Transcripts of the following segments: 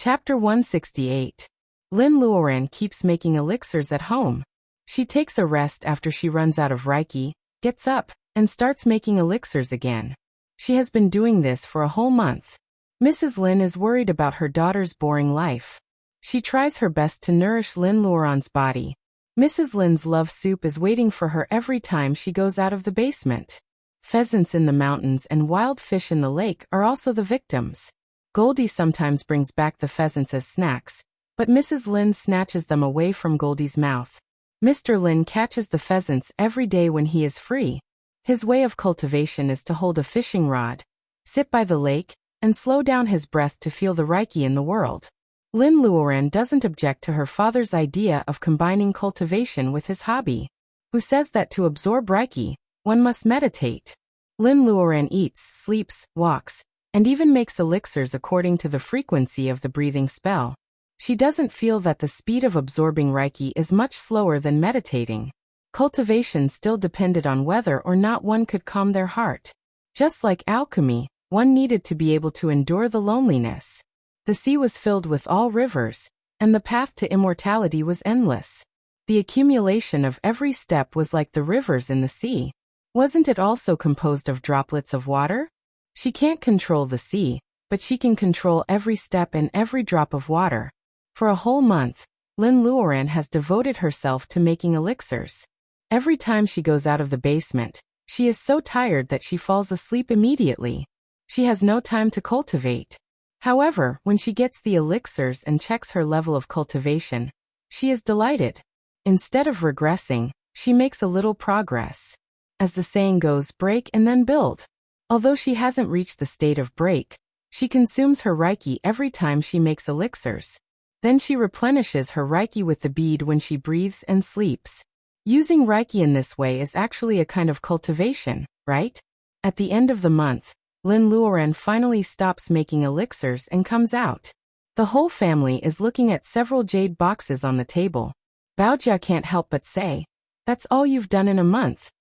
Chapter 168. Lin Luoran keeps making elixirs at home. She takes a rest after she runs out of Reiki, gets up, and starts making elixirs again. She has been doing this for a whole month. Mrs. Lin is worried about her daughter's boring life. She tries her best to nourish Lin Luoran's body. Mrs. Lin's love soup is waiting for her every time she goes out of the basement. Pheasants in the mountains and wild fish in the lake are also the victims. Goldie sometimes brings back the pheasants as snacks, but Mrs. Lin snatches them away from Goldie's mouth. Mr. Lin catches the pheasants every day when he is free. His way of cultivation is to hold a fishing rod, sit by the lake, and slow down his breath to feel the Reiki in the world. Lin Luoran doesn't object to her father's idea of combining cultivation with his hobby, who says that to absorb Reiki, one must meditate. Lin Luoran eats, sleeps, walks, and even makes elixirs according to the frequency of the breathing spell. She doesn't feel that the speed of absorbing Reiki is much slower than meditating. Cultivation still depended on whether or not one could calm their heart. Just like alchemy, one needed to be able to endure the loneliness. The sea was filled with all rivers, and the path to immortality was endless. The accumulation of every step was like the rivers in the sea. Wasn't it also composed of droplets of water? She can't control the sea, but she can control every step and every drop of water. For a whole month, Lin Luoran has devoted herself to making elixirs. Every time she goes out of the basement, she is so tired that she falls asleep immediately. She has no time to cultivate. However, when she gets the elixirs and checks her level of cultivation, she is delighted. Instead of regressing, she makes a little progress. As the saying goes, break and then build. Although she hasn't reached the state of break, she consumes her Reiki every time she makes elixirs. Then she replenishes her Reiki with the bead when she breathes and sleeps. Using Reiki in this way is actually a kind of cultivation, right? At the end of the month, Lin Luoran finally stops making elixirs and comes out. The whole family is looking at several jade boxes on the table. Baojia can't help but say, "That's all you've done in a month."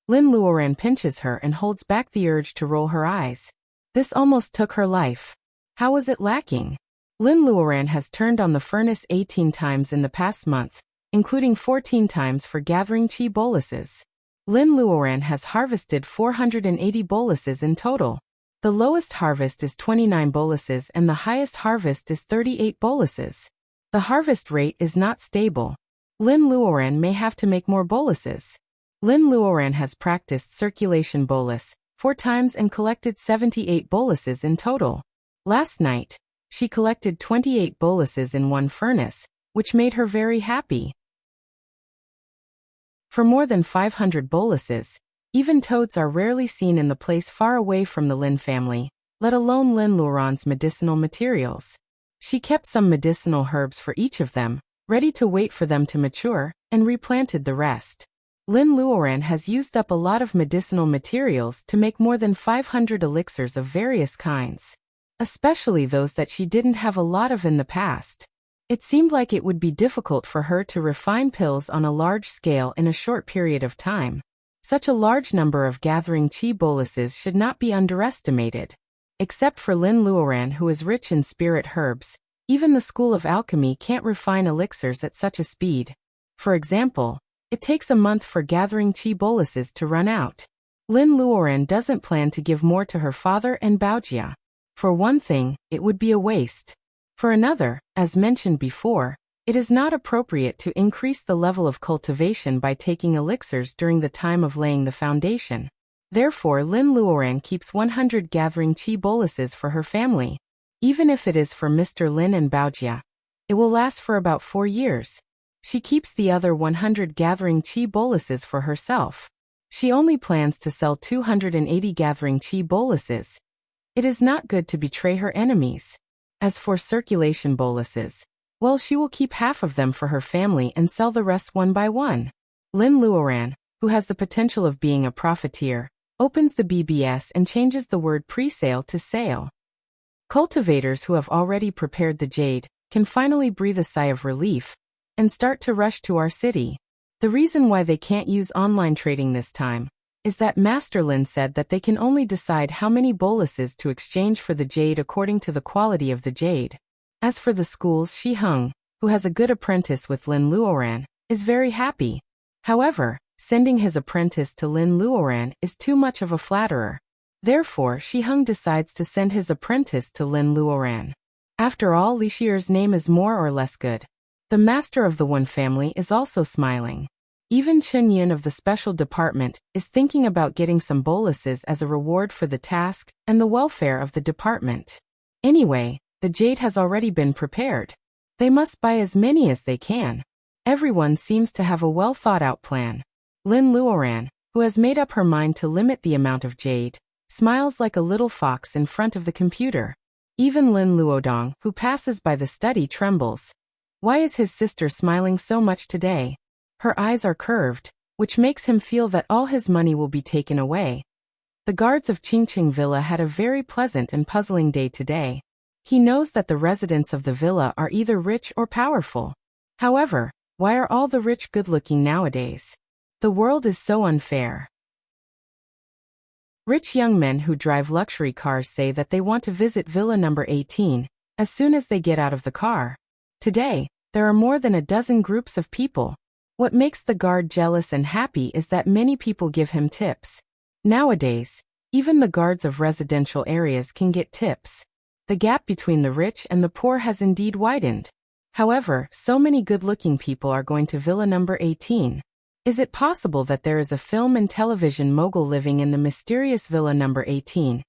Lin Luoran pinches her and holds back the urge to roll her eyes. This almost took her life. How was it lacking? Lin Luoran has turned on the furnace 18 times in the past month, including 14 times for gathering chi boluses. Lin Luoran has harvested 480 boluses in total. The lowest harvest is 29 boluses and the highest harvest is 38 boluses. The harvest rate is not stable. Lin Luoran may have to make more boluses. Lin Luoran has practiced circulation bolus 4 times and collected 78 boluses in total. Last night, she collected 28 boluses in one furnace, which made her very happy. For more than 500 boluses, even toads are rarely seen in the place far away from the Lin family, let alone Lin Luoran's medicinal materials. She kept some medicinal herbs for each of them, ready to wait for them to mature, and replanted the rest. Lin Luoran has used up a lot of medicinal materials to make more than 500 elixirs of various kinds, especially those that she didn't have a lot of in the past. It seemed like it would be difficult for her to refine pills on a large scale in a short period of time. Such a large number of gathering chi boluses should not be underestimated. Except for Lin Luoran, who is rich in spirit herbs, even the school of alchemy can't refine elixirs at such a speed. For example, it takes a month for gathering chi boluses to run out. Lin Luoran doesn't plan to give more to her father and Baojia. For one thing, it would be a waste. For another, as mentioned before, it is not appropriate to increase the level of cultivation by taking elixirs during the time of laying the foundation. Therefore, Lin Luoran keeps 100 gathering chi boluses for her family. Even if it is for Mr. Lin and Baojia, it will last for about 4 years. She keeps the other 100 gathering chi boluses for herself. She only plans to sell 280 gathering chi boluses. It is not good to betray her enemies. As for circulation boluses, well, she will keep half of them for her family and sell the rest one by one. Lin Luoran, who has the potential of being a profiteer, opens the BBS and changes the word pre-sale to sale. Cultivators who have already prepared the jade can finally breathe a sigh of relief and start to rush to our city. The reason why they can't use online trading this time is that Master Lin said that they can only decide how many boluses to exchange for the jade according to the quality of the jade. As for the schools, Shi Heng, who has a good apprentice with Lin Luoran, is very happy. However, sending his apprentice to Lin Luoran is too much of a flatterer. Therefore, Shi Heng decides to send his apprentice to Lin Luoran. After all, Li Xier's name is more or less good. The master of the Wen family is also smiling. Even Chen Yin of the special department is thinking about getting some boluses as a reward for the task and the welfare of the department. Anyway, the jade has already been prepared. They must buy as many as they can. Everyone seems to have a well-thought-out plan. Lin Luoran, who has made up her mind to limit the amount of jade, smiles like a little fox in front of the computer. Even Lin Luodong, who passes by the study, trembles. Why is his sister smiling so much today? Her eyes are curved, which makes him feel that all his money will be taken away. The guards of Qingqing Villa had a very pleasant and puzzling day today. He knows that the residents of the villa are either rich or powerful. However, why are all the rich good-looking nowadays? The world is so unfair. Rich young men who drive luxury cars say that they want to visit Villa number 18 as soon as they get out of the car. Today, there are more than a dozen groups of people. What makes the guard jealous and happy is that many people give him tips. Nowadays, even the guards of residential areas can get tips. The gap between the rich and the poor has indeed widened. However, so many good-looking people are going to Villa number 18. Is it possible that there is a film and television mogul living in the mysterious Villa number 18?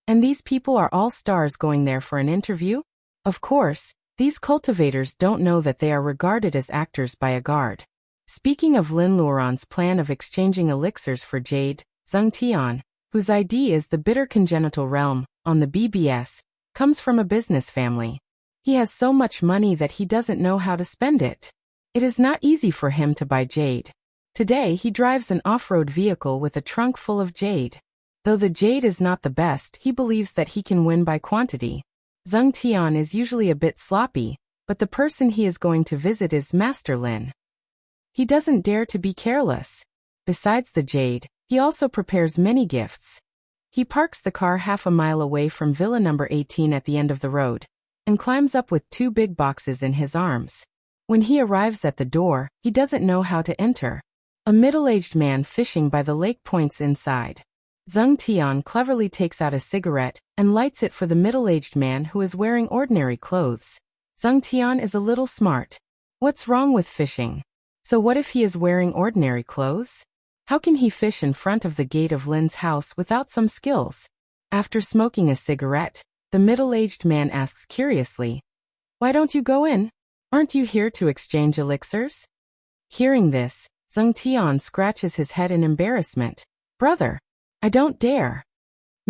And these people are all stars going there for an interview? Of course, these cultivators don't know that they are regarded as actors by a guard. Speaking of Lin Luoran's plan of exchanging elixirs for jade, Zheng Tian, whose ID is the bitter congenital realm, on the BBS, comes from a business family. He has so much money that he doesn't know how to spend it. It is not easy for him to buy jade. Today he drives an off-road vehicle with a trunk full of jade. Though the jade is not the best, he believes that he can win by quantity. Zheng Tian is usually a bit sloppy, but the person he is going to visit is Master Lin. He doesn't dare to be careless. Besides the jade, he also prepares many gifts. He parks the car half a mile away from Villa number 18 at the end of the road, and climbs up with 2 big boxes in his arms. When he arrives at the door, he doesn't know how to enter. A middle-aged man fishing by the lake points inside. Zheng Tian cleverly takes out a cigarette and lights it for the middle-aged man who is wearing ordinary clothes. Zheng Tian is a little smart. What's wrong with fishing? So what if he is wearing ordinary clothes? How can he fish in front of the gate of Lin's house without some skills? After smoking a cigarette, the middle-aged man asks curiously, "Why don't you go in? Aren't you here to exchange elixirs?" Hearing this, Zheng Tian scratches his head in embarrassment. "Brother, I don't dare."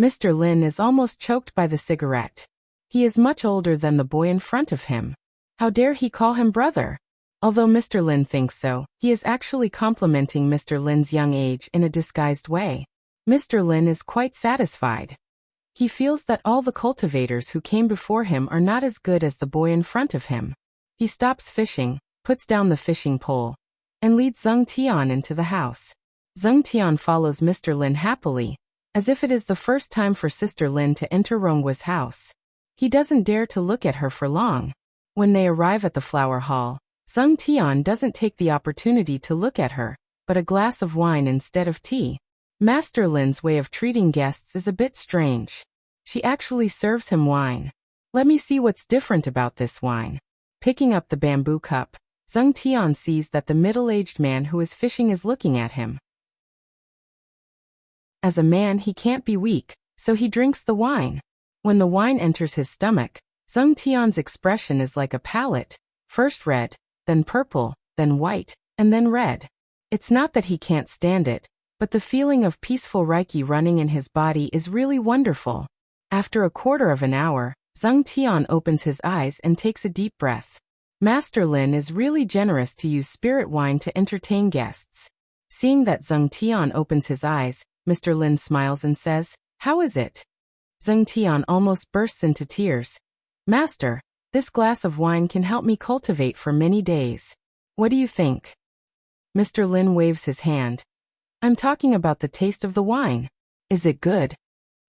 Mr. Lin is almost choked by the cigarette. He is much older than the boy in front of him. How dare he call him brother? Although Mr. Lin thinks so, he is actually complimenting Mr. Lin's young age in a disguised way. Mr. Lin is quite satisfied. He feels that all the cultivators who came before him are not as good as the boy in front of him. He stops fishing, puts down the fishing pole, and leads Zheng Tian into the house. Zheng Tian follows Mr. Lin happily, as if it is the first time for Sister Lin to enter Ronggua's house. He doesn't dare to look at her for long. When they arrive at the flower hall, Zheng Tian doesn't take the opportunity to look at her, but a glass of wine instead of tea. Master Lin's way of treating guests is a bit strange. She actually serves him wine. Let me see what's different about this wine. Picking up the bamboo cup, Zheng Tian sees that the middle-aged man who is fishing is looking at him. As a man, he can't be weak, so he drinks the wine. When the wine enters his stomach, Zheng Tian's expression is like a palette, first red, then purple, then white, and then red. It's not that he can't stand it, but the feeling of peaceful Reiki running in his body is really wonderful. After a quarter of an hour, Zheng Tian opens his eyes and takes a deep breath. Master Lin is really generous to use spirit wine to entertain guests. Seeing that Zheng Tian opens his eyes, Mr. Lin smiles and says, "How is it?" Zheng Tian almost bursts into tears. "Master, this glass of wine can help me cultivate for many days. What do you think?" Mr. Lin waves his hand. "I'm talking about the taste of the wine. Is it good?"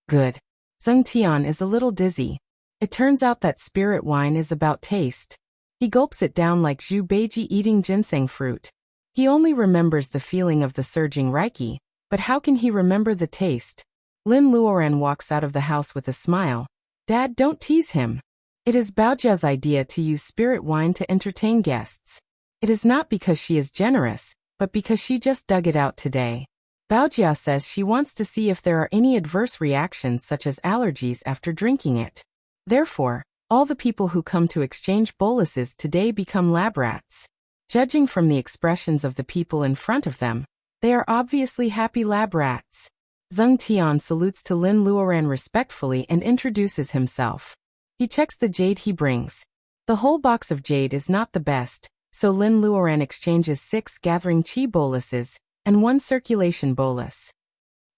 "Good." Zheng Tian is a little dizzy. It turns out that spirit wine is about taste. He gulps it down like Zhu Beiji eating ginseng fruit. He only remembers the feeling of the surging Reiki, but how can he remember the taste? Lin Luoran walks out of the house with a smile. Dad, don't tease him. It is Baojia's idea to use spirit wine to entertain guests. It is not because she is generous, but because she just dug it out today. Baojia says she wants to see if there are any adverse reactions such as allergies after drinking it. Therefore, all the people who come to exchange boluses today become lab rats. Judging from the expressions of the people in front of them, they are obviously happy lab rats. Zheng Tian salutes to Lin Luoran respectfully and introduces himself. He checks the jade he brings. The whole box of jade is not the best, so Lin Luoran exchanges 6 gathering chi boluses and 1 circulation bolus.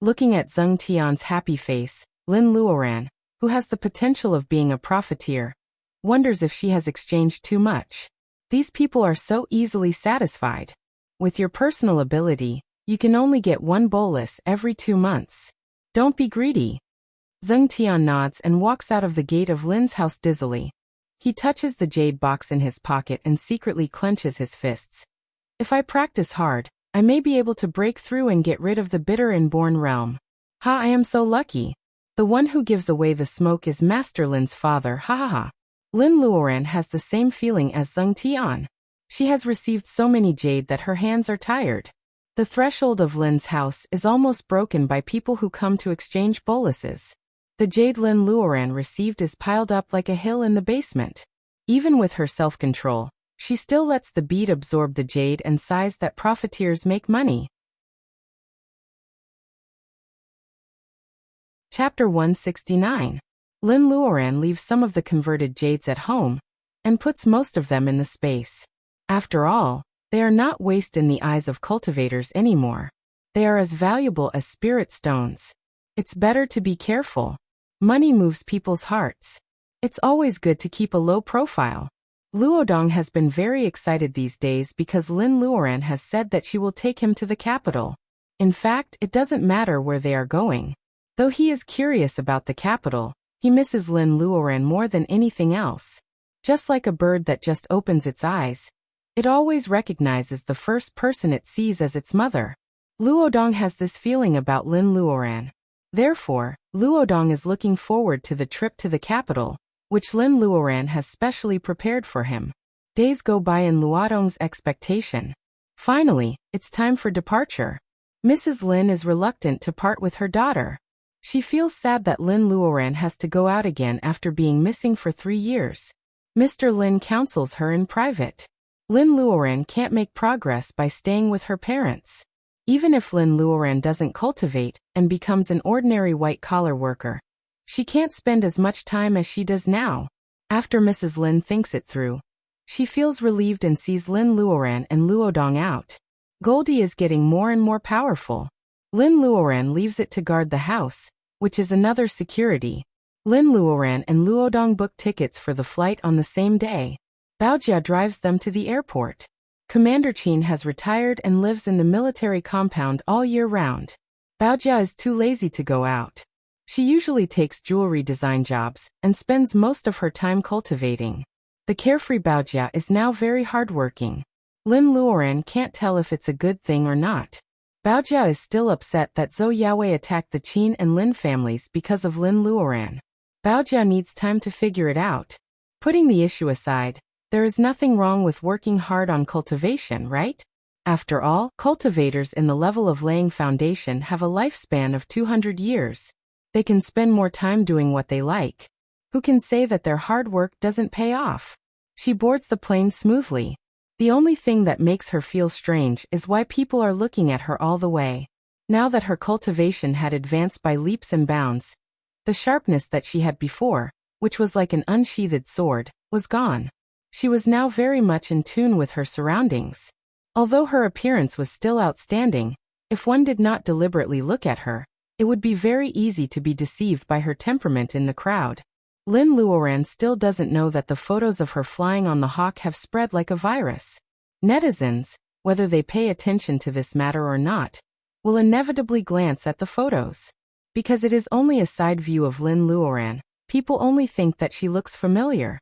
Looking at Zheng Tian's happy face, Lin Luoran, who has the potential of being a profiteer, wonders if she has exchanged too much. These people are so easily satisfied. With your personal ability, you can only get 1 bolus every 2 months. Don't be greedy. Zheng Tian nods and walks out of the gate of Lin's house dizzily. He touches the jade box in his pocket and secretly clenches his fists. If I practice hard, I may be able to break through and get rid of the bitter inborn realm. Ha, I am so lucky. The one who gives away the smoke is Master Lin's father, ha ha ha. Lin Luoran has the same feeling as Zheng Tian. She has received so many jade that her hands are tired. The threshold of Lin's house is almost broken by people who come to exchange boluses. The jade Lin Luoran received is piled up like a hill in the basement. Even with her self-control, she still lets the bead absorb the jade and sighs that profiteers make money. Chapter 169. Lin Luoran leaves some of the converted jades at home and puts most of them in the space. After all, they are not waste in the eyes of cultivators anymore. They are as valuable as spirit stones. It's better to be careful. Money moves people's hearts. It's always good to keep a low profile. Luodong has been very excited these days because Lin Luoran has said that she will take him to the capital. In fact, it doesn't matter where they are going. Though he is curious about the capital, he misses Lin Luoran more than anything else. Just like a bird that just opens its eyes, it always recognizes the first person it sees as its mother. Luodong has this feeling about Lin Luoran. Therefore, Luodong is looking forward to the trip to the capital, which Lin Luoran has specially prepared for him. Days go by in Luodong's expectation. Finally, it's time for departure. Mrs. Lin is reluctant to part with her daughter. She feels sad that Lin Luoran has to go out again after being missing for 3 years. Mr. Lin counsels her in private. Lin Luoran can't make progress by staying with her parents. Even if Lin Luoran doesn't cultivate and becomes an ordinary white-collar worker, she can't spend as much time as she does now. After Mrs. Lin thinks it through, she feels relieved and sees Lin Luoran and Luodong out. Goldie is getting more and more powerful. Lin Luoran leaves it to guard the house, which is another security. Lin Luoran and Luodong book tickets for the flight on the same day. Baojia drives them to the airport. Commander Qin has retired and lives in the military compound all year round. Baojia is too lazy to go out. She usually takes jewelry design jobs and spends most of her time cultivating. The carefree Baojia is now very hardworking. Lin Luoran can't tell if it's a good thing or not. Baojia is still upset that Zhou Yaowei attacked the Qin and Lin families because of Lin Luoran. Baojia needs time to figure it out. Putting the issue aside, there is nothing wrong with working hard on cultivation, right? After all, cultivators in the level of laying foundation have a lifespan of 200 years. They can spend more time doing what they like. Who can say that their hard work doesn't pay off? She boards the plane smoothly. The only thing that makes her feel strange is why people are looking at her all the way. Now that her cultivation had advanced by leaps and bounds, the sharpness that she had before, which was like an unsheathed sword, was gone. She was now very much in tune with her surroundings. Although her appearance was still outstanding, if one did not deliberately look at her, it would be very easy to be deceived by her temperament in the crowd. Lin Luoran still doesn't know that the photos of her flying on the hawk have spread like a virus. Netizens, whether they pay attention to this matter or not, will inevitably glance at the photos. Because it is only a side view of Lin Luoran, People only think that she looks familiar.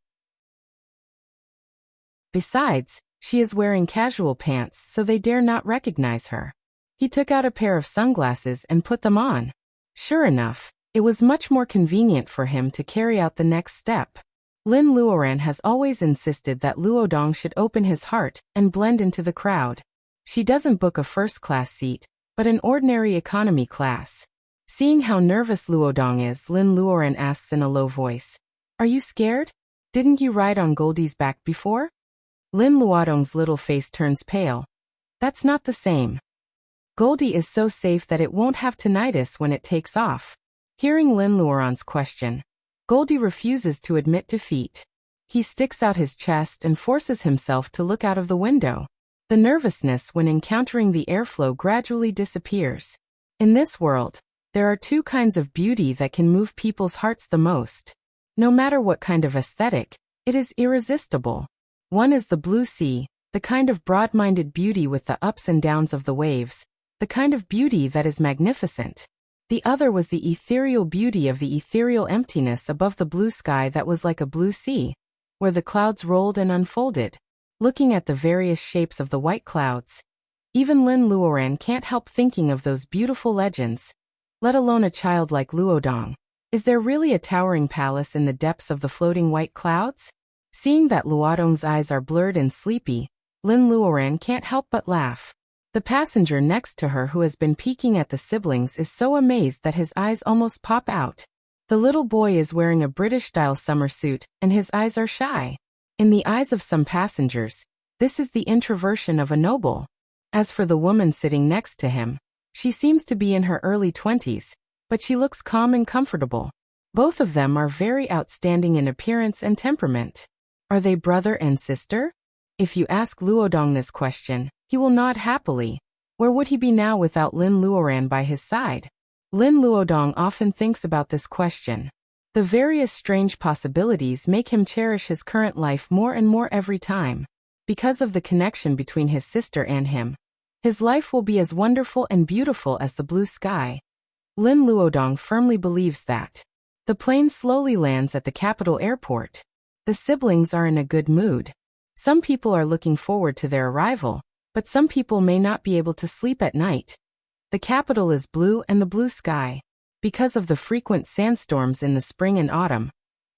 Besides, she is wearing casual pants, so they dare not recognize her. He took out a pair of sunglasses and put them on. Sure enough, it was much more convenient for him to carry out the next step. Lin Luoran has always insisted that Luodong should open his heart and blend into the crowd. She doesn't book a first-class seat, but an ordinary economy class. Seeing how nervous Luodong is, Lin Luoran asks in a low voice, "Are you scared? Didn't you ride on Goldie's back before?" Lin Luodong's little face turns pale. That's not the same. Goldie is so safe that it won't have tinnitus when it takes off. Hearing Lin Luoran's question, Goldie refuses to admit defeat. He sticks out his chest and forces himself to look out of the window. The nervousness when encountering the airflow gradually disappears. In this world, there are two kinds of beauty that can move people's hearts the most. No matter what kind of aesthetic, it is irresistible. One is the blue sea, the kind of broad-minded beauty with the ups and downs of the waves, the kind of beauty that is magnificent. The other was the ethereal beauty of the ethereal emptiness above the blue sky that was like a blue sea, where the clouds rolled and unfolded. Looking at the various shapes of the white clouds, even Lin Luoran can't help thinking of those beautiful legends, let alone a child like Luodong. Is there really a towering palace in the depths of the floating white clouds? Seeing that Luodong's eyes are blurred and sleepy, Lin Luoran can't help but laugh. The passenger next to her who has been peeking at the siblings is so amazed that his eyes almost pop out. The little boy is wearing a British-style summer suit, and his eyes are shy. In the eyes of some passengers, this is the introversion of a noble. As for the woman sitting next to him, she seems to be in her early 20s, but she looks calm and comfortable. Both of them are very outstanding in appearance and temperament. Are they brother and sister? If you ask Luodong this question, he will nod happily. Where would he be now without Lin Luoran by his side? Lin Luodong often thinks about this question. The various strange possibilities make him cherish his current life more and more every time. Because of the connection between his sister and him, his life will be as wonderful and beautiful as the blue sky. Lin Luodong firmly believes that. The plane slowly lands at the capital airport. The siblings are in a good mood. Some people are looking forward to their arrival, but some people may not be able to sleep at night. The capital is blue and the blue sky. Because of the frequent sandstorms in the spring and autumn,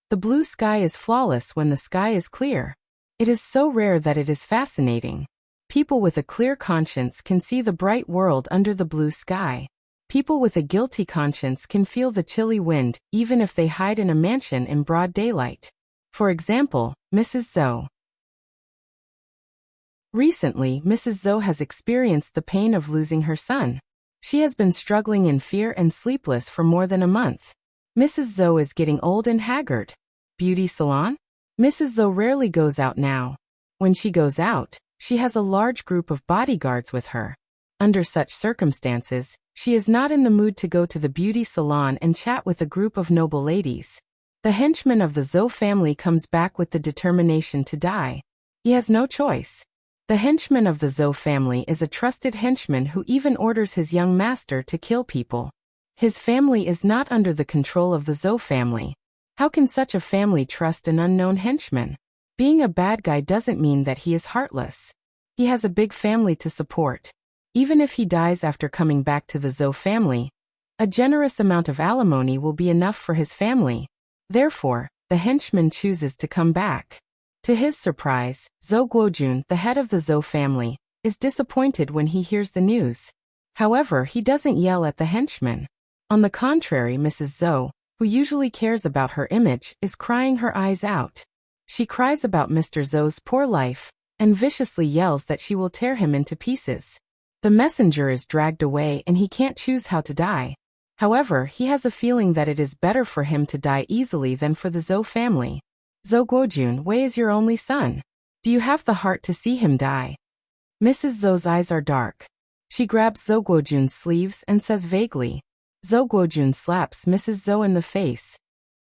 the blue sky is flawless when the sky is clear. It is so rare that it is fascinating. People with a clear conscience can see the bright world under the blue sky. People with a guilty conscience can feel the chilly wind, even if they hide in a mansion in broad daylight. For example, Mrs. Zhou. Recently, Mrs. Zhou has experienced the pain of losing her son. She has been struggling in fear and sleepless for more than a month. Mrs. Zhou is getting old and haggard. Beauty salon? Mrs. Zhou rarely goes out now. When she goes out, she has a large group of bodyguards with her. Under such circumstances, she is not in the mood to go to the beauty salon and chat with a group of noble ladies. The henchman of the Zhou family comes back with the determination to die. He has no choice. The henchman of the Zhou family is a trusted henchman who even orders his young master to kill people. His family is not under the control of the Zhou family. How can such a family trust an unknown henchman? Being a bad guy doesn't mean that he is heartless. He has a big family to support. Even if he dies after coming back to the Zhou family, a generous amount of alimony will be enough for his family. Therefore, the henchman chooses to come back. To his surprise, Zhou Guojun, the head of the Zhou family, is disappointed when he hears the news. However, he doesn't yell at the henchman. On the contrary, Mrs. Zhou, who usually cares about her image, is crying her eyes out. She cries about Mr. Zhou's poor life, and viciously yells that she will tear him into pieces. The messenger is dragged away and he can't choose how to die. However, he has a feeling that it is better for him to die easily than for the Zhou family. Zhou Guojun, Wei is your only son. Do you have the heart to see him die? Mrs. Zhou's eyes are dark. She grabs Zhou Guojun's sleeves and says vaguely. Zhou Guojun slaps Mrs. Zhou in the face.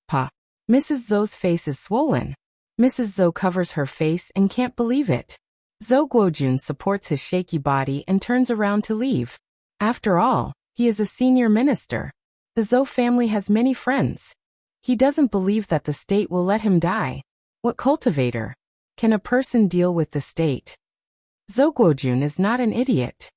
Pa. Mrs. Zhou's face is swollen. Mrs. Zhou covers her face and can't believe it. Zhou Guojun supports his shaky body and turns around to leave. After all, he is a senior minister. The Zhou family has many friends. He doesn't believe that the state will let him die. What cultivator? Can a person deal with the state? Zhou Guojun is not an idiot.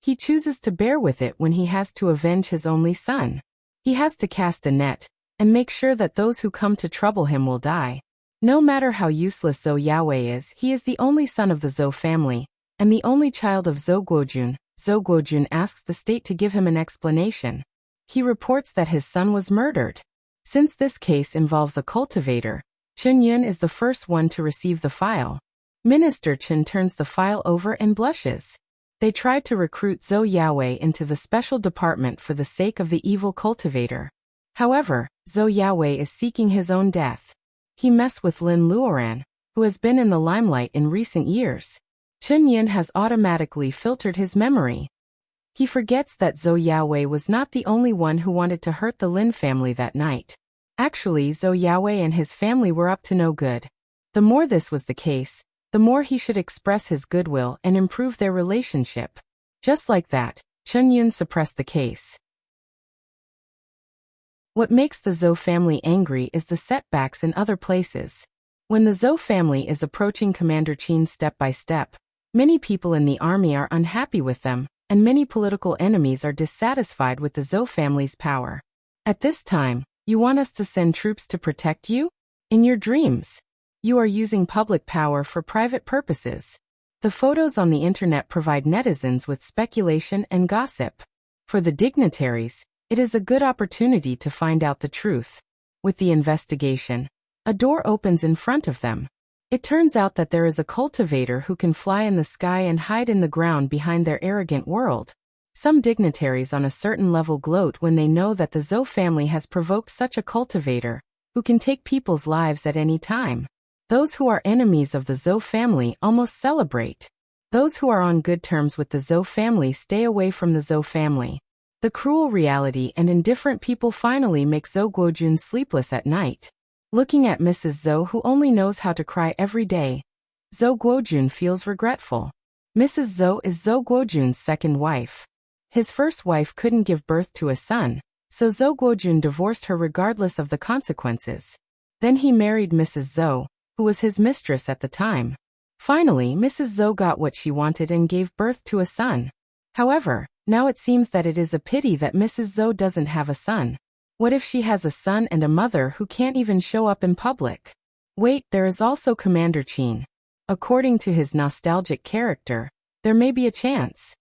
He chooses to bear with it when he has to avenge his only son. He has to cast a net and make sure that those who come to trouble him will die. No matter how useless Zhou Yaowei is, he is the only son of the Zhou family and the only child of Zhou Guojun. Zhou Guojun asks the state to give him an explanation. He reports that his son was murdered. Since this case involves a cultivator, Chen Yun is the first one to receive the file. Minister Chen turns the file over and blushes. They tried to recruit Zhou Yaowei into the special department for the sake of the evil cultivator. However, Zhou Yaowei is seeking his own death. He messed with Lin Luoran, who has been in the limelight in recent years. Chen Yun has automatically filtered his memory. He forgets that Zhou Yaowei was not the only one who wanted to hurt the Lin family that night. Actually, Zhou Yaowei and his family were up to no good. The more this was the case, the more he should express his goodwill and improve their relationship. Just like that, Chen Yun suppressed the case. What makes the Zhou family angry is the setbacks in other places. When the Zhou family is approaching Commander Qin step by step, many people in the army are unhappy with them, and many political enemies are dissatisfied with the Zhou family's power. At this time, you want us to send troops to protect you? In your dreams. You are using public power for private purposes. The photos on the internet provide netizens with speculation and gossip. For the dignitaries, it is a good opportunity to find out the truth. With the investigation, a door opens in front of them. It turns out that there is a cultivator who can fly in the sky and hide in the ground behind their arrogant world. Some dignitaries on a certain level gloat when they know that the Zhou family has provoked such a cultivator, who can take people's lives at any time. Those who are enemies of the Zhou family almost celebrate. Those who are on good terms with the Zhou family stay away from the Zhou family. The cruel reality and indifferent people finally make Zhou Guojun sleepless at night. Looking at Mrs. Zhou, who only knows how to cry every day, Zhou Guojun feels regretful. Mrs. Zhou is Zhou Guojun's second wife. His first wife couldn't give birth to a son, so Zhou Guojun divorced her regardless of the consequences. Then he married Mrs. Zhou, who was his mistress at the time. Finally, Mrs. Zhou got what she wanted and gave birth to a son. However, now it seems that it is a pity that Mrs. Zhou doesn't have a son. What if she has a son and a mother who can't even show up in public? Wait, there is also Commander Qin. According to his nostalgic character, there may be a chance.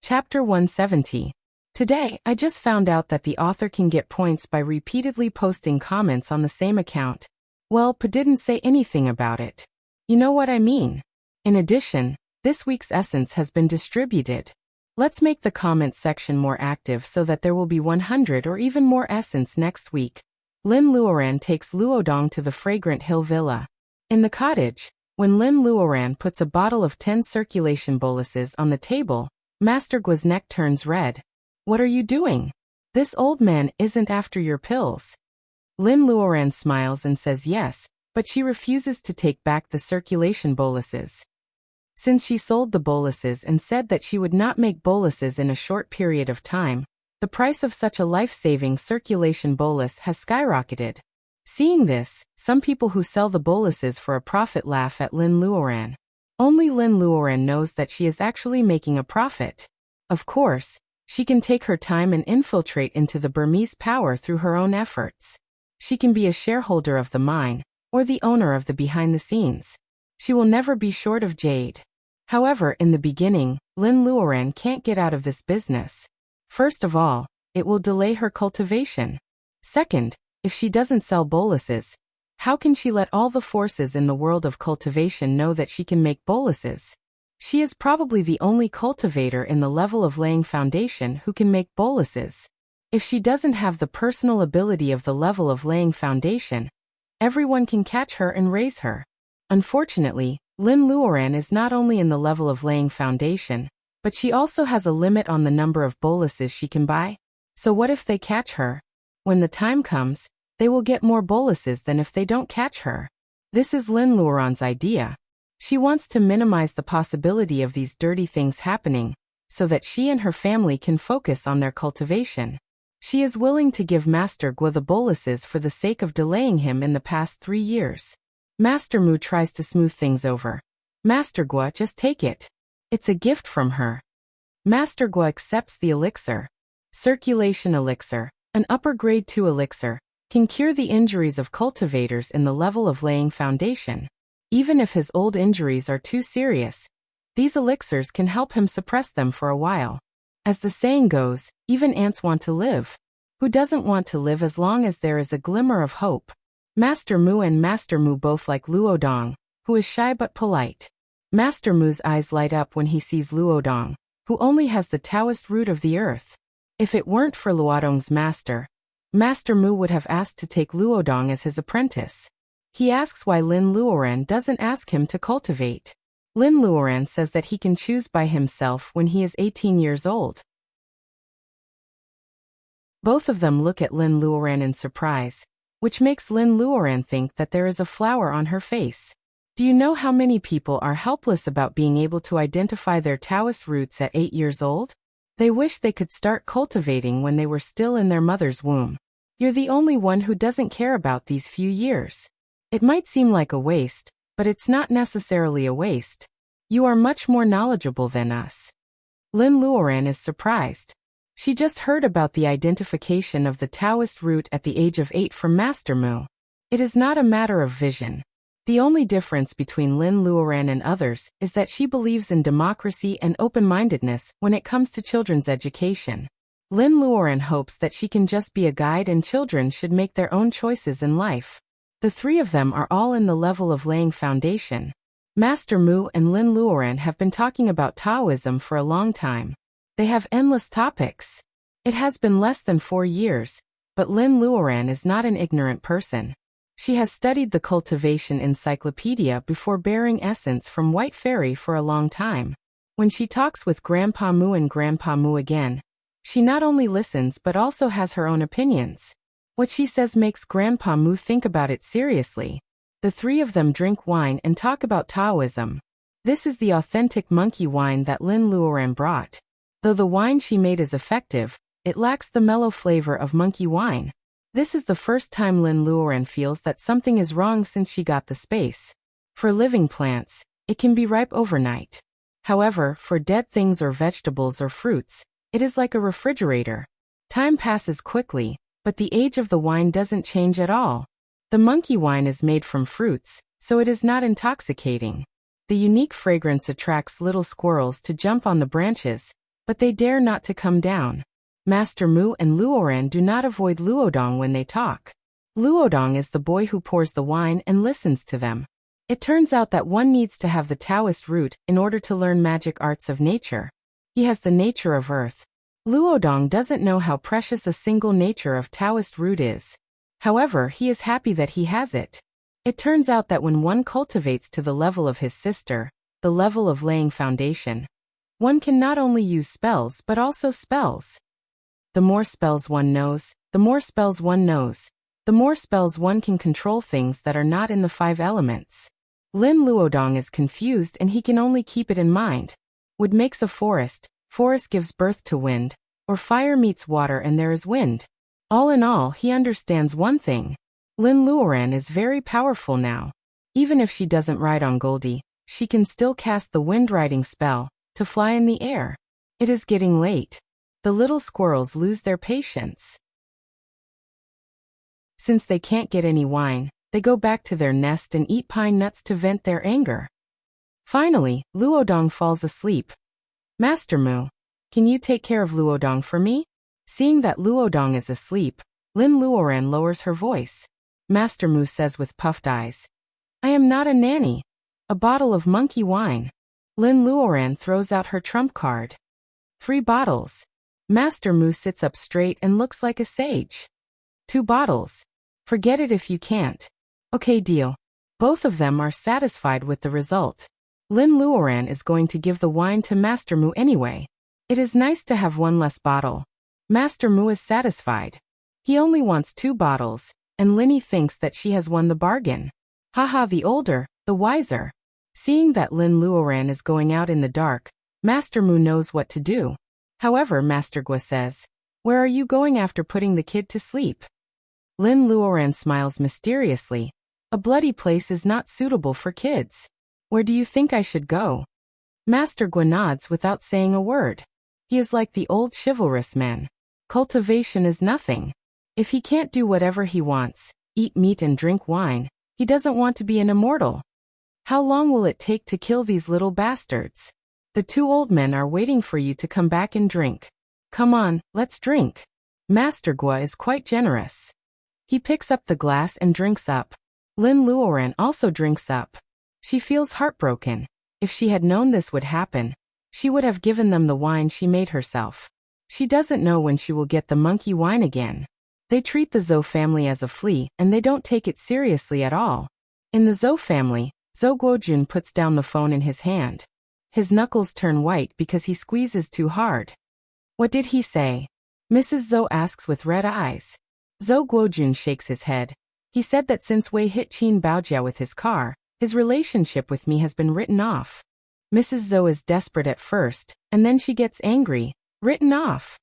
Chapter 170. Today, I just found out that the author can get points by repeatedly posting comments on the same account. Well, Pa didn't say anything about it. You know what I mean? In addition, this week's essence has been distributed. Let's make the comments section more active so that there will be 100 or even more essence next week. Lin Luoran takes Luodong to the Fragrant Hill Villa. In the cottage, when Lin Luoran puts a bottle of 10 circulation boluses on the table, Master Guo's neck turns red. What are you doing? This old man isn't after your pills. Lin Luoran smiles and says yes, but she refuses to take back the circulation boluses. Since she sold the boluses and said that she would not make boluses in a short period of time, the price of such a life-saving circulation bolus has skyrocketed. Seeing this, some people who sell the boluses for a profit laugh at Lin Luoran. Only Lin Luoran knows that she is actually making a profit. Of course, she can take her time and infiltrate into the Burmese power through her own efforts. She can be a shareholder of the mine, or the owner of the behind-the-scenes. She will never be short of jade. However, in the beginning, Lin Luoran can't get out of this business. First of all, it will delay her cultivation. Second, if she doesn't sell boluses, how can she let all the forces in the world of cultivation know that she can make boluses? She is probably the only cultivator in the level of laying foundation who can make boluses. If she doesn't have the personal ability of the level of laying foundation, everyone can catch her and raise her. Unfortunately, Lin Luoran is not only in the level of laying foundation, but she also has a limit on the number of boluses she can buy. So what if they catch her? When the time comes, they will get more boluses than if they don't catch her. This is Lin Luoran's idea. She wants to minimize the possibility of these dirty things happening, so that she and her family can focus on their cultivation. She is willing to give Master Guo the boluses for the sake of delaying him in the past 3 years. Master Mu tries to smooth things over. Master Guo, just take it. It's a gift from her. Master Guo accepts the elixir. Circulation elixir, an upper grade 2 elixir, can cure the injuries of cultivators in the level of laying foundation. Even if his old injuries are too serious, these elixirs can help him suppress them for a while. As the saying goes, even ants want to live. Who doesn't want to live as long as there is a glimmer of hope? Master Mu and Master Mu both like Luodong, who is shy but polite. Master Mu's eyes light up when he sees Luodong, who only has the Taoist root of the earth. If it weren't for Luodong's master, Master Mu would have asked to take Luodong as his apprentice. He asks why Lin Luoran doesn't ask him to cultivate. Lin Luoran says that he can choose by himself when he is 18 years old. Both of them look at Lin Luoran in surprise, which makes Lin Luoran think that there is a flower on her face. Do you know how many people are helpless about being able to identify their Taoist roots at 8 years old? They wish they could start cultivating when they were still in their mother's womb. You're the only one who doesn't care about these few years. It might seem like a waste, but it's not necessarily a waste. You are much more knowledgeable than us. Lin Luoran is surprised. She just heard about the identification of the Taoist root at the age of 8 from Master Mu. It is not a matter of vision. The only difference between Lin Luoran and others is that she believes in democracy and open-mindedness when it comes to children's education. Lin Luoran hopes that she can just be a guide and children should make their own choices in life. The three of them are all in the level of laying foundation. Master Mu and Lin Luoran have been talking about Taoism for a long time. They have endless topics. It has been less than 4 years, but Lin Luoran is not an ignorant person. She has studied the cultivation encyclopedia before bearing essence from White Fairy for a long time. When she talks with Grandpa Mu and Grandpa Mu again, she not only listens but also has her own opinions. What she says makes Grandpa Mu think about it seriously. The three of them drink wine and talk about Taoism. This is the authentic monkey wine that Lin Luoran brought. Though the wine she made is effective, it lacks the mellow flavor of monkey wine. This is the first time Lin Luoran feels that something is wrong since she got the space. For living plants, it can be ripe overnight. However, for dead things or vegetables or fruits, it is like a refrigerator. Time passes quickly, but the age of the wine doesn't change at all. The monkey wine is made from fruits, so it is not intoxicating. The unique fragrance attracts little squirrels to jump on the branches, but they dare not to come down. Master Mu and Luoran do not avoid Luodong when they talk. Luodong is the boy who pours the wine and listens to them. It turns out that one needs to have the Taoist root in order to learn magic arts of nature. He has the nature of earth. Luodong doesn't know how precious a single nature of Taoist root is. However, he is happy that he has it. It turns out that when one cultivates to the level of his sister, the level of laying foundation, one can not only use spells but also spells. The more spells one knows, the more spells one knows. The more spells one can control things that are not in the 5 elements. Lin Luodong is confused and he can only keep it in mind. Wood makes a forest, forest gives birth to wind, or fire meets water and there is wind. All in all, he understands one thing. Lin Luoran is very powerful now. Even if she doesn't ride on Goldie, she can still cast the wind riding spell, to fly in the air. It is getting late. The little squirrels lose their patience. Since they can't get any wine, they go back to their nest and eat pine nuts to vent their anger. Finally, Luodong falls asleep. Master Mu, can you take care of Luodong for me? Seeing that Luodong is asleep, Lin Luoran lowers her voice. Master Mu says with puffed eyes, I am not a nanny. A bottle of monkey wine. Lin Luoran throws out her trump card. 3 bottles. Master Mu sits up straight and looks like a sage. 2 bottles. Forget it if you can't. Okay, deal. Both of them are satisfied with the result. Lin Luoran is going to give the wine to Master Mu anyway. It is nice to have 1 less bottle. Master Mu is satisfied. He only wants 2 bottles, and Linny thinks that she has won the bargain. Haha, the older, the wiser. Seeing that Lin Luoran is going out in the dark, Master Mu knows what to do. However, Master Gua says, "Where are you going after putting the kid to sleep?" Lin Luoran smiles mysteriously. "A bloody place is not suitable for kids. Where do you think I should go?" Master Gua nods without saying a word. He is like the old chivalrous men. Cultivation is nothing. If he can't do whatever he wants, eat meat and drink wine, he doesn't want to be an immortal. How long will it take to kill these little bastards? The two old men are waiting for you to come back and drink. Come on, let's drink. Master Gua is quite generous. He picks up the glass and drinks up. Lin Luoran also drinks up. She feels heartbroken. If she had known this would happen, she would have given them the wine she made herself. She doesn't know when she will get the monkey wine again. They treat the Zhou family as a flea, and they don't take it seriously at all. In the Zhou family, Zhou Guojun puts down the phone in his hand. His knuckles turn white because he squeezes too hard. What did he say? Mrs. Zhou asks with red eyes. Zhou Guojun shakes his head. He said that since Wei hit Qin Baojia with his car, his relationship with me has been written off. Mrs. Zhou is desperate at first, and then she gets angry. Written off?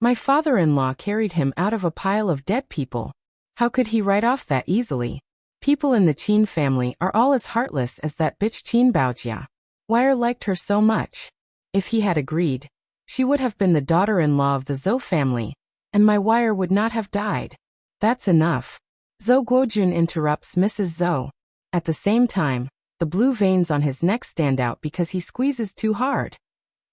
My father-in-law carried him out of a pile of dead people. How could he write off that easily? People in the Qin family are all as heartless as that bitch Qin Baojia. Wire liked her so much. If he had agreed, she would have been the daughter-in-law of the Zhou family, and my Wire would not have died. That's enough. Zhou Guojun interrupts Mrs. Zhou. At the same time, the blue veins on his neck stand out because he squeezes too hard.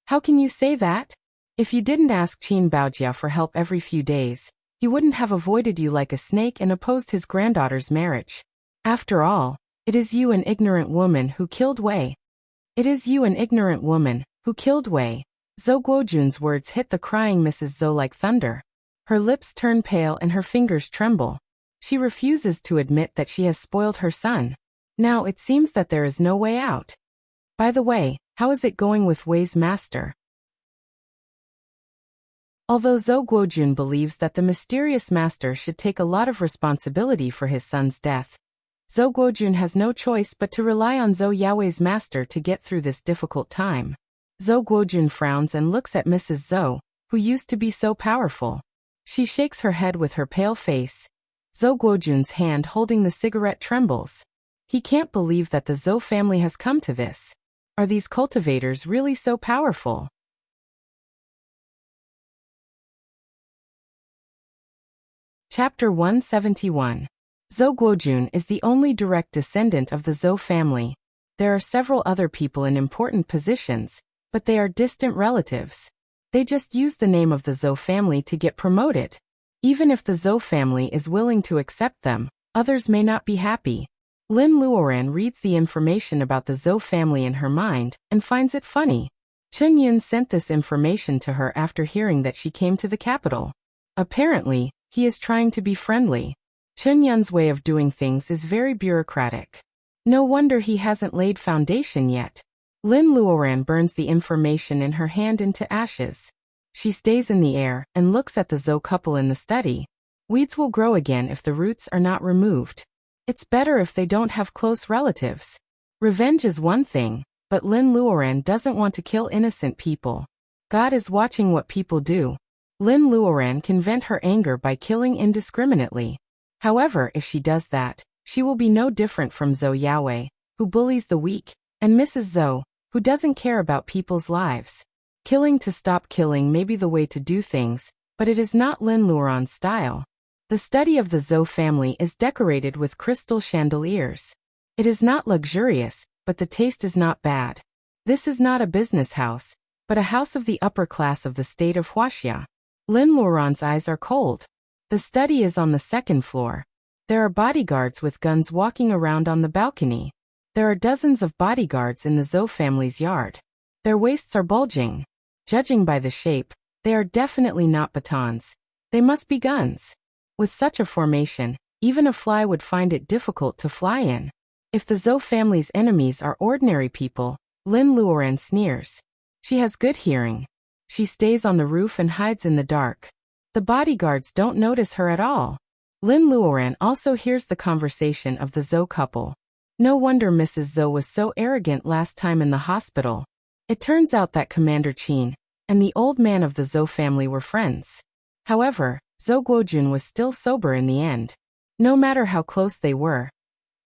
How can you say that? If you didn't ask Qin Baojia for help every few days, he wouldn't have avoided you like a snake and opposed his granddaughter's marriage. After all, it is you, an ignorant woman, who killed Wei. It is you, an ignorant woman, who killed Wei. Zhou Guojun's words hit the crying Mrs. Zhou like thunder. Her lips turn pale and her fingers tremble. She refuses to admit that she has spoiled her son. Now it seems that there is no way out. By the way, how is it going with Wei's master? Although Zhou Guojun believes that the mysterious master should take a lot of responsibility for his son's death, Zhou Guojun has no choice but to rely on Zhou Yaowei's master to get through this difficult time. Zhou Guojun frowns and looks at Mrs. Zhou, who used to be so powerful. She shakes her head with her pale face. Zhou Guojun's hand holding the cigarette trembles. He can't believe that the Zhou family has come to this. Are these cultivators really so powerful? Chapter 171. Zhou Guojun is the only direct descendant of the Zhou family. There are several other people in important positions, but they are distant relatives. They just use the name of the Zhou family to get promoted. Even if the Zhou family is willing to accept them, others may not be happy. Lin Luoran reads the information about the Zhou family in her mind and finds it funny. Chun Yun sent this information to her after hearing that she came to the capital. Apparently, he is trying to be friendly. Chun Yun's way of doing things is very bureaucratic. No wonder he hasn't laid foundation yet. Lin Luoran burns the information in her hand into ashes. She stays in the air and looks at the Zhou couple in the study. Weeds will grow again if the roots are not removed. It's better if they don't have close relatives. Revenge is one thing, but Lin Luoran doesn't want to kill innocent people. God is watching what people do. Lin Luoran can vent her anger by killing indiscriminately. However, if she does that, she will be no different from Zhou Yaowei, who bullies the weak, and Mrs. Zhou, who doesn't care about people's lives. Killing to stop killing may be the way to do things, but it is not Lin Luoran's style. The study of the Zhou family is decorated with crystal chandeliers. It is not luxurious, but the taste is not bad. This is not a business house, but a house of the upper class of the state of Wuxia. Lin Luoran's eyes are cold. The study is on the second floor. There are bodyguards with guns walking around on the balcony. There are dozens of bodyguards in the Zhou family's yard. Their waists are bulging. Judging by the shape, they are definitely not batons. They must be guns. With such a formation, even a fly would find it difficult to fly in. If the Zhou family's enemies are ordinary people, Lin Luoran sneers. She has good hearing. She stays on the roof and hides in the dark. The bodyguards don't notice her at all. Lin Luoran also hears the conversation of the Zhou couple. No wonder Mrs. Zhou was so arrogant last time in the hospital. It turns out that Commander Qin and the old man of the Zhou family were friends. However, Zhou Guojun was still sober in the end. No matter how close they were,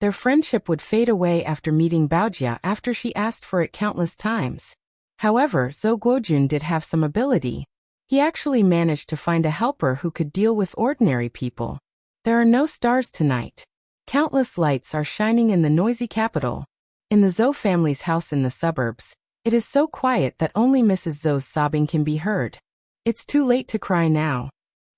their friendship would fade away after meeting Baojia after she asked for it countless times. However, Zhou Guojun did have some ability. He actually managed to find a helper who could deal with ordinary people. There are no stars tonight. Countless lights are shining in the noisy capital. In the Zhou family's house in the suburbs, it is so quiet that only Mrs. Zhou's sobbing can be heard. It's too late to cry now.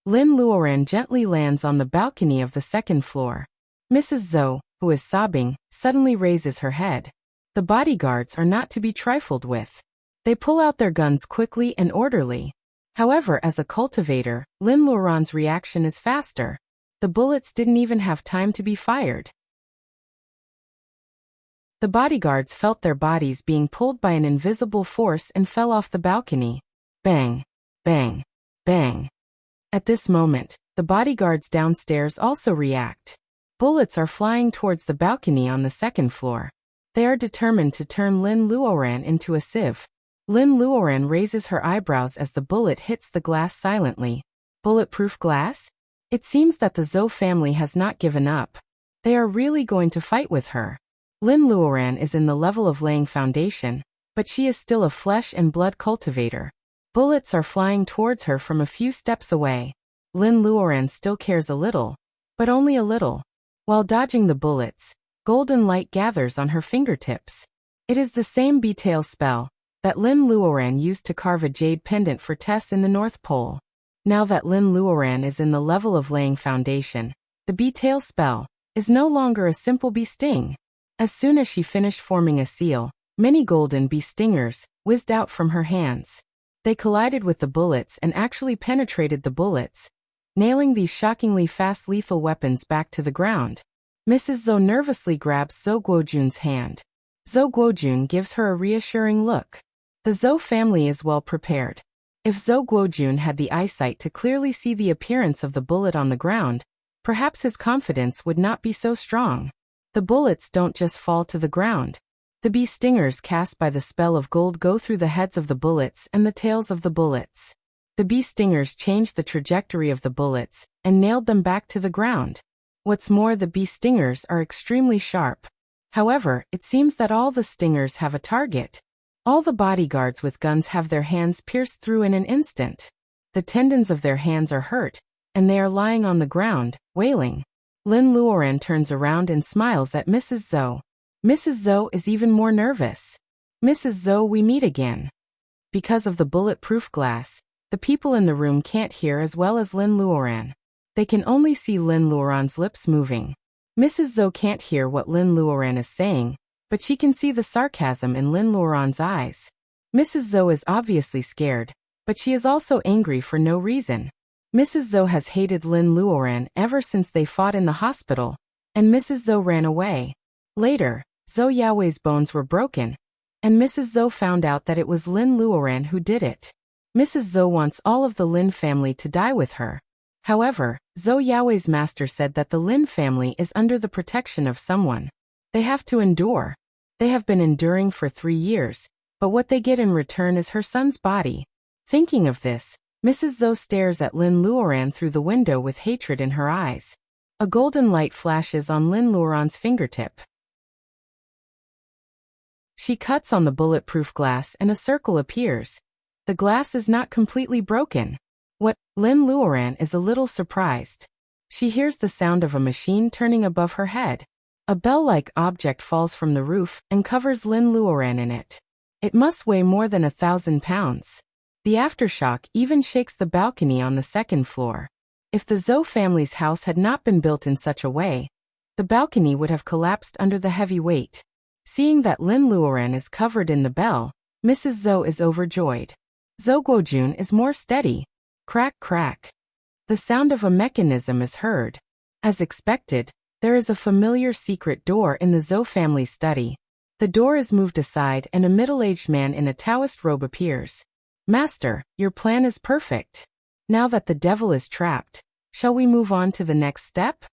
Lin Luoran gently lands on the balcony of the second floor. Mrs. Zhou, who is sobbing, suddenly raises her head. The bodyguards are not to be trifled with. They pull out their guns quickly and orderly. However, as a cultivator, Lin Luoran's reaction is faster. The bullets didn't even have time to be fired. The bodyguards felt their bodies being pulled by an invisible force and fell off the balcony. Bang, bang, bang. At this moment, the bodyguards downstairs also react. Bullets are flying towards the balcony on the second floor. They are determined to turn Lin Luoran into a sieve. Lin Luoran raises her eyebrows as the bullet hits the glass silently. Bulletproof glass? It seems that the Zhou family has not given up. They are really going to fight with her. Lin Luoran is in the level of laying foundation, but she is still a flesh and blood cultivator. Bullets are flying towards her from a few steps away. Lin Luoran still cares a little, but only a little. While dodging the bullets, golden light gathers on her fingertips. It is the same Beatail spell that Lin Luoran used to carve a jade pendant for Tess in the North Pole. Now that Lin Luoran is in the level of laying foundation, the Beatail spell is no longer a simple bee sting. As soon as she finished forming a seal, many golden bee stingers whizzed out from her hands. They collided with the bullets and actually penetrated the bullets, nailing these shockingly fast lethal weapons back to the ground. Mrs. Zhou nervously grabs Zhou Guojun's hand. Zhou Guojun gives her a reassuring look. The Zhou family is well prepared. If Zhou Guojun had the eyesight to clearly see the appearance of the bullet on the ground, perhaps his confidence would not be so strong. The bullets don't just fall to the ground. The bee stingers cast by the spell of gold go through the heads of the bullets and the tails of the bullets. The bee stingers changed the trajectory of the bullets and nailed them back to the ground. What's more, the bee stingers are extremely sharp. However, it seems that all the stingers have a target. All the bodyguards with guns have their hands pierced through in an instant. The tendons of their hands are hurt, and they are lying on the ground, wailing. Lin Luoran turns around and smiles at Mrs. Zhou. Mrs. Zhou is even more nervous. Mrs. Zhou, we meet again. Because of the bulletproof glass, the people in the room can't hear as well as Lin Luoran. They can only see Lin Luoran's lips moving. Mrs. Zhou can't hear what Lin Luoran is saying, but she can see the sarcasm in Lin Luoran's eyes. Mrs. Zhou is obviously scared, but she is also angry for no reason. Mrs. Zhou has hated Lin Luoran ever since they fought in the hospital, and Mrs. Zhou ran away. Later, Zhou Yaowei's bones were broken, and Mrs. Zhou found out that it was Lin Luoran who did it. Mrs. Zhou wants all of the Lin family to die with her. However, Zhou Yaowei's master said that the Lin family is under the protection of someone. They have to endure. They have been enduring for 3 years, but what they get in return is her son's body. Thinking of this, Mrs. Zhou stares at Lin Luoran through the window with hatred in her eyes. A golden light flashes on Lin Luoran's fingertip. She cuts on the bulletproof glass and a circle appears. The glass is not completely broken. What? Lin Luoran is a little surprised. She hears the sound of a machine turning above her head. A bell-like object falls from the roof and covers Lin Luoran in it. It must weigh more than 1,000 pounds. The aftershock even shakes the balcony on the second floor. If the Zhou family's house had not been built in such a way, the balcony would have collapsed under the heavy weight. Seeing that Lin Luoran is covered in the bell, Mrs. Zhou is overjoyed. Zhou Guojun is more steady. Crack, crack. The sound of a mechanism is heard. As expected, there is a familiar secret door in the Zhou family's study. The door is moved aside and a middle-aged man in a Taoist robe appears. Master, your plan is perfect. Now that the devil is trapped, shall we move on to the next step?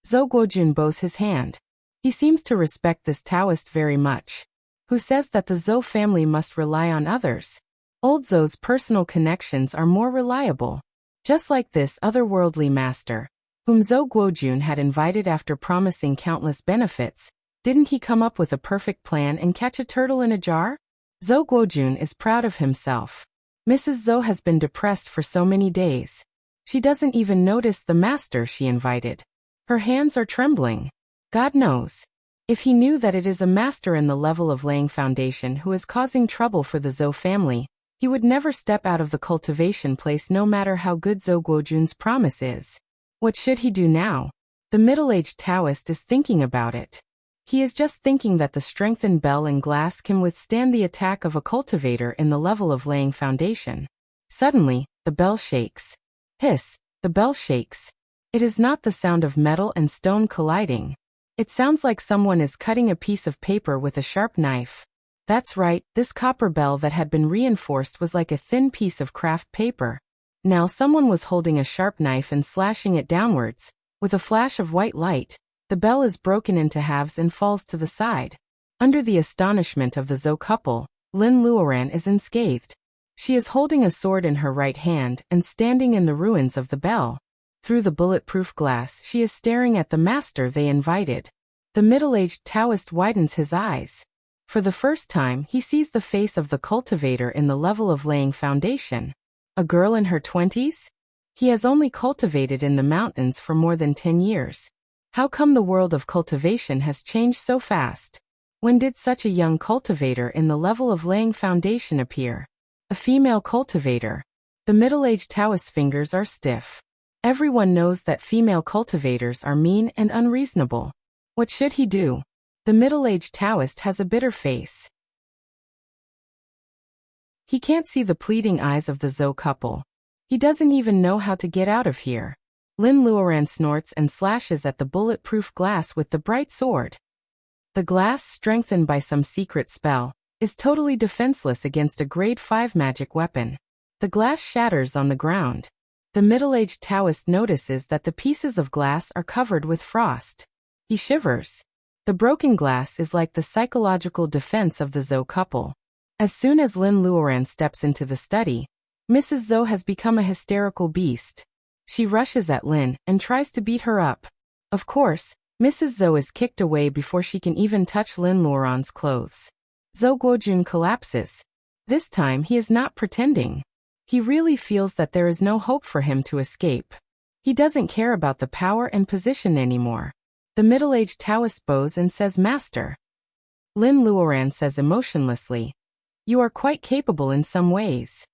Zhou Guojun bows his hand. He seems to respect this Taoist very much. who says that the Zhou family must rely on others. Old Zhou's personal connections are more reliable. Just like this otherworldly master, whom Zhou Guojun had invited after promising countless benefits, didn't he come up with a perfect plan and catch a turtle in a jar? Zhou Guojun is proud of himself. Mrs. Zhou has been depressed for so many days. She doesn't even notice the master she invited. Her hands are trembling. God knows. If he knew that it is a master in the level of laying foundation who is causing trouble for the Zhou family, he would never step out of the cultivation place no matter how good Zhou Guojun's promise is. What should he do now? The middle-aged Taoist is thinking about it. He is just thinking that the strengthened bell and glass can withstand the attack of a cultivator in the level of laying foundation. Suddenly, the bell shakes. Hiss, the bell shakes. It is not the sound of metal and stone colliding. It sounds like someone is cutting a piece of paper with a sharp knife. That's right, this copper bell that had been reinforced was like a thin piece of craft paper. Now someone was holding a sharp knife and slashing it downwards. With a flash of white light, the bell is broken into halves and falls to the side. Under the astonishment of the Zhou couple, Lin Luoran is unscathed. She is holding a sword in her right hand and standing in the ruins of the bell. Through the bulletproof glass, she is staring at the master they invited. The middle-aged Taoist widens his eyes. For the first time, he sees the face of the cultivator in the level of laying foundation. A girl in her 20s? He has only cultivated in the mountains for more than 10 years. How come the world of cultivation has changed so fast? When did such a young cultivator in the level of laying foundation appear? A female cultivator. The middle-aged Taoist's fingers are stiff. Everyone knows that female cultivators are mean and unreasonable. What should he do? The middle-aged Taoist has a bitter face. He can't see the pleading eyes of the Zhou couple. He doesn't even know how to get out of here. Lin Luoran snorts and slashes at the bulletproof glass with the bright sword. The glass, strengthened by some secret spell, is totally defenseless against a grade 5 magic weapon. The glass shatters on the ground. The middle-aged Taoist notices that the pieces of glass are covered with frost. He shivers. The broken glass is like the psychological defense of the Zhou couple. As soon as Lin Luoran steps into the study, Mrs. Zhou has become a hysterical beast. She rushes at Lin and tries to beat her up. Of course, Mrs. Zhou is kicked away before she can even touch Lin Luoran's clothes. Zhou Guojun collapses. This time he is not pretending. He really feels that there is no hope for him to escape. He doesn't care about the power and position anymore. The middle-aged Taoist bows and says, "Master." Lin Luoran says emotionlessly, "You are quite capable in some ways."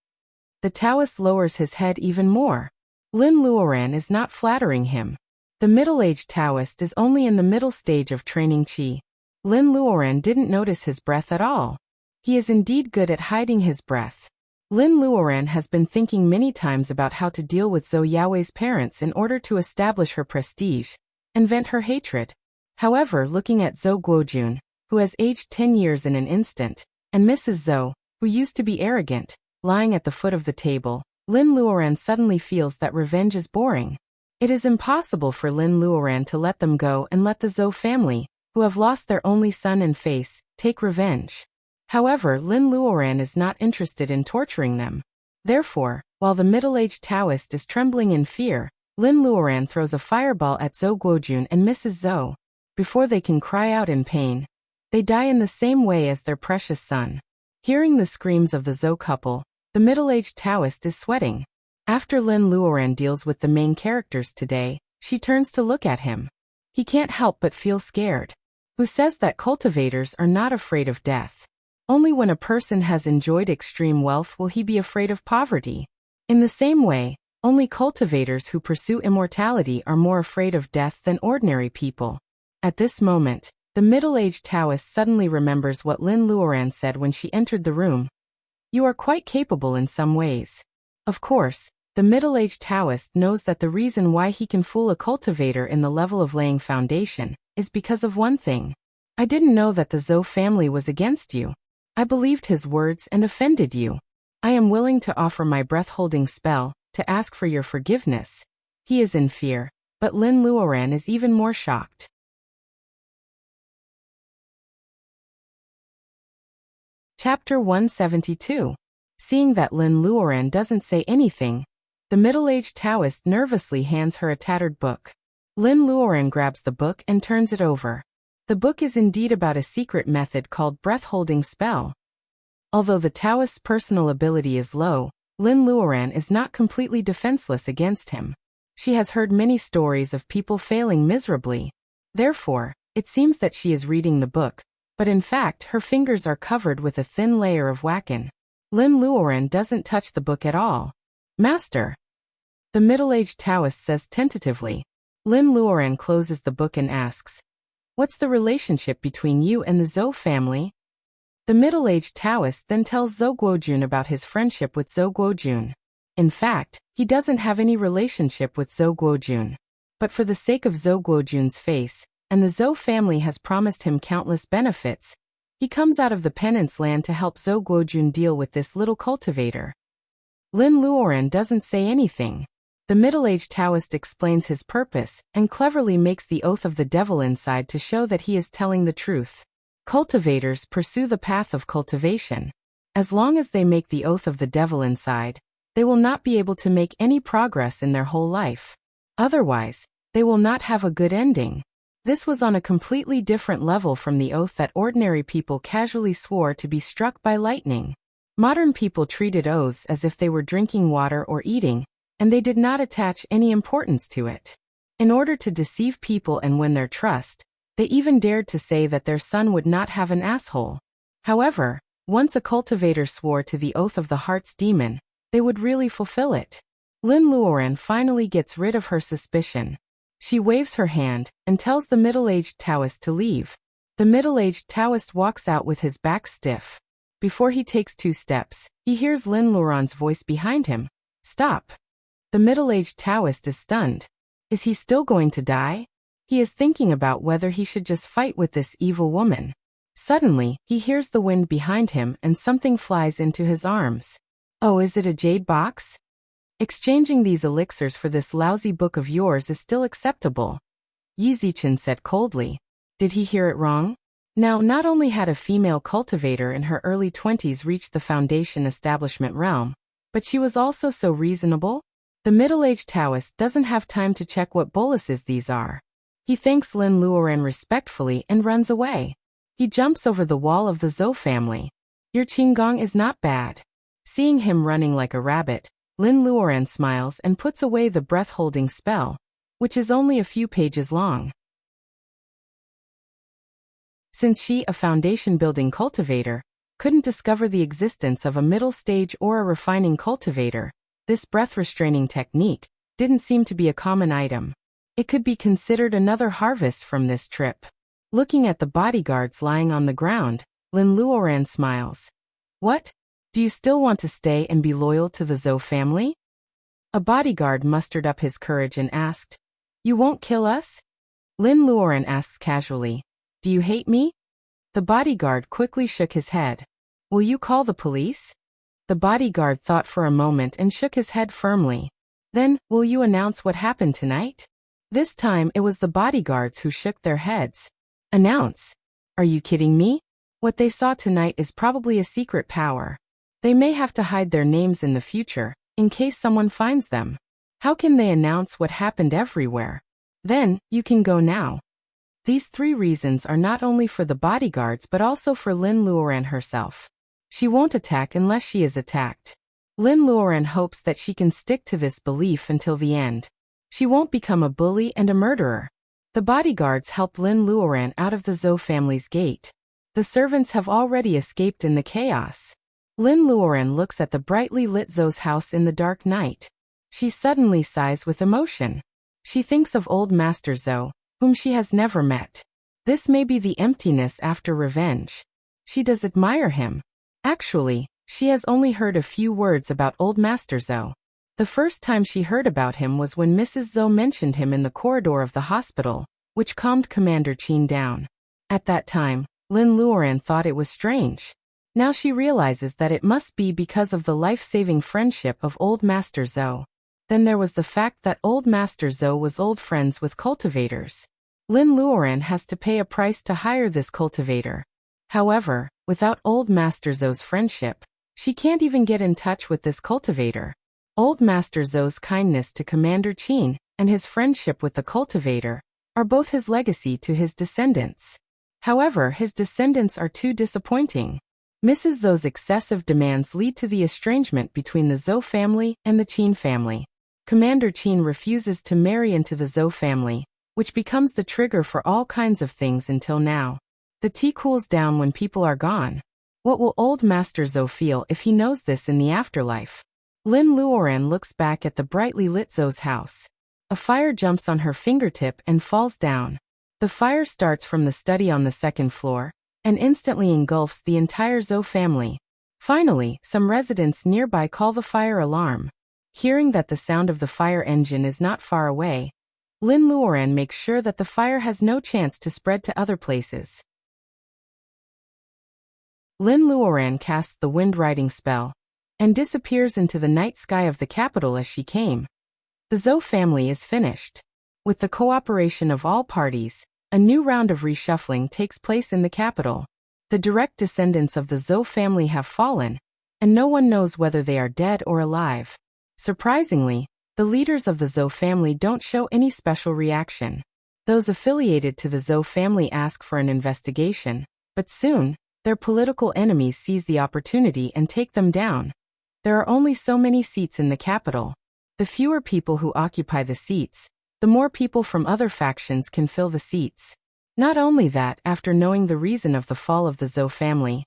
The Taoist lowers his head even more. Lin Luoran is not flattering him. The middle-aged Taoist is only in the middle stage of training qi. Lin Luoran didn't notice his breath at all. He is indeed good at hiding his breath. Lin Luoran has been thinking many times about how to deal with Zhou Yaoi's parents in order to establish her prestige and vent her hatred. However, looking at Zhou Guojun, who has aged 10 years in an instant, and Mrs. Zhou, who used to be arrogant, lying at the foot of the table, Lin Luoran suddenly feels that revenge is boring. It is impossible for Lin Luoran to let them go and let the Zhou family, who have lost their only son and face, take revenge. However, Lin Luoran is not interested in torturing them. Therefore, while the middle-aged Taoist is trembling in fear, Lin Luoran throws a fireball at Zhou Guojun and Mrs. Zhou. Before they can cry out in pain, they die in the same way as their precious son. Hearing the screams of the Zhou couple, the middle-aged Taoist is sweating. After Lin Luoran deals with the main characters today, she turns to look at him. He can't help but feel scared. Who says that cultivators are not afraid of death? Only when a person has enjoyed extreme wealth will he be afraid of poverty. In the same way, only cultivators who pursue immortality are more afraid of death than ordinary people. At this moment, the middle-aged Taoist suddenly remembers what Lin Luoran said when she entered the room. "You are quite capable in some ways." Of course, the middle-aged Taoist knows that the reason why he can fool a cultivator in the level of laying foundation is because of one thing. "I didn't know that the Zhou family was against you. I believed his words and offended you. I am willing to offer my breath-holding spell to ask for your forgiveness." He is in fear, but Lin Luoran is even more shocked. Chapter 172. Seeing that Lin Luoran doesn't say anything, the middle-aged Taoist nervously hands her a tattered book. Lin Luoran grabs the book and turns it over. The book is indeed about a secret method called breath-holding spell. Although the Taoist's personal ability is low, Lin Luoran is not completely defenseless against him. She has heard many stories of people failing miserably. Therefore, it seems that she is reading the book, but in fact her fingers are covered with a thin layer of wackin. Lin Luoran doesn't touch the book at all. "Master," the middle-aged Taoist says tentatively. Lin Luoran closes the book and asks, "What's the relationship between you and the Zhou family?" The middle-aged Taoist then tells Zhou Guojun about his friendship with Zhou Guojun. In fact, he doesn't have any relationship with Zhou Guojun. But for the sake of Zhou Guojun's face, and the Zhou family has promised him countless benefits, he comes out of the penance land to help Zhou Guojun deal with this little cultivator. Lin Luoran doesn't say anything. The middle-aged Taoist explains his purpose and cleverly makes the oath of the devil inside to show that he is telling the truth. Cultivators pursue the path of cultivation. As long as they make the oath of the devil inside, they will not be able to make any progress in their whole life. Otherwise, they will not have a good ending. This was on a completely different level from the oath that ordinary people casually swore to be struck by lightning. Modern people treated oaths as if they were drinking water or eating, and they did not attach any importance to it. In order to deceive people and win their trust, they even dared to say that their son would not have an asshole. However, once a cultivator swore to the oath of the heart's demon, they would really fulfill it. Lin Luoran finally gets rid of her suspicion. She waves her hand and tells the middle-aged Taoist to leave. The middle-aged Taoist walks out with his back stiff. Before he takes 2 steps, he hears Lin Luoran's voice behind him. "Stop." The middle-aged Taoist is stunned. Is he still going to die? He is thinking about whether he should just fight with this evil woman. Suddenly, he hears the wind behind him and something flies into his arms. Oh, is it a jade box? Exchanging these elixirs for this lousy book of yours is still acceptable, Yi Zichen said coldly. Did he hear it wrong? Now, not only had a female cultivator in her early 20s reached the foundation establishment realm, but she was also so reasonable. The middle-aged Taoist doesn't have time to check what boluses these are. He thanks Lin Luoran respectfully and runs away. He jumps over the wall of the Zhou family. Your Qinggong is not bad. Seeing him running like a rabbit, Lin Luoran smiles and puts away the breath-holding spell, which is only a few pages long. Since she, a foundation-building cultivator, couldn't discover the existence of a middle stage or a refining cultivator, this breath-restraining technique didn't seem to be a common item. It could be considered another harvest from this trip. Looking at the bodyguards lying on the ground, Lin Luoran smiles. What? Do you still want to stay and be loyal to the Zhou family? A bodyguard mustered up his courage and asked, You won't kill us? Lin Luoran asks casually, Do you hate me? The bodyguard quickly shook his head. Will you call the police? The bodyguard thought for a moment and shook his head firmly. Then, will you announce what happened tonight? This time it was the bodyguards who shook their heads. Announce? Are you kidding me? What they saw tonight is probably a secret power. They may have to hide their names in the future, in case someone finds them. How can they announce what happened everywhere? Then, you can go now. These 3 reasons are not only for the bodyguards but also for Lin Luoran herself. She won't attack unless she is attacked. Lin Luoran hopes that she can stick to this belief until the end. She won't become a bully and a murderer. The bodyguards helped Lin Luoran out of the Zhou family's gate. The servants have already escaped in the chaos. Lin Luoran looks at the brightly lit Zhou's house in the dark night. She suddenly sighs with emotion. She thinks of old Master Zhou, whom she has never met. This may be the emptiness after revenge. She does admire him. Actually, she has only heard a few words about old Master Zhou. The first time she heard about him was when Mrs. Zhou mentioned him in the corridor of the hospital, which calmed Commander Qin down. At that time, Lin Luoran thought it was strange. Now she realizes that it must be because of the life-saving friendship of old Master Zhou. Then there was the fact that old Master Zhou was old friends with cultivators. Lin Luoran has to pay a price to hire this cultivator. However, without Old Master Zhou's friendship, she can't even get in touch with this cultivator. Old Master Zhou's kindness to Commander Qin and his friendship with the cultivator are both his legacy to his descendants. However, his descendants are too disappointing. Mrs. Zhou's excessive demands lead to the estrangement between the Zhou family and the Qin family. Commander Qin refuses to marry into the Zhou family, which becomes the trigger for all kinds of things until now. The tea cools down when people are gone. What will Old Master Zhou feel if he knows this in the afterlife? Lin Luoran looks back at the brightly lit Zhou's house. A fire jumps on her fingertip and falls down. The fire starts from the study on the second floor and instantly engulfs the entire Zhou family. Finally, some residents nearby call the fire alarm. Hearing that the sound of the fire engine is not far away, Lin Luoran makes sure that the fire has no chance to spread to other places. Lin Luoran casts the wind-riding spell and disappears into the night sky of the capital as she came. The Zhou family is finished. With the cooperation of all parties, a new round of reshuffling takes place in the capital. The direct descendants of the Zhou family have fallen, and no one knows whether they are dead or alive. Surprisingly, the leaders of the Zhou family don't show any special reaction. Those affiliated to the Zhou family ask for an investigation, but soon, their political enemies seize the opportunity and take them down. There are only so many seats in the capital. The fewer people who occupy the seats, the more people from other factions can fill the seats. Not only that, after knowing the reason of the fall of the Zhou family,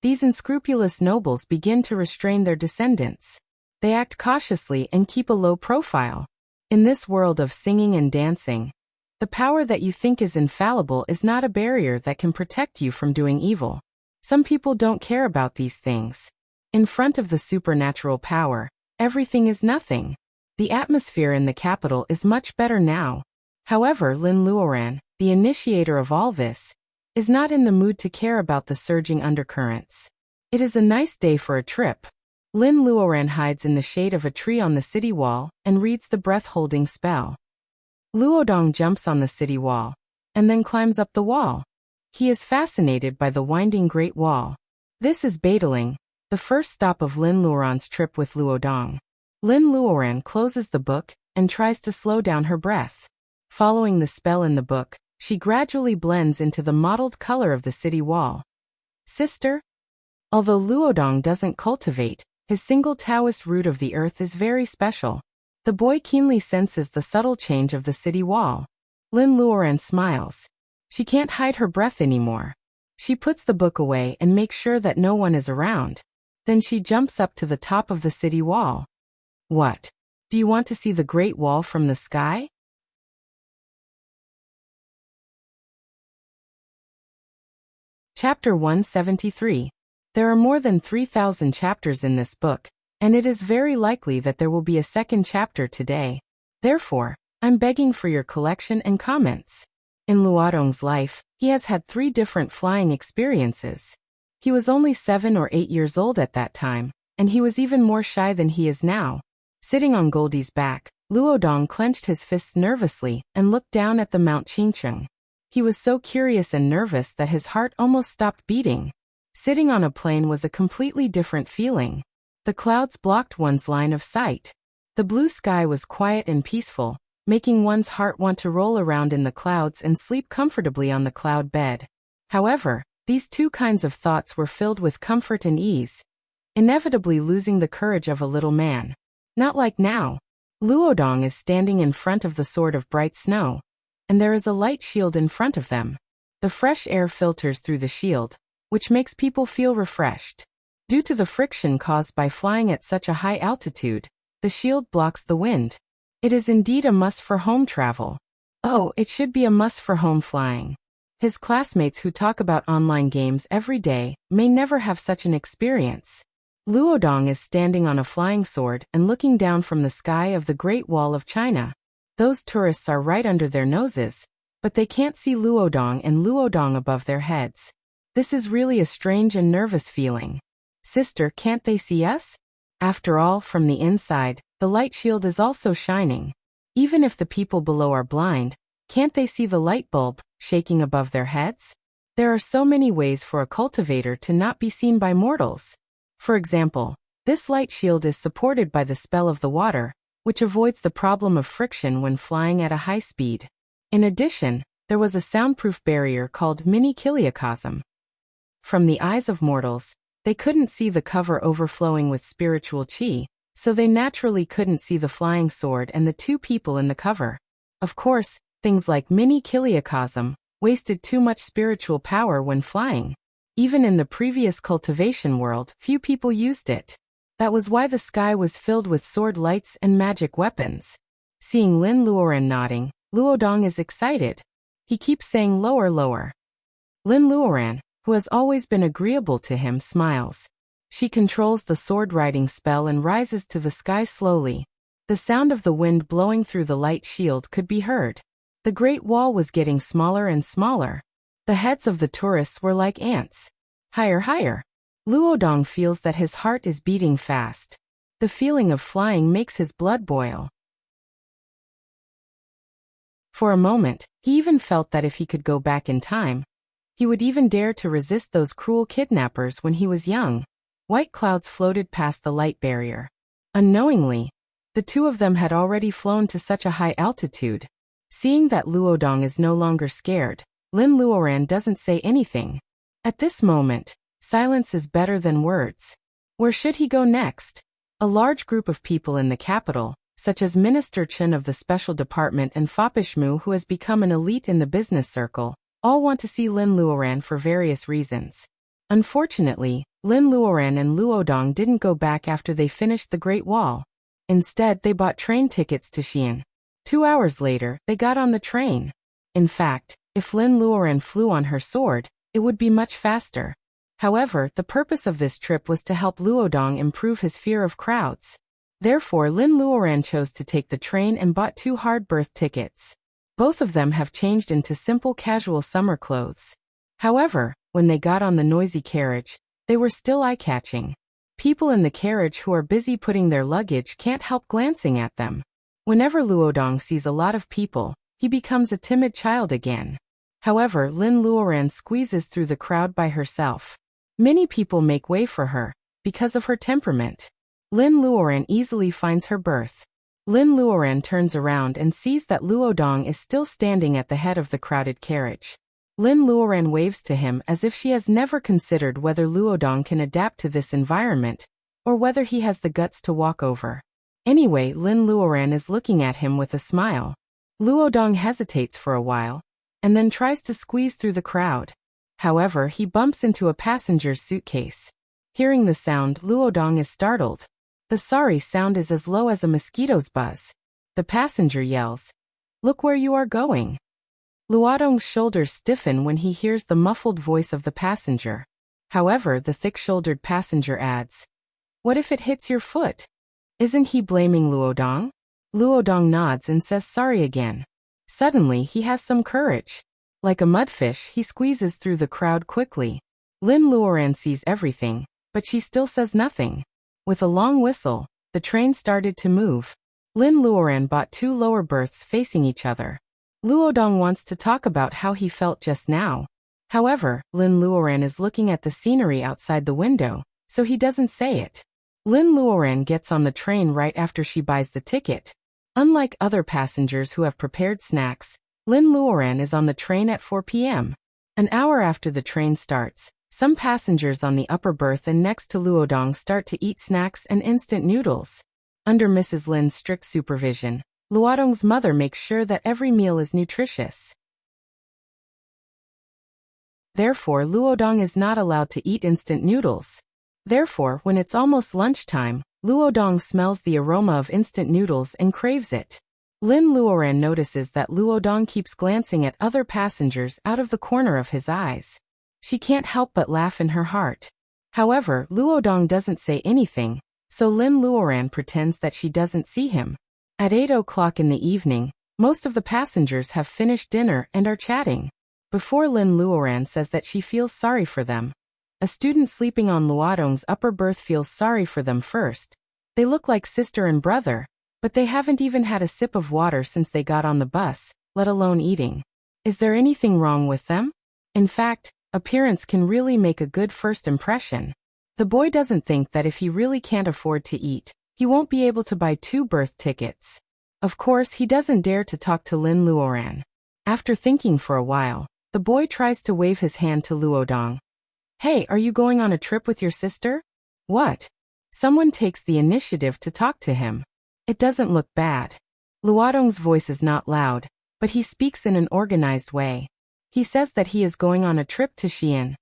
these unscrupulous nobles begin to restrain their descendants. They act cautiously and keep a low profile. In this world of singing and dancing, the power that you think is infallible is not a barrier that can protect you from doing evil. Some people don't care about these things. In front of the supernatural power, everything is nothing. The atmosphere in the capital is much better now. However, Lin Luoran, the initiator of all this, is not in the mood to care about the surging undercurrents. It is a nice day for a trip. Lin Luoran hides in the shade of a tree on the city wall and reads the breath-holding spell. Luodong jumps on the city wall and then climbs up the wall. He is fascinated by the winding Great Wall. This is Badaling, the first stop of Lin Luoran's trip with Luodong. Lin Luoran closes the book and tries to slow down her breath. Following the spell in the book, she gradually blends into the mottled color of the city wall. Sister? Although Luodong doesn't cultivate, his single Taoist root of the earth is very special. The boy keenly senses the subtle change of the city wall. Lin Luoran smiles. She can't hide her breath anymore. She puts the book away and makes sure that no one is around. Then she jumps up to the top of the city wall. What? Do you want to see the Great Wall from the sky? Chapter 173. There are more than 3,000 chapters in this book, and it is very likely that there will be a second chapter today. Therefore, I'm begging for your collection and comments. In Luodong's life, he has had 3 different flying experiences. He was only 7 or 8 years old at that time, and he was even more shy than he is now. Sitting on Goldie's back, Luodong clenched his fists nervously and looked down at the Mount Qingcheng. He was so curious and nervous that his heart almost stopped beating. Sitting on a plane was a completely different feeling. The clouds blocked one's line of sight. The blue sky was quiet and peaceful, making one's heart want to roll around in the clouds and sleep comfortably on the cloud bed. However, these 2 kinds of thoughts were filled with comfort and ease, inevitably losing the courage of a little man. Not like now. Luodong is standing in front of the sword of bright snow, and there is a light shield in front of them. The fresh air filters through the shield, which makes people feel refreshed. Due to the friction caused by flying at such a high altitude, the shield blocks the wind. It is indeed a must for home travel. Oh, it should be a must for home flying. His classmates who talk about online games every day may never have such an experience. Luodong is standing on a flying sword and looking down from the sky of the Great Wall of China. Those tourists are right under their noses, but they can't see Luodong and Luodong above their heads. This is really a strange and nervous feeling. Sister, can't they see us? After all, from the inside, the light shield is also shining. Even if the people below are blind, can't they see the light bulb shaking above their heads? There are so many ways for a cultivator to not be seen by mortals. For example, this light shield is supported by the spell of the water, which avoids the problem of friction when flying at a high speed. In addition, there was a soundproof barrier called mini kiliacosm. From the eyes of mortals, they couldn't see the cover overflowing with spiritual chi, so they naturally couldn't see the flying sword and the two people in the cover. Of course, things like mini kiliacosm wasted too much spiritual power when flying. Even in the previous cultivation world, few people used it. That was why the sky was filled with sword lights and magic weapons. Seeing Lin Luoran nodding, Luodong is excited. He keeps saying lower, lower. Lin Luoran, who has always been agreeable to him, smiles. She controls the sword-riding spell and rises to the sky slowly. The sound of the wind blowing through the light shield could be heard. The Great Wall was getting smaller and smaller. The heads of the tourists were like ants. Higher, higher. Luodong feels that his heart is beating fast. The feeling of flying makes his blood boil. For a moment, he even felt that if he could go back in time, he would even dare to resist those cruel kidnappers when he was young. White clouds floated past the light barrier. Unknowingly, the two of them had already flown to such a high altitude. Seeing that Luodong is no longer scared, Lin Luoran doesn't say anything. At this moment, silence is better than words. Where should he go next? A large group of people in the capital, such as Minister Chen of the Special Department and Fopishmu, who has become an elite in the business circle, all want to see Lin Luoran for various reasons. Unfortunately, Lin Luoran and Luodong didn't go back after they finished the Great Wall. Instead, they bought train tickets to Xi'an. 2 hours later, they got on the train. In fact, if Lin Luoran flew on her sword, it would be much faster. However, the purpose of this trip was to help Luodong improve his fear of crowds. Therefore, Lin Luoran chose to take the train and bought 2 hard berth tickets. Both of them have changed into simple casual summer clothes. However, when they got on the noisy carriage, they were still eye-catching. People in the carriage who are busy putting their luggage can't help glancing at them. Whenever Luodong sees a lot of people, he becomes a timid child again. However, Lin Luoran squeezes through the crowd by herself. Many people make way for her, because of her temperament. Lin Luoran easily finds her berth. Lin Luoran turns around and sees that Luodong is still standing at the head of the crowded carriage. Lin Luoran waves to him as if she has never considered whether Luodong can adapt to this environment, or whether he has the guts to walk over. Anyway, Lin Luoran is looking at him with a smile. Luodong hesitates for a while, and then tries to squeeze through the crowd. However, he bumps into a passenger's suitcase. Hearing the sound, Luodong is startled. The sorry sound is as low as a mosquito's buzz. The passenger yells, "Look where you are going." Luodong's shoulders stiffen when he hears the muffled voice of the passenger. However, the thick-shouldered passenger adds, "What if it hits your foot?" Isn't he blaming Luodong? Luodong nods and says sorry again. Suddenly, he has some courage. Like a mudfish, he squeezes through the crowd quickly. Lin Luoran sees everything, but she still says nothing. With a long whistle, the train started to move. Lin Luoran bought 2 lower berths facing each other. Luodong wants to talk about how he felt just now. However, Lin Luoran is looking at the scenery outside the window, so he doesn't say it. Lin Luoran gets on the train right after she buys the ticket. Unlike other passengers who have prepared snacks, Lin Luoran is on the train at 4 p.m. An hour after the train starts, some passengers on the upper berth and next to Luodong start to eat snacks and instant noodles. Under Mrs. Lin's strict supervision, Luodong's mother makes sure that every meal is nutritious. Therefore, Luodong is not allowed to eat instant noodles. Therefore, when it's almost lunchtime, Luodong smells the aroma of instant noodles and craves it. Lin Luoran notices that Luodong keeps glancing at other passengers out of the corner of his eyes. She can't help but laugh in her heart. However, Luodong doesn't say anything, so Lin Luoran pretends that she doesn't see him. At 8 o'clock in the evening, most of the passengers have finished dinner and are chatting. Before Lin Luoran says that she feels sorry for them. A student sleeping on Luodong's upper berth feels sorry for them first. They look like sister and brother, but they haven't even had a sip of water since they got on the bus, let alone eating. Is there anything wrong with them? In fact, Appearance can really make a good first impression. The boy doesn't think that if he really can't afford to eat, he won't be able to buy 2 birth tickets. Of course, he doesn't dare to talk to Lin Luoran. After thinking for a while, the boy tries to wave his hand to Luodong. Hey, are you going on a trip with your sister? What? Someone takes the initiative to talk to him. It doesn't look bad. Luodong's voice is not loud, but he speaks in an organized way. He says that he is going on a trip to Xi'an.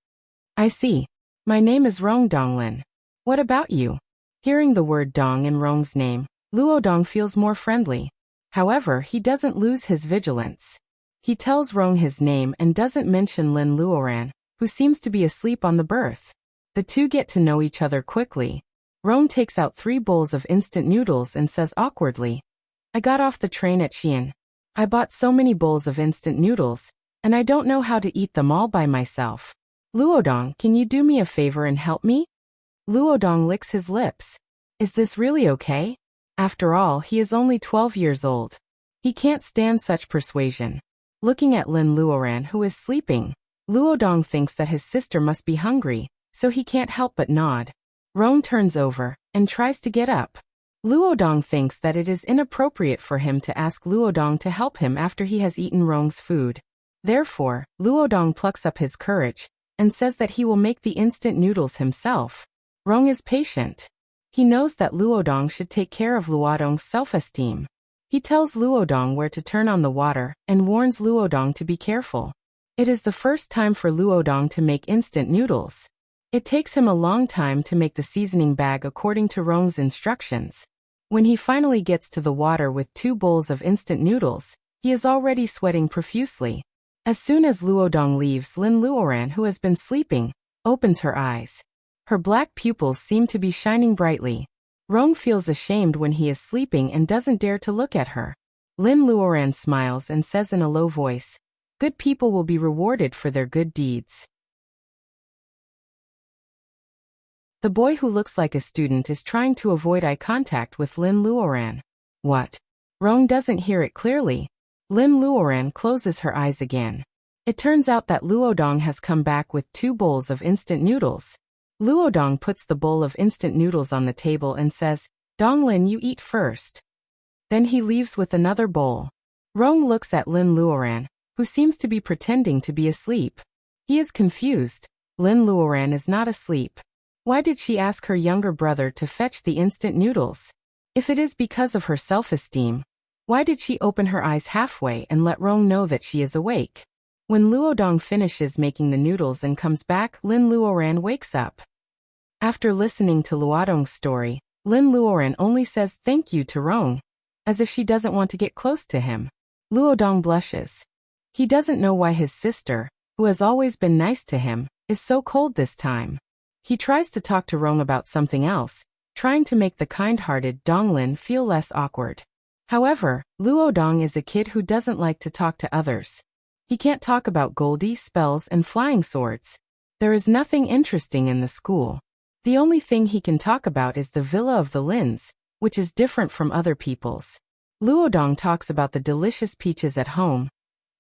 I see. My name is Rong Donglin. What about you? Hearing the word Dong in Rong's name, Luodong feels more friendly. However, he doesn't lose his vigilance. He tells Rong his name and doesn't mention Lin Luoran, who seems to be asleep on the berth. The two get to know each other quickly. Rong takes out 3 bowls of instant noodles and says awkwardly, I got off the train at Xi'an. I bought so many bowls of instant noodles, and I don't know how to eat them all by myself. Luodong, can you do me a favor and help me? Luodong licks his lips. Is this really okay? After all, he is only 12 years old. He can't stand such persuasion. Looking at Lin Luoran, who is sleeping, Luodong thinks that his sister must be hungry, so he can't help but nod. Rong turns over and tries to get up. Luodong thinks that it is inappropriate for him to ask Luodong to help him after he has eaten Rong's food. Therefore, Luodong plucks up his courage and says that he will make the instant noodles himself. Rong is patient. He knows that Luodong should take care of Luodong's self-esteem. He tells Luodong where to turn on the water and warns Luodong to be careful. It is the first time for Luodong to make instant noodles. It takes him a long time to make the seasoning bag according to Rong's instructions. When he finally gets to the water with 2 bowls of instant noodles, he is already sweating profusely. As soon as Luodong leaves, Lin Luoran, who has been sleeping, opens her eyes. Her black pupils seem to be shining brightly. Rong feels ashamed when he is sleeping and doesn't dare to look at her. Lin Luoran smiles and says in a low voice, Good people will be rewarded for their good deeds. The boy who looks like a student is trying to avoid eye contact with Lin Luoran. What? Rong doesn't hear it clearly. Lin Luoran closes her eyes again. It turns out that Luodong has come back with 2 bowls of instant noodles. Luodong puts the bowl of instant noodles on the table and says, Donglin, you eat first. Then he leaves with another bowl. Rong looks at Lin Luoran, who seems to be pretending to be asleep. He is confused. Lin Luoran is not asleep. Why did she ask her younger brother to fetch the instant noodles? If it is because of her self-esteem, why did she open her eyes halfway and let Rong know that she is awake? When Luodong finishes making the noodles and comes back, Lin Luoran wakes up. After listening to Luodong's story, Lin Luoran only says thank you to Rong, as if she doesn't want to get close to him. Luodong blushes. He doesn't know why his sister, who has always been nice to him, is so cold this time. He tries to talk to Rong about something else, trying to make the kind-hearted Donglin feel less awkward. However, Luodong is a kid who doesn't like to talk to others. He can't talk about Goldie, spells, and flying swords. There is nothing interesting in the school. The only thing he can talk about is the villa of the Lins, which is different from other people's. Luodong talks about the delicious peaches at home,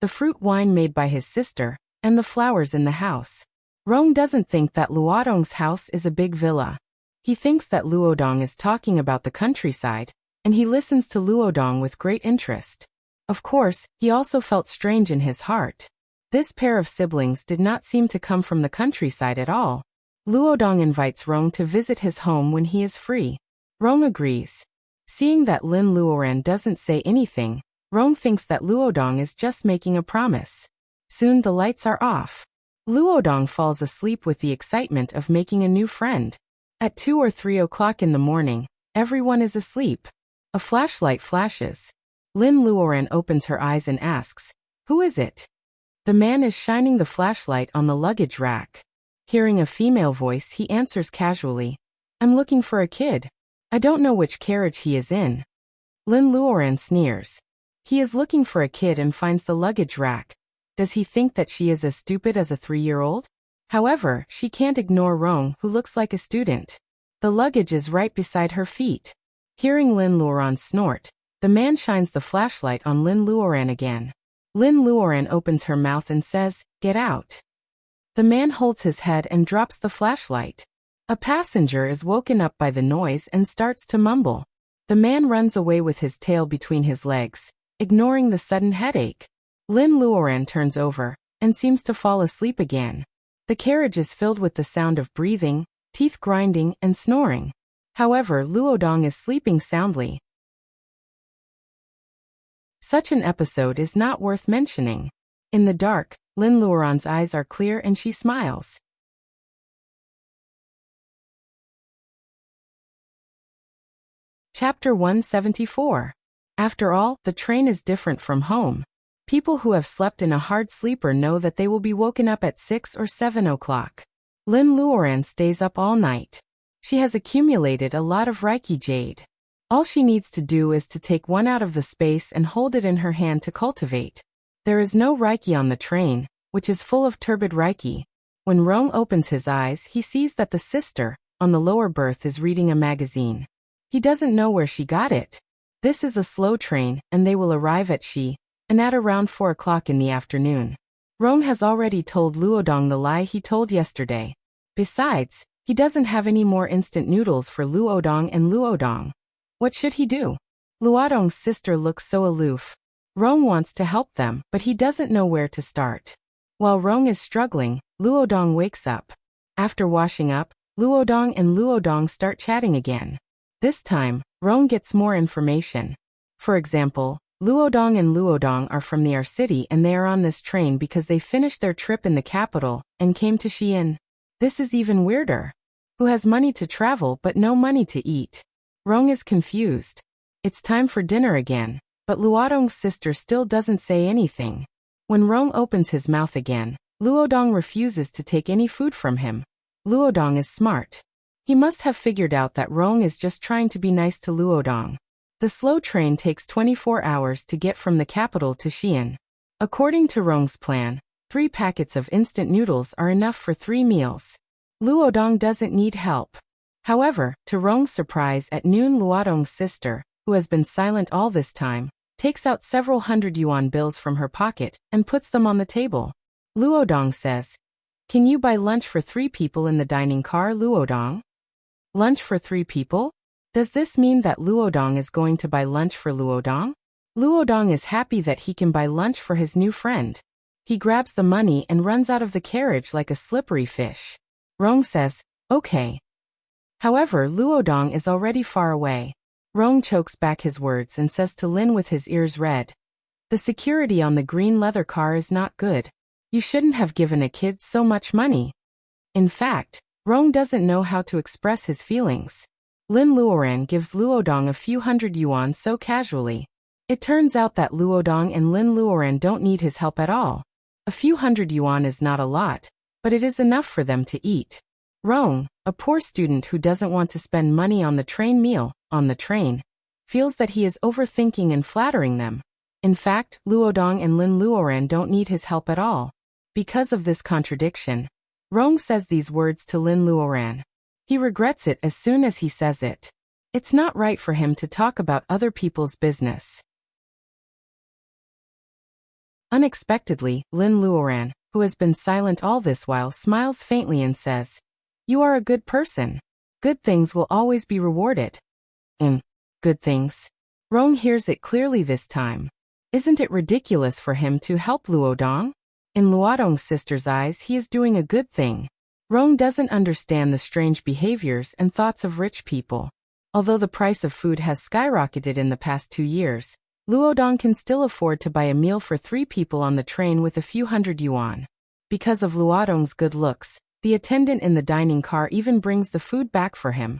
the fruit wine made by his sister, and the flowers in the house. Rong doesn't think that Luodong's house is a big villa. He thinks that Luodong is talking about the countryside, and he listens to Luodong with great interest. Of course, he also felt strange in his heart. This pair of siblings did not seem to come from the countryside at all. Luodong invites Rong to visit his home when he is free. Rong agrees. Seeing that Lin Luoran doesn't say anything, Rong thinks that Luodong is just making a promise. Soon the lights are off. Luodong falls asleep with the excitement of making a new friend. At 2 or 3 o'clock in the morning, everyone is asleep. A flashlight flashes. Lin Luoran opens her eyes and asks, Who is it? The man is shining the flashlight on the luggage rack. Hearing a female voice, he answers casually, I'm looking for a kid. I don't know which carriage he is in. Lin Luoran sneers. He is looking for a kid and finds the luggage rack. Does he think that she is as stupid as a 3-year-old? However, she can't ignore Rong, who looks like a student. The luggage is right beside her feet. Hearing Lin Luoran snort, the man shines the flashlight on Lin Luoran again. Lin Luoran opens her mouth and says, Get out. The man holds his head and drops the flashlight. A passenger is woken up by the noise and starts to mumble. The man runs away with his tail between his legs, ignoring the sudden headache. Lin Luoran turns over and seems to fall asleep again. The carriage is filled with the sound of breathing, teeth grinding, and snoring. However, Luodong is sleeping soundly. Such an episode is not worth mentioning. In the dark, Lin Luoran's eyes are clear and she smiles. Chapter 174. After all, the train is different from home. People who have slept in a hard sleeper know that they will be woken up at 6 or 7 o'clock. Lin Luoran stays up all night. She has accumulated a lot of Reiki jade. All she needs to do is to take one out of the space and hold it in her hand to cultivate. There is no Reiki on the train, which is full of turbid Reiki. When Rong opens his eyes, he sees that the sister, on the lower berth, is reading a magazine. He doesn't know where she got it. This is a slow train, and they will arrive at and at around 4 o'clock in the afternoon. Rong has already told Luodong the lie he told yesterday. Besides, he doesn't have any more instant noodles for Luodong and Luodong. What should he do? Luodong's sister looks so aloof. Rong wants to help them, but he doesn't know where to start. While Rong is struggling, Luodong wakes up. After washing up, Luodong and Luodong start chatting again. This time, Rong gets more information. For example, Luodong and Luodong are from the city and they are on this train because they finished their trip in the capital and came to Xi'an. This is even weirder. Who has money to travel but no money to eat? Rong is confused. It's time for dinner again, but Luodong's sister still doesn't say anything. When Rong opens his mouth again, Luodong refuses to take any food from him. Luodong is smart. He must have figured out that Rong is just trying to be nice to Luodong. The slow train takes 24 hours to get from the capital to Xi'an. According to Rong's plan, 3 packets of instant noodles are enough for 3 meals. Luodong doesn't need help. However, to Rong's surprise, at noon Luodong's sister, who has been silent all this time, takes out several 100 yuan bills from her pocket and puts them on the table. Luodong says, "Can you buy lunch for 3 people in the dining car, Luodong?" Lunch for 3 people? Does this mean that Luodong is going to buy lunch for Luodong? Luodong is happy that he can buy lunch for his new friend. He grabs the money and runs out of the carriage like a slippery fish. Rong says, "Okay." However, Luodong is already far away. Rong chokes back his words and says to Lin with his ears red, "The security on the green leather car is not good. You shouldn't have given a kid so much money." In fact, Rong doesn't know how to express his feelings. Lin Luoran gives Luodong a few 100 yuan so casually. It turns out that Luodong and Lin Luoran don't need his help at all. A few 100 yuan is not a lot, but it is enough for them to eat. Rong, a poor student who doesn't want to spend money on the train meal, on the train, feels that he is overthinking and flattering them. In fact, Luodong and Lin Luoran don't need his help at all. Because of this contradiction, Rong says these words to Lin Luoran. He regrets it as soon as he says it. It's not right for him to talk about other people's business. Unexpectedly, Lin Luoran, who has been silent all this while, smiles faintly and says, "You are a good person. Good things will always be rewarded." Good things. Rong hears it clearly this time. Isn't it ridiculous for him to help Luodong? In Luodong's sister's eyes, he is doing a good thing. Rong doesn't understand the strange behaviors and thoughts of rich people. Although the price of food has skyrocketed in the past 2 years, Luodong can still afford to buy a meal for 3 people on the train with a few 100 yuan. Because of Luodong's good looks, the attendant in the dining car even brings the food back for him,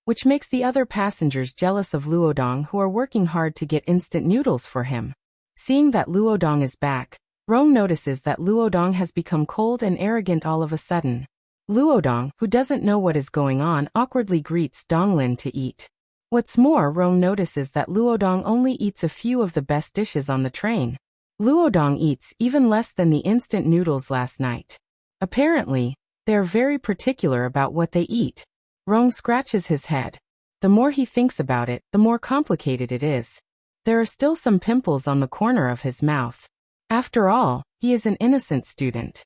which makes the other passengers jealous of Luodong, who are working hard to get instant noodles for him. Seeing that Luodong is back, Rong notices that Luodong has become cold and arrogant all of a sudden. Luodong, who doesn't know what is going on, awkwardly greets Donglin to eat. What's more, Rong notices that Luodong only eats a few of the best dishes on the train. Luodong eats even less than the instant noodles last night. Apparently, they are very particular about what they eat. Rong scratches his head. The more he thinks about it, the more complicated it is. There are still some pimples on the corner of his mouth. After all, he is an innocent student.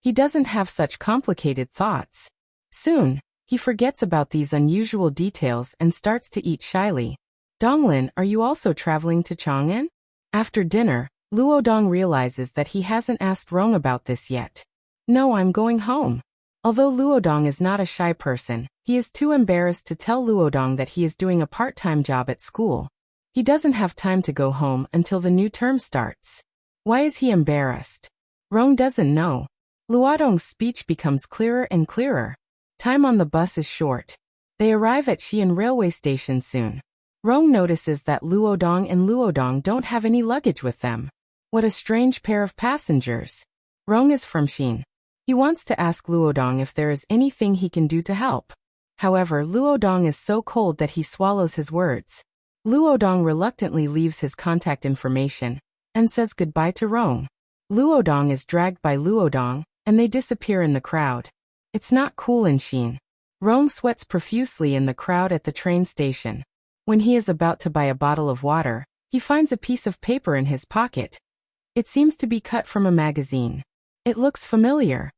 He doesn't have such complicated thoughts. Soon, he forgets about these unusual details and starts to eat shyly. Donglin, are you also traveling to Chang'an? After dinner, Luodong realizes that he hasn't asked Rong about this yet. No, I'm going home. Although Luodong is not a shy person, he is too embarrassed to tell Luodong that he is doing a part-time job at school. He doesn't have time to go home until the new term starts. Why is he embarrassed? Rong doesn't know. Luodong's speech becomes clearer and clearer. Time on the bus is short. They arrive at Xi'an railway station soon. Rong notices that Luodong and Luodong don't have any luggage with them. What a strange pair of passengers. Rong is from Xi'an. He wants to ask Luodong if there is anything he can do to help. However, Luodong is so cold that he swallows his words. Luodong reluctantly leaves his contact information and says goodbye to Rong. Luodong is dragged by Luodong, and they disappear in the crowd. It's not cool in Xi'an. Rong sweats profusely in the crowd at the train station. When he is about to buy a bottle of water, he finds a piece of paper in his pocket. It seems to be cut from a magazine. It looks familiar.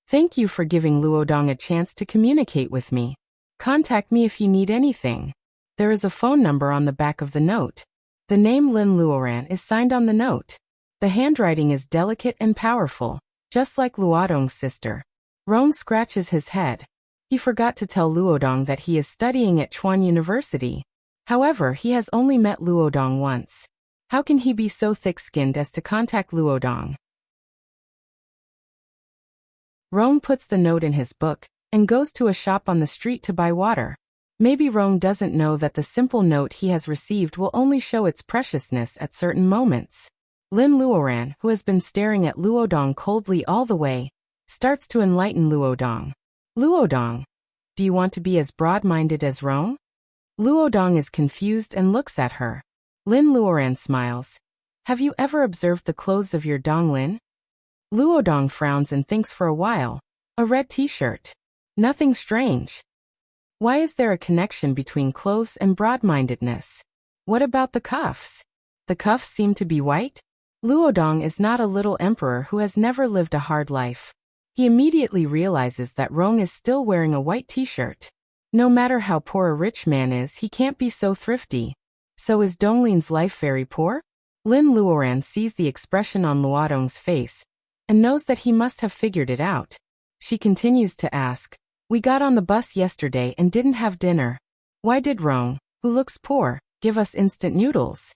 Thank you for giving Luodong a chance to communicate with me. Contact me if you need anything. There is a phone number on the back of the note. The name Lin Luoran is signed on the note. The handwriting is delicate and powerful, just like Luodong's sister. Rong scratches his head. He forgot to tell Luodong that he is studying at Chuan University. However, he has only met Luodong once. How can he be so thick-skinned as to contact Luodong? Rong puts the note in his book and goes to a shop on the street to buy water. Maybe Rong doesn't know that the simple note he has received will only show its preciousness at certain moments. Lin Luoran, who has been staring at Luodong coldly all the way, starts to enlighten Luodong. Luodong, do you want to be as broad-minded as Rong? Luodong is confused and looks at her. Lin Luoran smiles. Have you ever observed the clothes of your Donglin? Luodong frowns and thinks for a while. A red t-shirt. Nothing strange. Why is there a connection between clothes and broad-mindedness? What about the cuffs? The cuffs seem to be white? Luodong is not a little emperor who has never lived a hard life. He immediately realizes that Rong is still wearing a white t-shirt. No matter how poor a rich man is, he can't be so thrifty. So is Donglin's life very poor? Lin Luoran sees the expression on Luodong's face and knows that he must have figured it out. She continues to ask, we got on the bus yesterday and didn't have dinner. Why did Rong, who looks poor, give us instant noodles?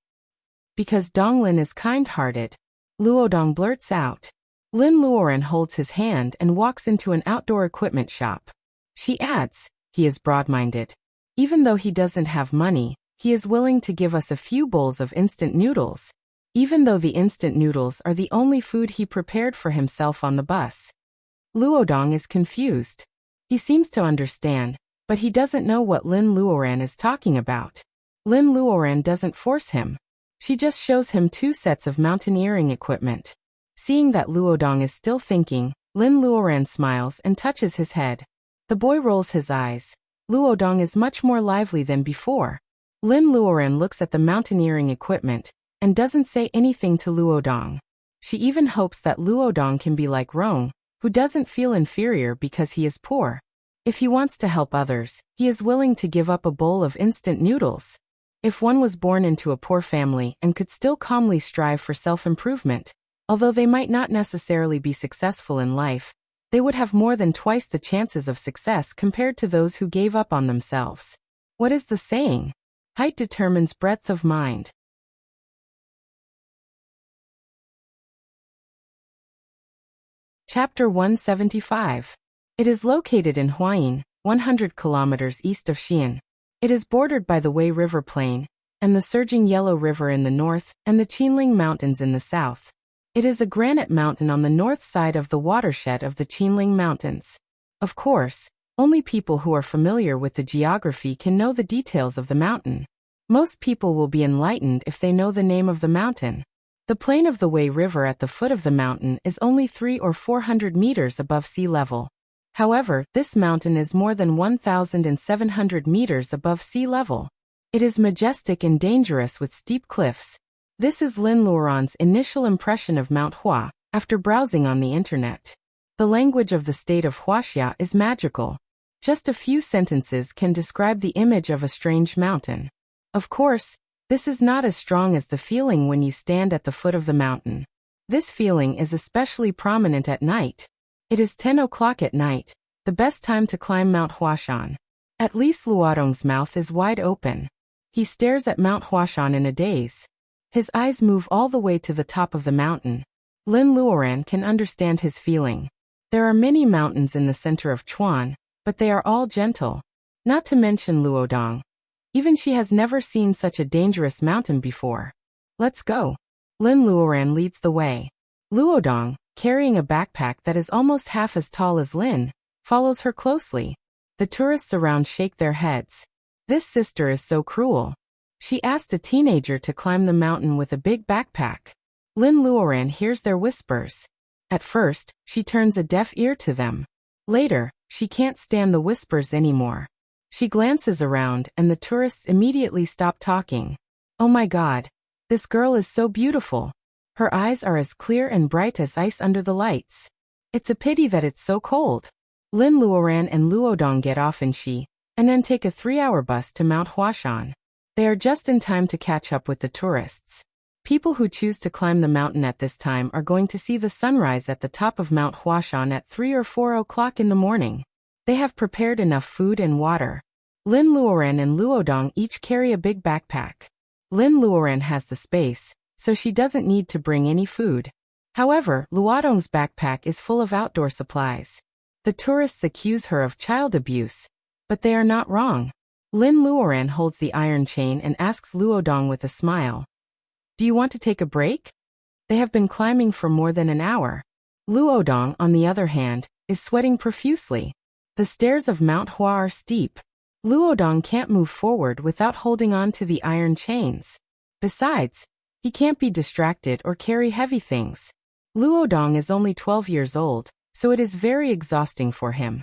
Because Donglin is kind-hearted. Luodong blurts out. Lin Luoran holds his hand and walks into an outdoor equipment shop. She adds, he is broad-minded. Even though he doesn't have money, he is willing to give us a few bowls of instant noodles. Even though the instant noodles are the only food he prepared for himself on the bus. Luodong is confused. He seems to understand, but he doesn't know what Lin Luoran is talking about. Lin Luoran doesn't force him. She just shows him 2 sets of mountaineering equipment. Seeing that Luodong is still thinking, Lin Luoran smiles and touches his head. The boy rolls his eyes. Luodong is much more lively than before. Lin Luoran looks at the mountaineering equipment and doesn't say anything to Luodong. She even hopes that Luodong can be like Rong, who doesn't feel inferior because he is poor. If he wants to help others, he is willing to give up a bowl of instant noodles. If one was born into a poor family and could still calmly strive for self-improvement, although they might not necessarily be successful in life, they would have more than twice the chances of success compared to those who gave up on themselves. What is the saying? Height determines breadth of mind. Chapter 175. It is located in Huayin, 100 kilometers east of Xi'an. It is bordered by the Wei River Plain, and the surging Yellow River in the north, and the Qinling Mountains in the south. It is a granite mountain on the north side of the watershed of the Qinling Mountains. Of course, only people who are familiar with the geography can know the details of the mountain. Most people will be enlightened if they know the name of the mountain. The plain of the Wei River at the foot of the mountain is only 300 or 400 meters above sea level. However, this mountain is more than 1,700 meters above sea level. It is majestic and dangerous with steep cliffs. This is Lin Luoran's initial impression of Mount Hua, after browsing on the internet. The language of the state of Wuxia is magical. Just a few sentences can describe the image of a strange mountain. Of course, this is not as strong as the feeling when you stand at the foot of the mountain. This feeling is especially prominent at night. It is 10 o'clock at night, the best time to climb Mount Huashan. At least Luodong's mouth is wide open. He stares at Mount Huashan in a daze. His eyes move all the way to the top of the mountain. Lin Luoran can understand his feeling. There are many mountains in the center of Chuan, but they are all gentle. Not to mention Luodong. Even she has never seen such a dangerous mountain before. Let's go. Lin Luoran leads the way. Luodong, carrying a backpack that is almost half as tall as Lin, follows her closely. The tourists around shake their heads. This sister is so cruel. She asked a teenager to climb the mountain with a big backpack. Lin Luoran hears their whispers. At first, she turns a deaf ear to them. Later, she can't stand the whispers anymore. She glances around and the tourists immediately stop talking. Oh my God. This girl is so beautiful. Her eyes are as clear and bright as ice under the lights. It's a pity that it's so cold. Lin Luoran and Luodong get off in Shi, and then take a 3-hour bus to Mount Huashan. They are just in time to catch up with the tourists. People who choose to climb the mountain at this time are going to see the sunrise at the top of Mount Huashan at 3 or 4 o'clock in the morning. They have prepared enough food and water. Lin Luoran and Luodong each carry a big backpack. Lin Luoran has the space, so she doesn't need to bring any food. However, Luodong's backpack is full of outdoor supplies. The tourists accuse her of child abuse, but they are not wrong. Lin Luoran holds the iron chain and asks Luodong with a smile. Do you want to take a break? They have been climbing for more than an hour. Luodong, on the other hand, is sweating profusely. The stairs of Mount Hua are steep. Luodong can't move forward without holding on to the iron chains. Besides, he can't be distracted or carry heavy things. Luodong is only 12 years old, so it is very exhausting for him.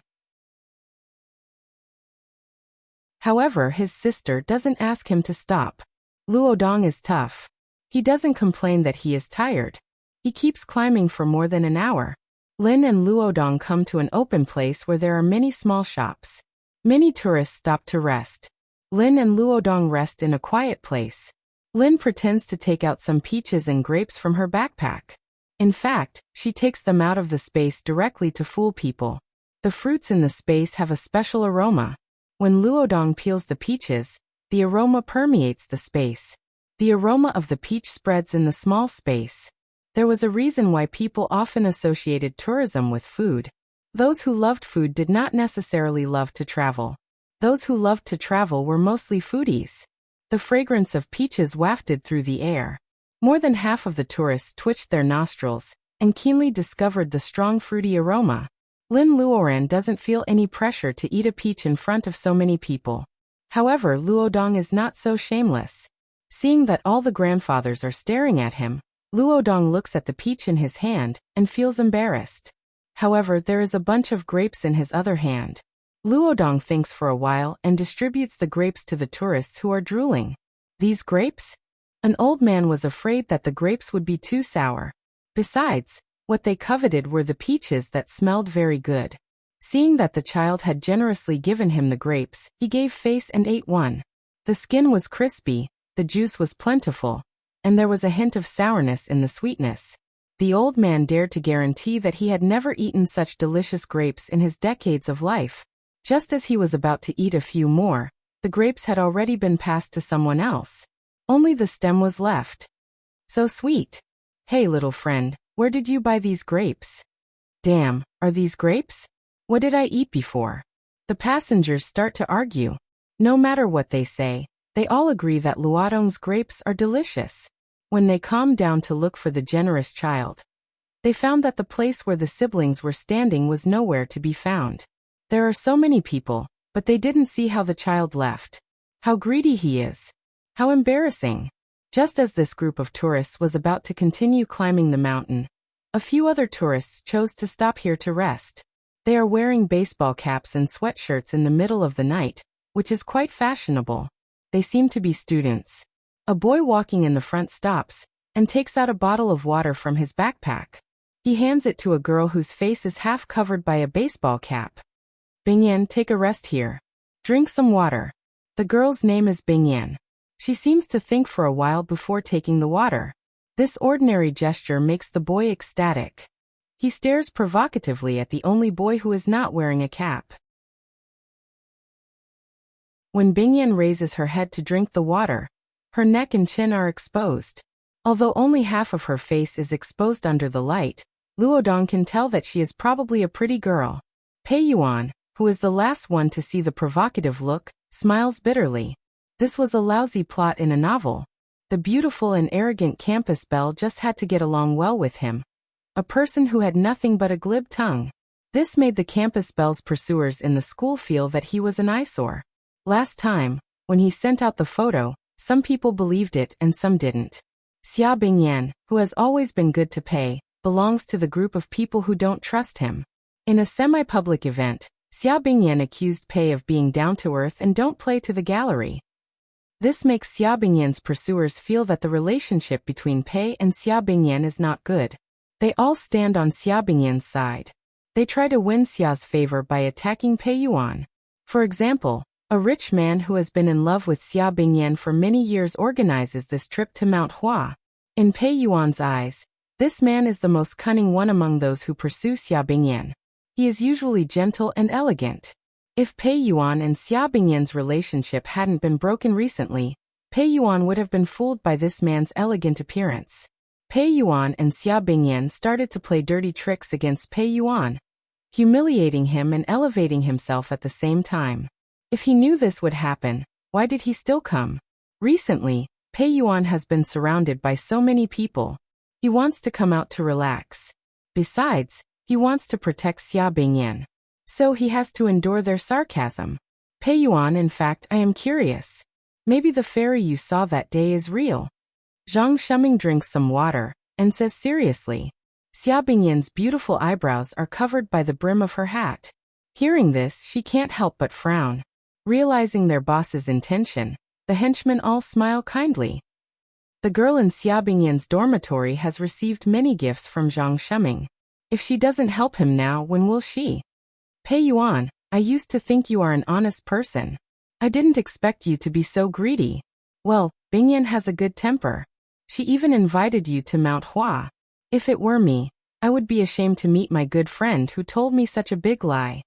However, his sister doesn't ask him to stop. Luodong is tough. He doesn't complain that he is tired. He keeps climbing for more than an hour. Lin and Luodong come to an open place where there are many small shops. Many tourists stop to rest. Lin and Luodong rest in a quiet place. Lin pretends to take out some peaches and grapes from her backpack. In fact, she takes them out of the space directly to fool people. The fruits in the space have a special aroma. When Luodong peels the peaches, the aroma permeates the space. The aroma of the peach spreads in the small space. There was a reason why people often associated tourism with food. Those who loved food did not necessarily love to travel. Those who loved to travel were mostly foodies. The fragrance of peaches wafted through the air. More than half of the tourists twitched their nostrils and keenly discovered the strong fruity aroma. Lin Luoran doesn't feel any pressure to eat a peach in front of so many people. However, Luodong is not so shameless. Seeing that all the grandfathers are staring at him, Luodong looks at the peach in his hand and feels embarrassed. However, there is a bunch of grapes in his other hand. Luodong thinks for a while and distributes the grapes to the tourists who are drooling. These grapes? An old man was afraid that the grapes would be too sour. Besides, what they coveted were the peaches that smelled very good. Seeing that the child had generously given him the grapes, he gave face and ate one. The skin was crispy, the juice was plentiful, and there was a hint of sourness in the sweetness. The old man dared to guarantee that he had never eaten such delicious grapes in his decades of life. Just as he was about to eat a few more, the grapes had already been passed to someone else. Only the stem was left. So sweet. Hey little friend, where did you buy these grapes? Damn, are these grapes? What did I eat before? The passengers start to argue. No matter what they say, they all agree that Luodong's grapes are delicious. When they calmed down to look for the generous child, they found that the place where the siblings were standing was nowhere to be found. There are so many people, but they didn't see how the child left. How greedy he is. How embarrassing. Just as this group of tourists was about to continue climbing the mountain, a few other tourists chose to stop here to rest. They are wearing baseball caps and sweatshirts in the middle of the night, which is quite fashionable. They seem to be students. A boy walking in the front stops and takes out a bottle of water from his backpack. He hands it to a girl whose face is half covered by a baseball cap. Bingyan, take a rest here. Drink some water. The girl's name is Bingyan. She seems to think for a while before taking the water. This ordinary gesture makes the boy ecstatic. He stares provocatively at the only boy who is not wearing a cap. When Bingyan raises her head to drink the water, her neck and chin are exposed. Although only half of her face is exposed under the light, Luodong can tell that she is probably a pretty girl. Pei Yuan, who is the last one to see the provocative look, smiles bitterly. This was a lousy plot in a novel. The beautiful and arrogant campus belle just had to get along well with him. A person who had nothing but a glib tongue. This made the campus belle's pursuers in the school feel that he was an eyesore. Last time, when he sent out the photo, some people believed it and some didn't. Xia Bingyan, who has always been good to Pei, belongs to the group of people who don't trust him. In a semi-public event, Xia Bingyan accused Pei of being down-to-earth and don't play to the gallery. This makes Xia Bingyan's pursuers feel that the relationship between Pei and Xia Bingyan is not good. They all stand on Xia Bingyan's side. They try to win Xia's favor by attacking Pei Yuan. For example, a rich man who has been in love with Xia Bingyan for many years organizes this trip to Mount Hua. In Pei Yuan's eyes, this man is the most cunning one among those who pursue Xia Bingyan. He is usually gentle and elegant. If Pei Yuan and Xia Bingyan's relationship hadn't been broken recently, Pei Yuan would have been fooled by this man's elegant appearance. Pei Yuan and Xia Bingyan started to play dirty tricks against Pei Yuan, humiliating him and elevating himself at the same time. If he knew this would happen, why did he still come? Recently, Pei Yuan has been surrounded by so many people. He wants to come out to relax. Besides, he wants to protect Xia Bingyan. So he has to endure their sarcasm. Pei Yuan, in fact, I am curious. Maybe the fairy you saw that day is real. Zhang Shuming drinks some water, and says seriously. Xia Bingyan's beautiful eyebrows are covered by the brim of her hat. Hearing this, she can't help but frown. Realizing their boss's intention, the henchmen all smile kindly. The girl in Xia Bingyan's dormitory has received many gifts from Zhang Shuming. If she doesn't help him now, when will she? Pei Yuan, I used to think you are an honest person. I didn't expect you to be so greedy. Well, Bingyan has a good temper. She even invited you to Mount Hua. If it were me, I would be ashamed to meet my good friend who told me such a big lie.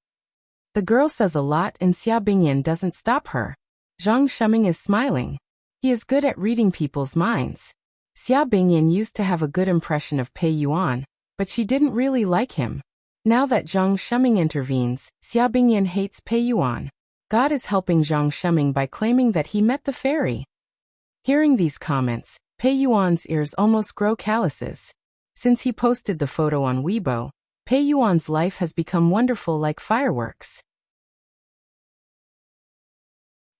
The girl says a lot and Xia Bingyan doesn't stop her. Zhang Shuming is smiling. He is good at reading people's minds. Xia Bingyan used to have a good impression of Pei Yuan, but she didn't really like him. Now that Zhang Shuming intervenes, Xia Bingyan hates Pei Yuan. God is helping Zhang Shuming by claiming that he met the fairy. Hearing these comments, Pei Yuan's ears almost grow calluses. Since he posted the photo on Weibo, Pei Yuan's life has become wonderful like fireworks.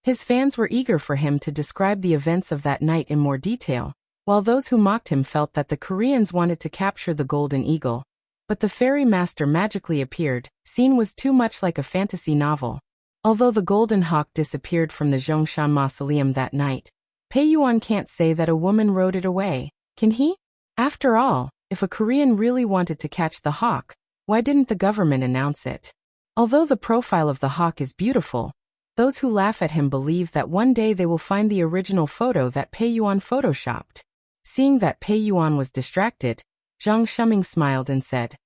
His fans were eager for him to describe the events of that night in more detail, while those who mocked him felt that the Koreans wanted to capture the golden eagle. But the fairy master magically appeared. Scene was too much like a fantasy novel. Although the golden hawk disappeared from the Zhongshan mausoleum that night, Pei Yuan can't say that a woman rode it away, can he? After all, if a Korean really wanted to catch the hawk, why didn't the government announce it? Although the profile of the hawk is beautiful, those who laugh at him believe that one day they will find the original photo that Pei Yuan photoshopped. Seeing that Pei Yuan was distracted, Zhang Shuming smiled and said,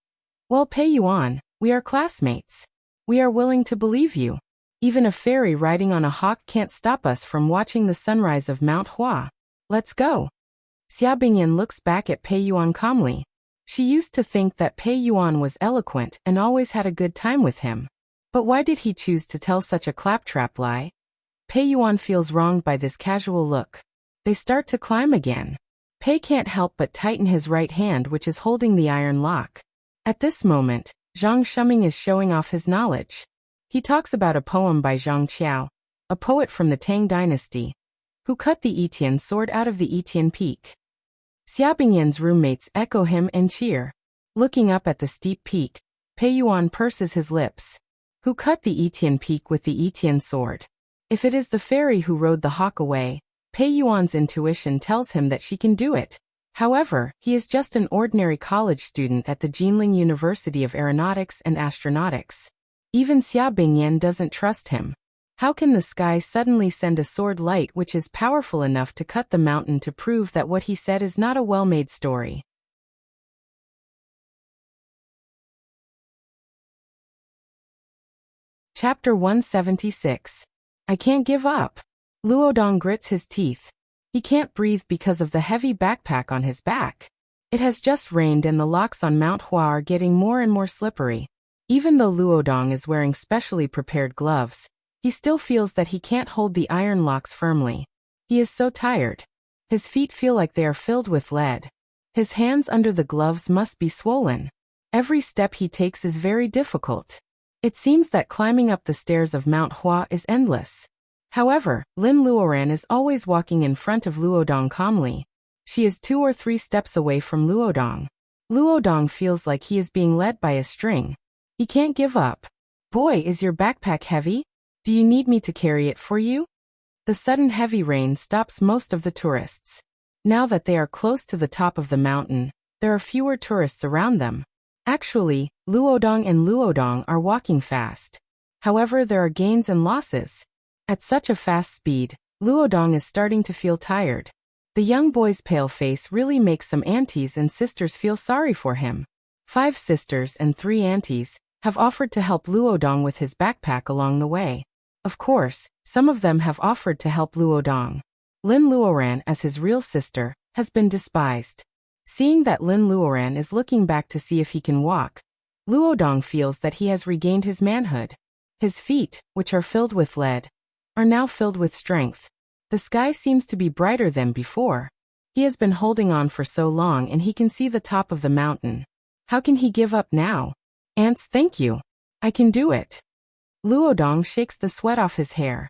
"Well, Pei Yuan, we are classmates. We are willing to believe you. Even a fairy riding on a hawk can't stop us from watching the sunrise of Mount Hua. Let's go." Xia Bingyan looks back at Pei Yuan calmly. She used to think that Pei Yuan was eloquent and always had a good time with him. But why did he choose to tell such a claptrap lie? Pei Yuan feels wronged by this casual look. They start to climb again. Pei can't help but tighten his right hand, which is holding the iron lock. At this moment, Zhang Shuming is showing off his knowledge. He talks about a poem by Zhang Qiao, a poet from the Tang dynasty, who cut the Yitian sword out of the Yitian peak. Xia Bingyan's roommates echo him and cheer. Looking up at the steep peak, Pei Yuan purses his lips. Who cut the Yitian peak with the Yitian sword? If it is the fairy who rode the hawk away, Pei Yuan's intuition tells him that she can do it. However, he is just an ordinary college student at the Jinling University of Aeronautics and Astronautics. Even Xia Bingyan doesn't trust him. How can the sky suddenly send a sword light which is powerful enough to cut the mountain to prove that what he said is not a well-made story? Chapter 176. I can't give up. Luodong grits his teeth. He can't breathe because of the heavy backpack on his back. It has just rained and the locks on Mount Hua are getting more and more slippery. Even though Luodong is wearing specially prepared gloves, he still feels that he can't hold the iron locks firmly. He is so tired. His feet feel like they are filled with lead. His hands under the gloves must be swollen. Every step he takes is very difficult. It seems that climbing up the stairs of Mount Hua is endless. However, Lin Luoran is always walking in front of Luodong calmly. She is 2 or 3 steps away from Luodong. Luodong feels like he is being led by a string. He can't give up. Boy, is your backpack heavy? Do you need me to carry it for you? The sudden heavy rain stops most of the tourists. Now that they are close to the top of the mountain, there are fewer tourists around them. Actually, Luodong and Luodong are walking fast. However, there are gains and losses. At such a fast speed, Luodong is starting to feel tired. The young boy's pale face really makes some aunties and sisters feel sorry for him. 5 sisters and 3 aunties have offered to help Luodong with his backpack along the way. Of course, some of them have offered to help Luodong. Lin Luoran, as his real sister, has been despised. Seeing that Lin Luoran is looking back to see if he can walk, Luodong feels that he has regained his manhood. His feet, which are filled with lead, are now filled with strength. The sky seems to be brighter than before. He has been holding on for so long and he can see the top of the mountain. How can he give up now? Aunts, thank you. I can do it. Luodong shakes the sweat off his hair.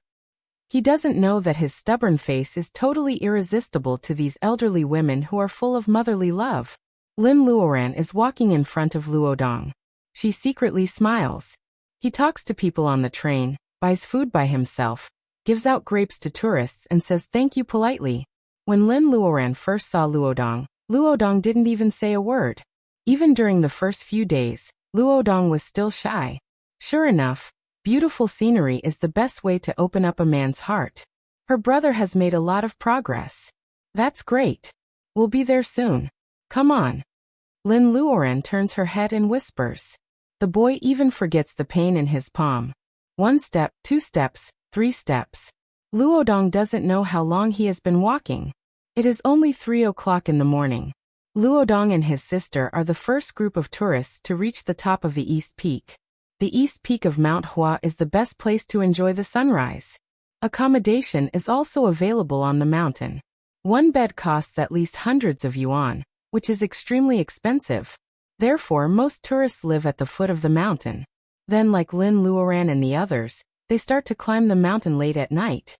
He doesn't know that his stubborn face is totally irresistible to these elderly women who are full of motherly love. Lin Luoran is walking in front of Luodong. She secretly smiles. He talks to people on the train, buys food by himself, gives out grapes to tourists and says thank you politely. When Lin Luoran first saw Luodong, Luodong didn't even say a word. Even during the first few days, Luodong was still shy. Sure enough, beautiful scenery is the best way to open up a man's heart. Her brother has made a lot of progress. That's great. We'll be there soon. Come on. Lin Luoran turns her head and whispers. The boy even forgets the pain in his palm. 1 step, 2 steps, 3 steps. Luodong doesn't know how long he has been walking. It is only 3 o'clock in the morning. Luodong and his sister are the first group of tourists to reach the top of the East Peak. The East Peak of Mount Hua is the best place to enjoy the sunrise. Accommodation is also available on the mountain. 1 bed costs at least hundreds of yuan, which is extremely expensive. Therefore, most tourists live at the foot of the mountain. Then, like Lin Luoran and the others, they start to climb the mountain late at night.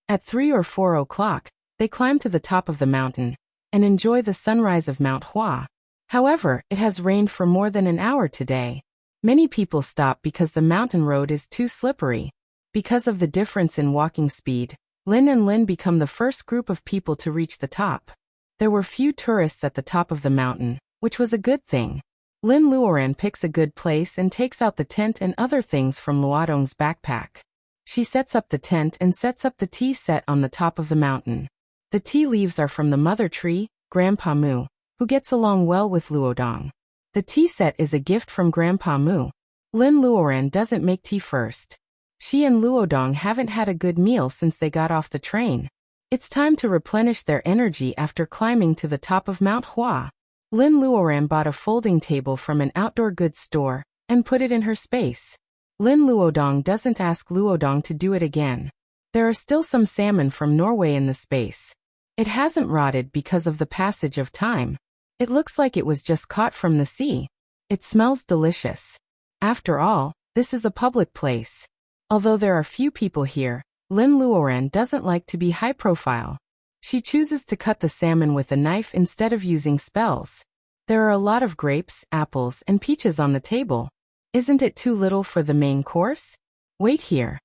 At 3 or 4 o'clock, they climb to the top of the mountain and enjoy the sunrise of Mount Hua. However, it has rained for more than an hour today. Many people stop because the mountain road is too slippery. Because of the difference in walking speed, Lin and Lin become the first group of people to reach the top. There were few tourists at the top of the mountain, which was a good thing. Lin Luoran picks a good place and takes out the tent and other things from Luodong's backpack. She sets up the tent and sets up the tea set on the top of the mountain. The tea leaves are from the mother tree, Grandpa Mu, who gets along well with Luodong. The tea set is a gift from Grandpa Mu. Lin Luoran doesn't make tea first. She and Luodong haven't had a good meal since they got off the train. It's time to replenish their energy after climbing to the top of Mount Hua. Lin Luoran bought a folding table from an outdoor goods store and put it in her space. Lin Luodong doesn't ask Luodong to do it again. There are still some salmon from Norway in the space. It hasn't rotted because of the passage of time. It looks like it was just caught from the sea. It smells delicious. After all, this is a public place. Although there are few people here, Lin Luoran doesn't like to be high profile. She chooses to cut the salmon with a knife instead of using spells. There are a lot of grapes, apples, and peaches on the table. Isn't it too little for the main course? Wait here.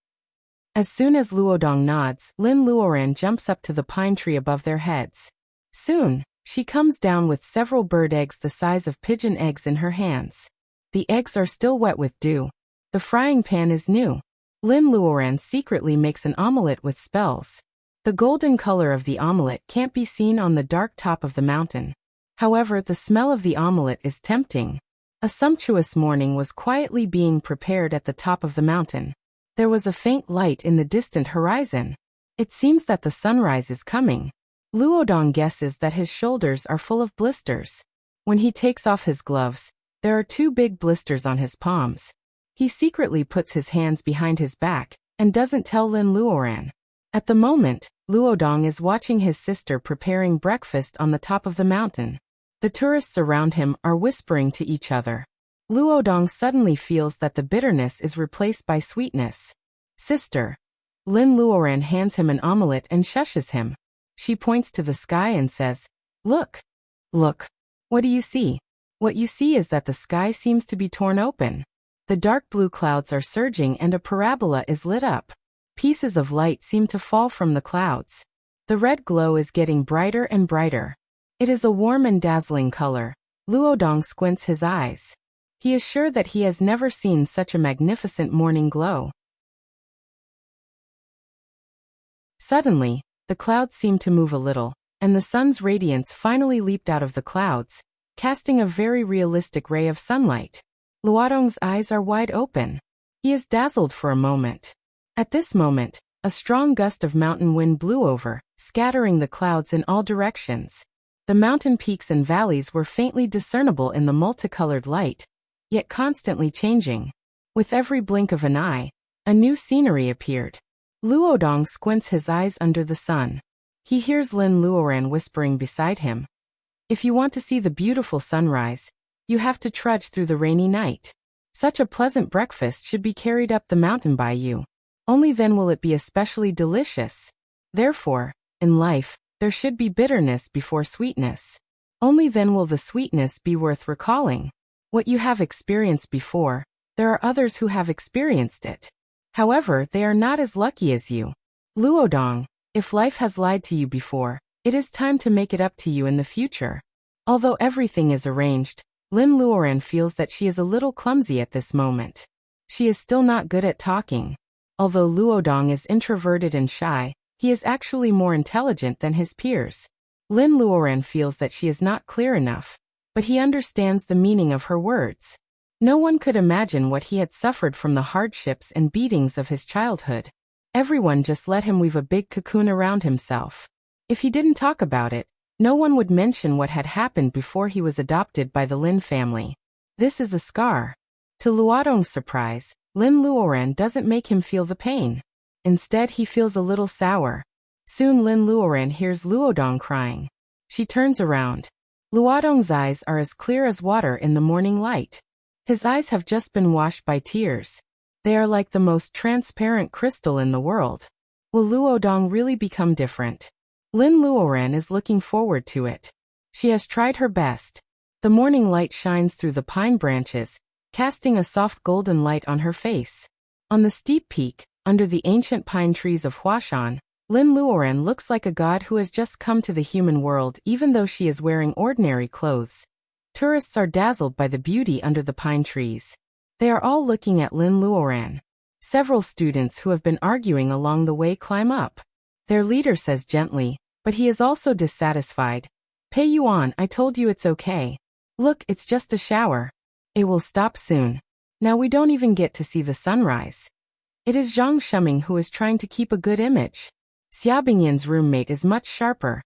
As soon as Luodong nods, Lin Luoran jumps up to the pine tree above their heads. Soon, she comes down with several bird eggs the size of pigeon eggs in her hands. The eggs are still wet with dew. The frying pan is new. Lin Luoran secretly makes an omelette with spells. The golden color of the omelette can't be seen on the dark top of the mountain. However, the smell of the omelette is tempting. A sumptuous morning was quietly being prepared at the top of the mountain. There was a faint light in the distant horizon. It seems that the sunrise is coming. Luodong guesses that his shoulders are full of blisters. When he takes off his gloves, there are 2 big blisters on his palms. He secretly puts his hands behind his back and doesn't tell Lin Luoran. At the moment, Luodong is watching his sister preparing breakfast on the top of the mountain. The tourists around him are whispering to each other. Luodong suddenly feels that the bitterness is replaced by sweetness. Sister. Lin Luoran hands him an omelette and shushes him. She points to the sky and says, "Look. Look. What do you see?" What you see is that the sky seems to be torn open. The dark blue clouds are surging and a parabola is lit up. Pieces of light seem to fall from the clouds. The red glow is getting brighter and brighter. It is a warm and dazzling color. Luodong squints his eyes. He is sure that he has never seen such a magnificent morning glow. Suddenly, the clouds seemed to move a little, and the sun's radiance finally leaped out of the clouds, casting a very realistic ray of sunlight. Luodong's eyes are wide open. He is dazzled for a moment. At this moment, a strong gust of mountain wind blew over, scattering the clouds in all directions. The mountain peaks and valleys were faintly discernible in the multicolored light, yet constantly changing. With every blink of an eye, a new scenery appeared. Luodong squints his eyes under the sun. He hears Lin Luoran whispering beside him. "If you want to see the beautiful sunrise, you have to trudge through the rainy night. Such a pleasant breakfast should be carried up the mountain by you. Only then will it be especially delicious. Therefore, in life, there should be bitterness before sweetness. Only then will the sweetness be worth recalling. What you have experienced before, there are others who have experienced it. However, they are not as lucky as you. Luodong, if life has lied to you before, it is time to make it up to you in the future." Although everything is arranged, Lin Luoran feels that she is a little clumsy at this moment. She is still not good at talking. Although Luodong is introverted and shy, he is actually more intelligent than his peers. Lin Luoran feels that she is not clear enough, but he understands the meaning of her words. No one could imagine what he had suffered from the hardships and beatings of his childhood. Everyone just let him weave a big cocoon around himself. If he didn't talk about it, no one would mention what had happened before he was adopted by the Lin family. This is a scar. To Luodong's surprise, Lin Luoran doesn't make him feel the pain. Instead, he feels a little sour. Soon Lin Luoran hears Luodong crying. She turns around. Luodong's eyes are as clear as water in the morning light. His eyes have just been washed by tears. They are like the most transparent crystal in the world. Will Luodong really become different? Lin Luoran is looking forward to it. She has tried her best. The morning light shines through the pine branches, casting a soft golden light on her face. On the steep peak, under the ancient pine trees of Huashan, Lin Luoran looks like a god who has just come to the human world even though she is wearing ordinary clothes. Tourists are dazzled by the beauty under the pine trees. They are all looking at Lin Luoran. Several students who have been arguing along the way climb up. Their leader says gently, but he is also dissatisfied. "Pei Yuan, I told you it's okay. Look, it's just a shower. It will stop soon. Now we don't even get to see the sunrise." It is Zhang Shuming who is trying to keep a good image. Xia Bingyan's roommate is much sharper.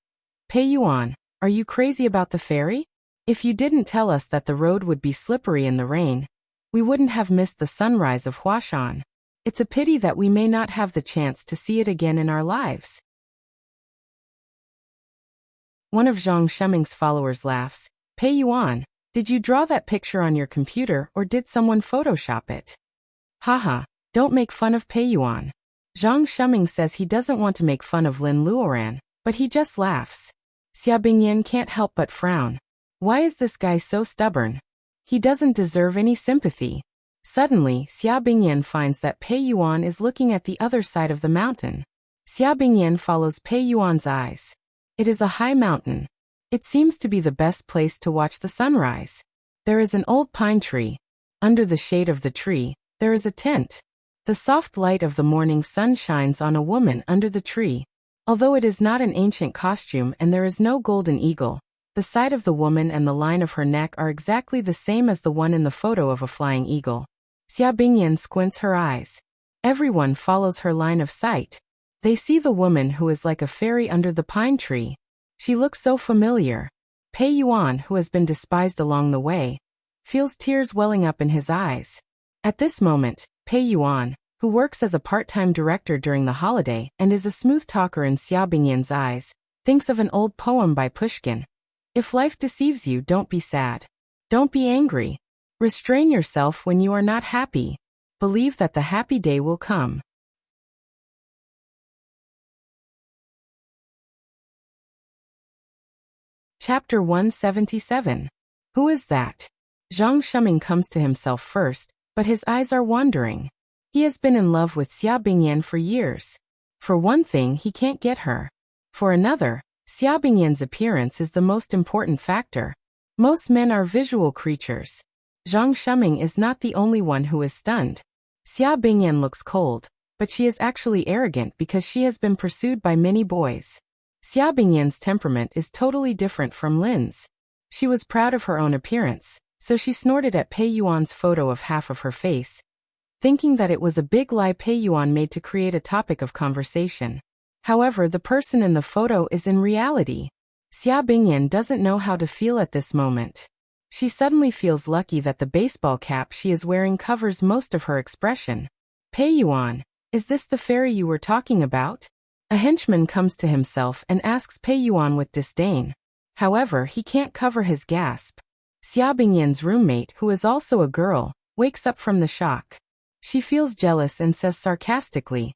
"Pei Yuan, are you crazy about the ferry? If you didn't tell us that the road would be slippery in the rain, we wouldn't have missed the sunrise of Huashan. It's a pity that we may not have the chance to see it again in our lives." One of Zhang Shuming's followers laughs. "Pei Yuan, did you draw that picture on your computer or did someone Photoshop it?" "Haha, don't make fun of Pei Yuan." Zhang Shuming says he doesn't want to make fun of Lin Luoran, but he just laughs. Xia Bingyan can't help but frown. Why is this guy so stubborn? He doesn't deserve any sympathy. Suddenly, Xia Bingyan finds that Pei Yuan is looking at the other side of the mountain. Xia Bingyan follows Pei Yuan's eyes. It is a high mountain. It seems to be the best place to watch the sunrise. There is an old pine tree. Under the shade of the tree, there is a tent. The soft light of the morning sun shines on a woman under the tree. Although it is not an ancient costume and there is no golden eagle, the side of the woman and the line of her neck are exactly the same as the one in the photo of a flying eagle. Xia Bingyan squints her eyes. Everyone follows her line of sight. They see the woman who is like a fairy under the pine tree. She looks so familiar. Pei Yuan, who has been despised along the way, feels tears welling up in his eyes. At this moment, Pei Yuan, who works as a part-time director during the holiday and is a smooth talker in Xia Bingyan's eyes, thinks of an old poem by Pushkin. If life deceives you, don't be sad. Don't be angry. Restrain yourself when you are not happy. Believe that the happy day will come. Chapter 177. Who is that? Zhang Shuming comes to himself first, but his eyes are wandering. He has been in love with Xia Bingyan for years. For one thing, he can't get her. For another, Xia Bingyan's appearance is the most important factor. Most men are visual creatures. Zhang Shuming is not the only one who is stunned. Xia Bingyan looks cold, but she is actually arrogant because she has been pursued by many boys. Xia Bingyan's temperament is totally different from Lin's. She was proud of her own appearance, so she snorted at Pei Yuan's photo of half of her face, thinking that it was a big lie Pei Yuan made to create a topic of conversation. However, the person in the photo is in reality. Xia Bingyan doesn't know how to feel at this moment. She suddenly feels lucky that the baseball cap she is wearing covers most of her expression. Pei Yuan, is this the fairy you were talking about? A henchman comes to himself and asks Pei Yuan with disdain. However, he can't cover his gasp. Xia Bingyan's roommate, who is also a girl, wakes up from the shock. She feels jealous and says sarcastically,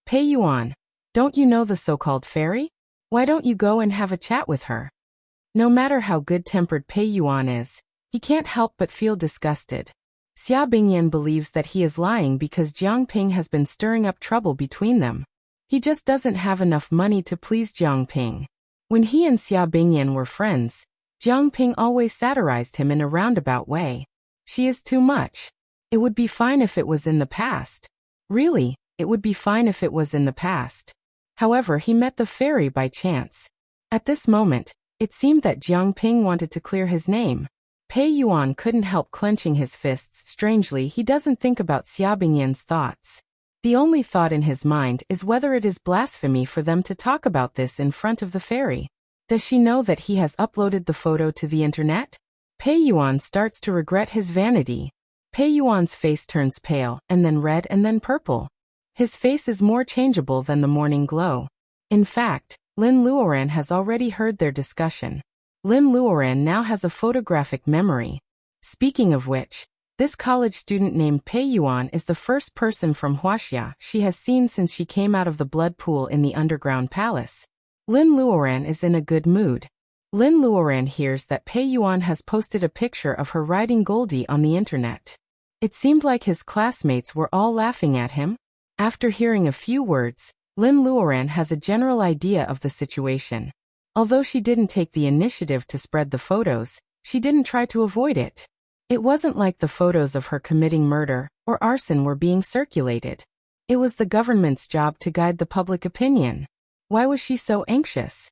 Pei Yuan, don't you know the so-called fairy? Why don't you go and have a chat with her? No matter how good-tempered Pei Yuan is, he can't help but feel disgusted. Xia Bingyan believes that he is lying because Jiang Ping has been stirring up trouble between them. He just doesn't have enough money to please Jiang Ping. When he and Xia Bingyan were friends, Jiang Ping always satirized him in a roundabout way. She is too much. It would be fine if it was in the past. Really, it would be fine if it was in the past. However, he met the fairy by chance. At this moment, it seemed that Jiang Ping wanted to clear his name. Pei Yuan couldn't help clenching his fists. Strangely, he doesn't think about Xia Bingyan's thoughts. The only thought in his mind is whether it is blasphemy for them to talk about this in front of the fairy. Does she know that he has uploaded the photo to the internet? Pei Yuan starts to regret his vanity. Pei Yuan's face turns pale, and then red and then purple. His face is more changeable than the morning glow. In fact, Lin Luoran has already heard their discussion. Lin Luoran now has a photographic memory. Speaking of which, this college student named Pei Yuan is the first person from Wuxia she has seen since she came out of the blood pool in the underground palace. Lin Luoran is in a good mood. Lin Luoran hears that Pei Yuan has posted a picture of her riding Goldie on the internet. It seemed like his classmates were all laughing at him. After hearing a few words, Lin Luoran has a general idea of the situation. Although she didn't take the initiative to spread the photos, she didn't try to avoid it. It wasn't like the photos of her committing murder or arson were being circulated. It was the government's job to guide the public opinion. Why was she so anxious?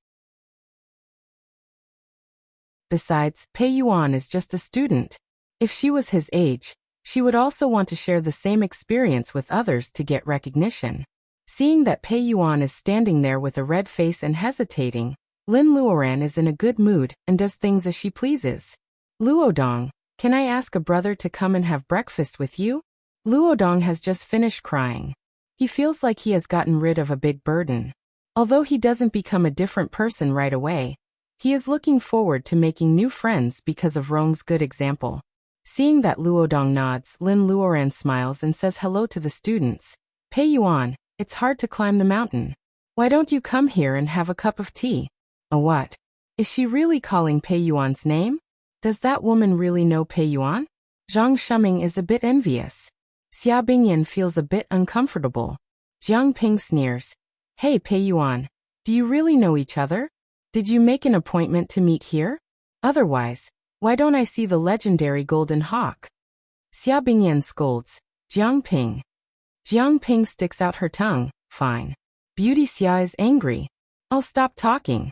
Besides, Pei Yuan is just a student. If she was his age, she would also want to share the same experience with others to get recognition. Seeing that Pei Yuan is standing there with a red face and hesitating, Lin Luoran is in a good mood and does things as she pleases. Luodong, can I ask a brother to come and have breakfast with you? Luodong has just finished crying. He feels like he has gotten rid of a big burden. Although he doesn't become a different person right away, he is looking forward to making new friends because of Rong's good example. Seeing that Luodong nods, Lin Luoran smiles and says hello to the students. Pei Yuan, it's hard to climb the mountain. Why don't you come here and have a cup of tea? A what? Is she really calling Pei Yuan's name? Does that woman really know Pei Yuan? Zhang Shuming is a bit envious. Xia Bingyan feels a bit uncomfortable. Jiang Ping sneers. Hey Pei Yuan, do you really know each other? Did you make an appointment to meet here? Otherwise, why don't I see the legendary golden hawk? Xia Bingyan scolds. Jiang Ping. Jiang Ping sticks out her tongue. Fine. Beauty Xia is angry. I'll stop talking.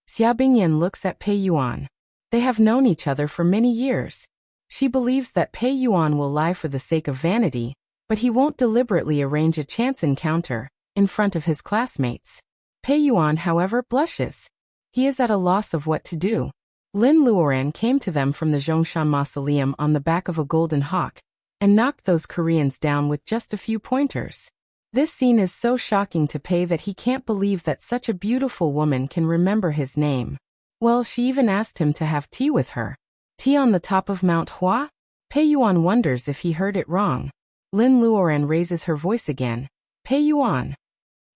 Xia Bingyan looks at Pei Yuan. They have known each other for many years. She believes that Pei Yuan will lie for the sake of vanity, but he won't deliberately arrange a chance encounter in front of his classmates. Pei Yuan, however, blushes. He is at a loss of what to do. Lin Luoran came to them from the Zhongshan Mausoleum on the back of a golden hawk and knocked those Koreans down with just a few pointers. This scene is so shocking to Pei that he can't believe that such a beautiful woman can remember his name. Well, she even asked him to have tea with her. Tea on the top of Mount Hua? Pei Yuan wonders if he heard it wrong. Lin Luoran raises her voice again. Pei Yuan.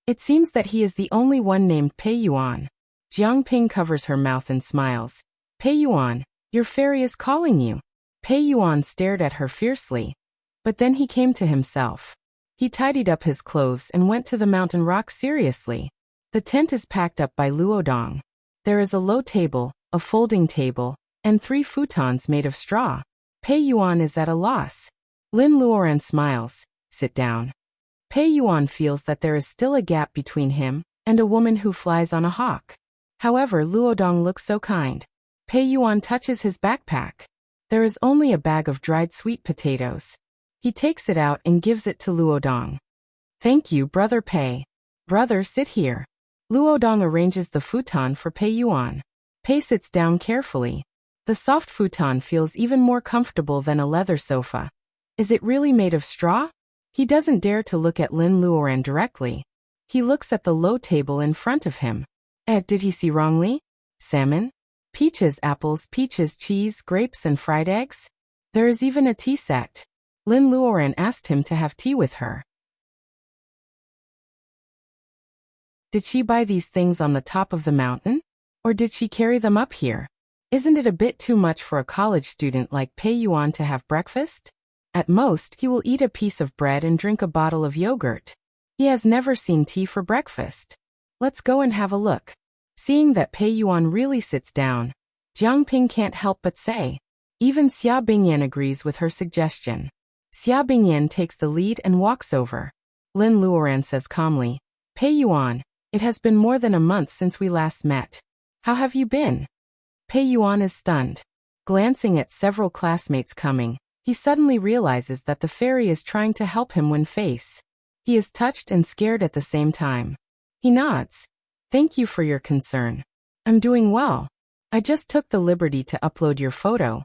It seems that he is the only one named Pei Yuan. Jiang Ping covers her mouth and smiles. Pei Yuan, your fairy is calling you. Pei Yuan stared at her fiercely. But then he came to himself. He tidied up his clothes and went to the mountain rock seriously. The tent is packed up by Luodong. There is a low table, a folding table, and 3 futons made of straw. Pei Yuan is at a loss. Lin Luoran smiles. Sit down. Pei Yuan feels that there is still a gap between him and a woman who flies on a hawk. However, Luodong looks so kind. Pei Yuan touches his backpack. There is only a bag of dried sweet potatoes. He takes it out and gives it to Luodong. Thank you, Brother Pei. Brother, sit here. Luodong arranges the futon for Pei Yuan. Pei sits down carefully. The soft futon feels even more comfortable than a leather sofa. Is it really made of straw? He doesn't dare to look at Lin Luoran directly. He looks at the low table in front of him. Did he see wrongly? Salmon? Peaches, apples, peaches, cheese, grapes, and fried eggs? There is even a tea set. Lin Luoran asked him to have tea with her. Did she buy these things on the top of the mountain? Or did she carry them up here? Isn't it a bit too much for a college student like Pei Yuan to have breakfast? At most, he will eat a piece of bread and drink a bottle of yogurt. He has never seen tea for breakfast. Let's go and have a look. Seeing that Pei Yuan really sits down, Jiang Ping can't help but say. Even Xia Bingyan agrees with her suggestion. Xia Bingyan takes the lead and walks over. Lin Luoran says calmly, Pei Yuan, it has been more than a month since we last met. How have you been? Pei Yuan is stunned. Glancing at several classmates coming, he suddenly realizes that the fairy is trying to help him win face. He is touched and scared at the same time. He nods. Thank you for your concern. I'm doing well. I just took the liberty to upload your photo.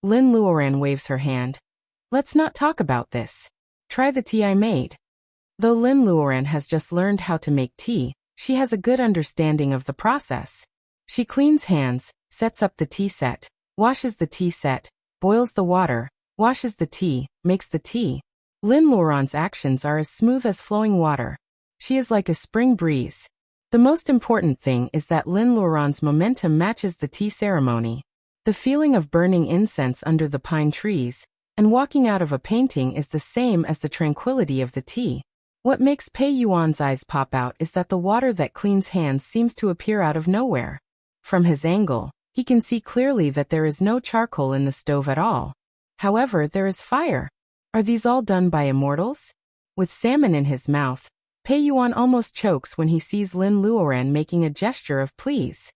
Lin Luoran waves her hand. Let's not talk about this. Try the tea I made. Though Lin Luoran has just learned how to make tea, she has a good understanding of the process. She cleans hands, sets up the tea set, washes the tea set, boils the water, washes the tea, makes the tea. Lin Luoran's actions are as smooth as flowing water. She is like a spring breeze. The most important thing is that Lin Luoran's momentum matches the tea ceremony. The feeling of burning incense under the pine trees and walking out of a painting is the same as the tranquility of the tea. What makes Pei Yuan's eyes pop out is that the water that cleans hands seems to appear out of nowhere. From his angle, he can see clearly that there is no charcoal in the stove at all. However, there is fire. Are these all done by immortals? With salmon in his mouth, Pei Yuan almost chokes when he sees Lin Luoran making a gesture of please.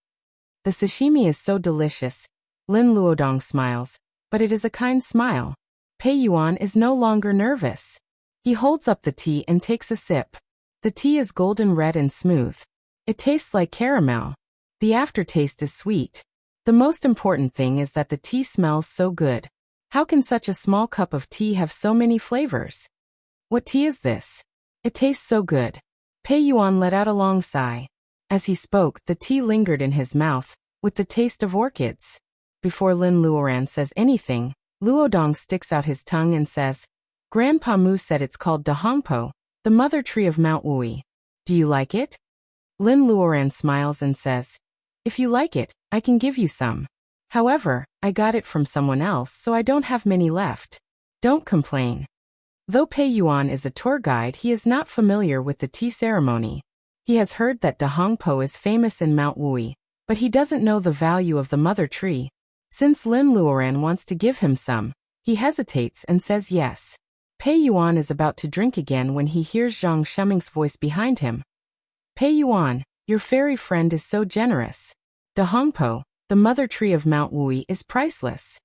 The sashimi is so delicious. Lin Luodong smiles, but it is a kind smile. Pei Yuan is no longer nervous. He holds up the tea and takes a sip. The tea is golden red and smooth. It tastes like caramel. The aftertaste is sweet. The most important thing is that the tea smells so good. How can such a small cup of tea have so many flavors? What tea is this? It tastes so good. Pei Yuan let out a long sigh. As he spoke, the tea lingered in his mouth, with the taste of orchids. Before Lin Luoran says anything, Luodong sticks out his tongue and says, Grandpa Mu said it's called Dahongpo, the mother tree of Mount Wui. Do you like it? Lin Luoran smiles and says, If you like it, I can give you some. However, I got it from someone else, so I don't have many left. Don't complain. Though Pei Yuan is a tour guide, he is not familiar with the tea ceremony. He has heard that De Hongpo is famous in Mount Wui, but he doesn't know the value of the mother tree. Since Lin Luoran wants to give him some, he hesitates and says yes. Pei Yuan is about to drink again when he hears Zhang Shuming's voice behind him. Pei Yuan, your fairy friend is so generous. De Hongpo, the mother tree of Mount Wui, is priceless.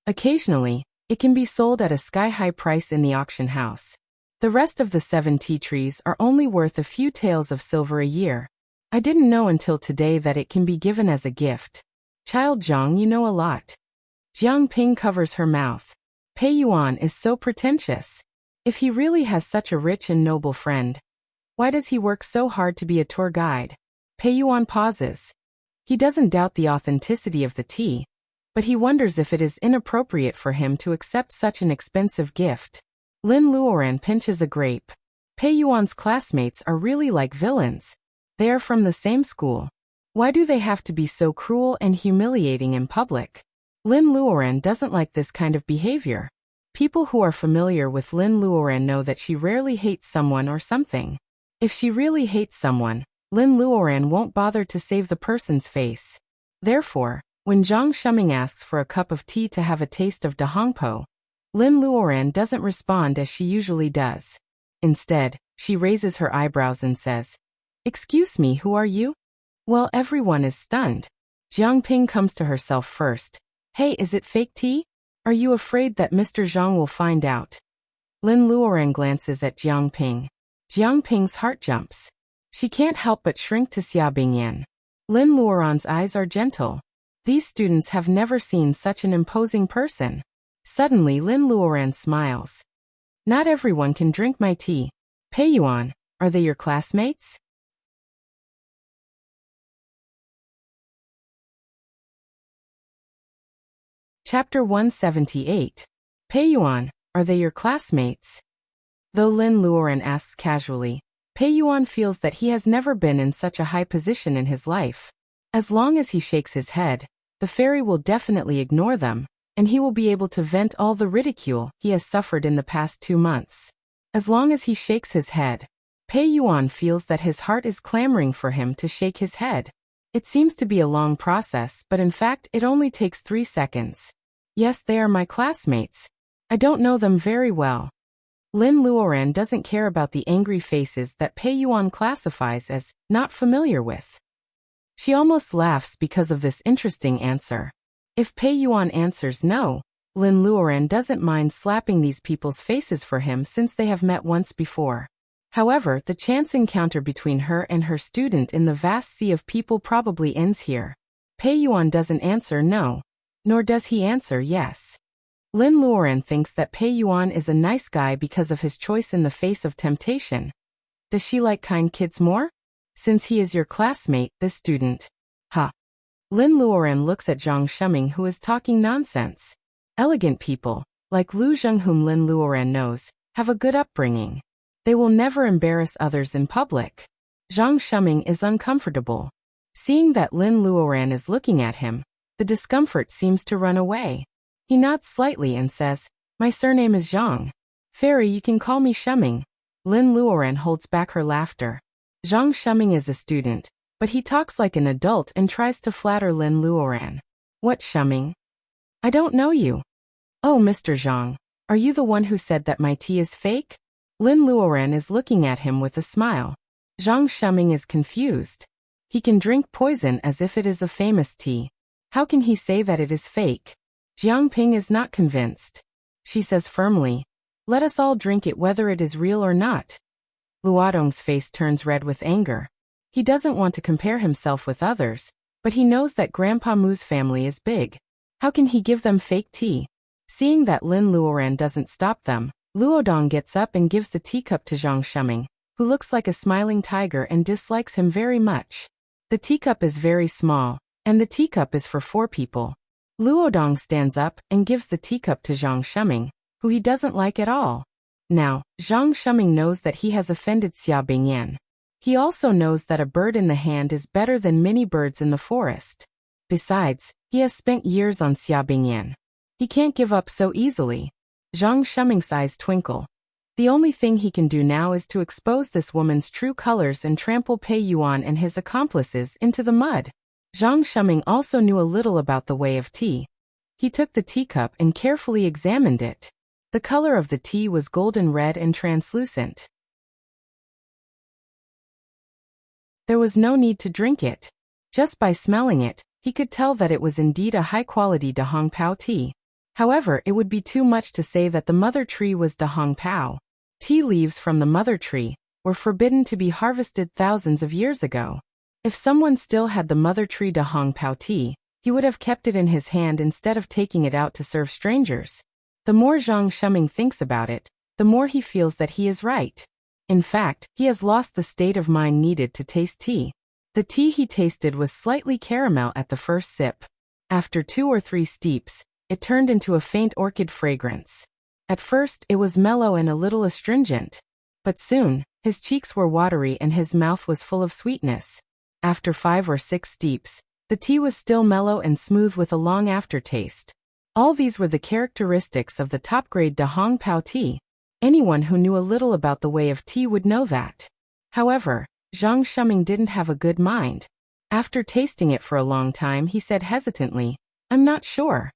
Occasionally, it can be sold at a sky-high price in the auction house. The rest of the 7 tea trees are only worth a few taels of silver a year. I didn't know until today that it can be given as a gift. Child Zhang, you know a lot. Jiang Ping covers her mouth. Pei Yuan is so pretentious. If he really has such a rich and noble friend, why does he work so hard to be a tour guide? Pei Yuan pauses. He doesn't doubt the authenticity of the tea, but he wonders if it is inappropriate for him to accept such an expensive gift. Lin Luoran pinches a grape. Pei Yuan's classmates are really like villains. They are from the same school. Why do they have to be so cruel and humiliating in public? Lin Luoran doesn't like this kind of behavior. People who are familiar with Lin Luoran know that she rarely hates someone or something. If she really hates someone, Lin Luoran won't bother to save the person's face. Therefore, when Zhang Shuming asks for a cup of tea to have a taste of De Hongpo, Lin Luoran doesn't respond as she usually does. Instead, she raises her eyebrows and says, "Excuse me, who are you?" Well, everyone is stunned. Jiang Ping comes to herself first. Hey, is it fake tea? Are you afraid that Mr. Zhang will find out? Lin Luoran glances at Jiang Ping. Jiang Ping's heart jumps. She can't help but shrink to Xia Bingyan. Lin Luoran's eyes are gentle. These students have never seen such an imposing person. Suddenly Lin Luoran smiles. Not everyone can drink my tea. Pei Yuan, are they your classmates? Chapter 178. Pei Yuan, are they your classmates? Though Lin Luoran asks casually, Pei Yuan feels that he has never been in such a high position in his life. As long as he shakes his head, the fairy will definitely ignore them, and he will be able to vent all the ridicule he has suffered in the past 2 months. As long as he shakes his head, Pei Yuan feels that his heart is clamoring for him to shake his head. It seems to be a long process, but in fact it only takes 3 seconds. Yes, they are my classmates. I don't know them very well. Lin Luoran doesn't care about the angry faces that Pei Yuan classifies as not familiar with. She almost laughs because of this interesting answer. If Pei Yuan answers no, Lin Luoran doesn't mind slapping these people's faces for him since they have met once before. However, the chance encounter between her and her student in the vast sea of people probably ends here. Pei Yuan doesn't answer no, nor does he answer yes. Lin Luoran thinks that Pei Yuan is a nice guy because of his choice in the face of temptation. Does she like kind kids more? Since he is your classmate, this student. Ha. Lin Luoran looks at Zhang Shuming, who is talking nonsense. Elegant people, like Lu Zheng, whom Lin Luoran knows, have a good upbringing. They will never embarrass others in public. Zhang Shuming is uncomfortable. Seeing that Lin Luoran is looking at him, the discomfort seems to run away. He nods slightly and says, "My surname is Zhang. Fairy, you can call me Shuming." Lin Luoran holds back her laughter. Zhang Shuming is a student, but he talks like an adult and tries to flatter Lin Luoran. What, Shuming? I don't know you. Oh, Mr. Zhang, are you the one who said that my tea is fake? Lin Luoran is looking at him with a smile. Zhang Shuming is confused. He can drink poison as if it is a famous tea. How can he say that it is fake? Jiang Ping is not convinced. She says firmly, "Let us all drink it whether it is real or not." Luodong's face turns red with anger. He doesn't want to compare himself with others, but he knows that Grandpa Mu's family is big. How can he give them fake tea? Seeing that Lin Luoran doesn't stop them, Luodong gets up and gives the teacup to Zhang Shuming, who looks like a smiling tiger and dislikes him very much. The teacup is very small, and the teacup is for 4 people. Luodong stands up and gives the teacup to Zhang Shuming, who he doesn't like at all. Now, Zhang Shuming knows that he has offended Xia Bingyan. He also knows that a bird in the hand is better than many birds in the forest. Besides, he has spent years on Xia Bingyan. He can't give up so easily. Zhang Shuming's eyes twinkle. The only thing he can do now is to expose this woman's true colors and trample Pei Yuan and his accomplices into the mud. Zhang Shuming also knew a little about the way of tea. He took the teacup and carefully examined it. The color of the tea was golden red and translucent. There was no need to drink it. Just by smelling it, he could tell that it was indeed a high-quality Dahong Pao tea. However, it would be too much to say that the mother tree was Dahong Pao. Tea leaves from the mother tree were forbidden to be harvested thousands of years ago. If someone still had the mother tree Dahong Pao tea, he would have kept it in his hand instead of taking it out to serve strangers. The more Zhang Shuming thinks about it, the more he feels that he is right. In fact, he has lost the state of mind needed to taste tea. The tea he tasted was slightly caramel at the first sip. After 2 or 3 steeps, it turned into a faint orchid fragrance. At first, it was mellow and a little astringent. But soon, his cheeks were watery and his mouth was full of sweetness. After 5 or 6 steeps, the tea was still mellow and smooth with a long aftertaste. All these were the characteristics of the top-grade Dahong Pao tea. Anyone who knew a little about the way of tea would know that. However, Zhang Shuming didn't have a good mind. After tasting it for a long time, he said hesitantly, "I'm not sure."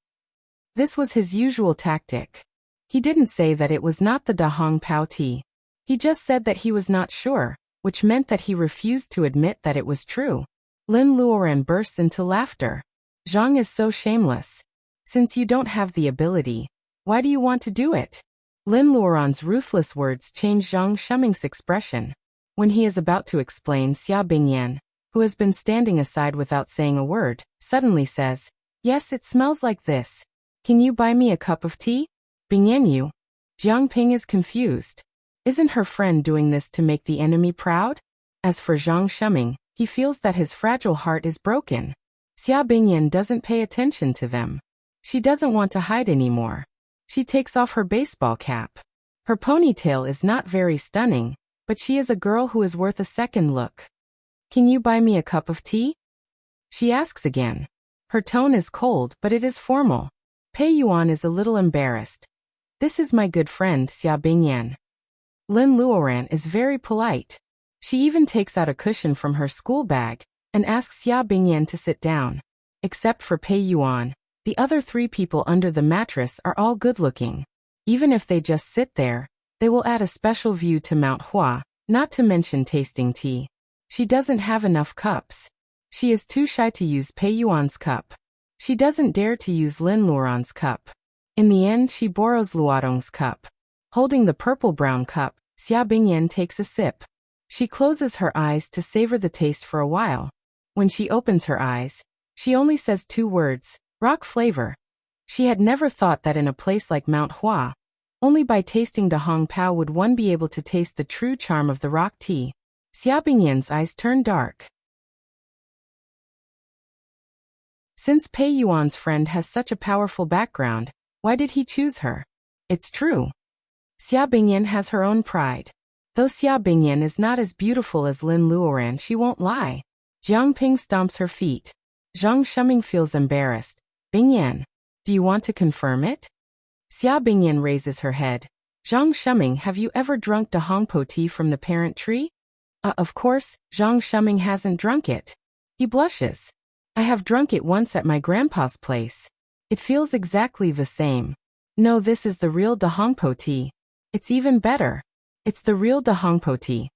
This was his usual tactic. He didn't say that it was not the Dahong Pao tea. He just said that he was not sure, which meant that he refused to admit that it was true. Lin Luoran bursts into laughter. Zhang is so shameless. Since you don't have the ability, why do you want to do it? Lin Luoran's ruthless words change Zhang Shuming's expression. When he is about to explain, Xia Bingyan, who has been standing aside without saying a word, suddenly says, "Yes, it smells like this. Can you buy me a cup of tea?" Bingyan you. Jiang Ping is confused. Isn't her friend doing this to make the enemy proud? As for Zhang Shuming, he feels that his fragile heart is broken. Xia Bingyan doesn't pay attention to them. She doesn't want to hide anymore. She takes off her baseball cap. Her ponytail is not very stunning, but she is a girl who is worth a second look. "Can you buy me a cup of tea?" she asks again. Her tone is cold, but it is formal. Pei Yuan is a little embarrassed. "This is my good friend, Xia Bingyan." Lin Luoran is very polite. She even takes out a cushion from her school bag and asks Xia Bingyan to sit down. Except for Pei Yuan, the other 3 people under the mattress are all good-looking. Even if they just sit there, they will add a special view to Mount Hua, not to mention tasting tea. She doesn't have enough cups. She is too shy to use Pei Yuan's cup. She doesn't dare to use Lin Luoran's cup. In the end, she borrows Luodong's cup. Holding the purple-brown cup, Xia Bingyan takes a sip. She closes her eyes to savor the taste for a while. When she opens her eyes, she only says 2 words, "rock flavor." She had never thought that in a place like Mount Hua, only by tasting Dahong Pao would one be able to taste the true charm of the rock tea. Xia Bingyan's eyes turn dark. Since Pei Yuan's friend has such a powerful background, why did he choose her? It's true. Xia Bingyan has her own pride. Though Xia Bingyan is not as beautiful as Lin Luoran, she won't lie. Jiang Ping stomps her feet. Zhang Shuming feels embarrassed. "Bingyan, do you want to confirm it?" Xia Bingyan raises her head. "Zhang Shuming, have you ever drunk Dahong Pao tea from the parent tree?" Of course, Zhang Shuming hasn't drunk it." He blushes. "I have drunk it once at my grandpa's place. It feels exactly the same. No, this is the real Dahong Pao tea. It's even better. It's the real Dahong Pao tea."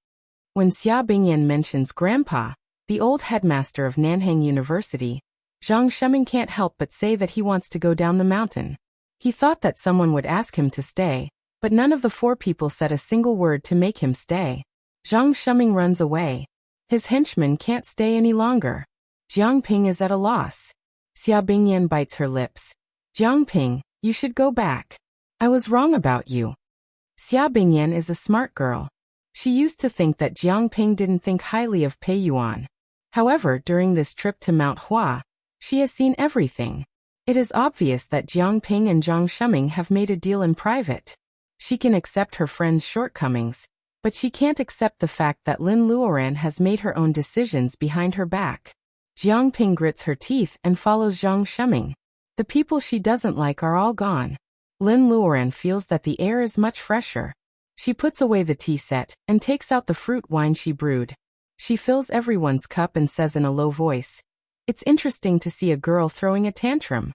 When Xia Bingyan mentions Grandpa, the old headmaster of Nanhang University, Zhang Shuming can't help but say that he wants to go down the mountain. He thought that someone would ask him to stay, but none of the 4 people said a single word to make him stay. Zhang Shuming runs away. His henchman can't stay any longer. Jiang Ping is at a loss. Xia Bingyan bites her lips. "Jiang Ping, you should go back. I was wrong about you." Xia Bingyan is a smart girl. She used to think that Jiang Ping didn't think highly of Pei Yuan. However, during this trip to Mount Hua, she has seen everything. It is obvious that Jiang Ping and Zhang Shuming have made a deal in private. She can accept her friend's shortcomings, But she can't accept the fact that Lin Luoran has made her own decisions behind her back. Jiang Ping grits her teeth and follows Zhang Shuming. The people she doesn't like are all gone. Lin Luoran feels that the air is much fresher. She puts away the tea set and takes out the fruit wine she brewed. She fills everyone's cup and says in a low voice, "It's interesting to see a girl throwing a tantrum."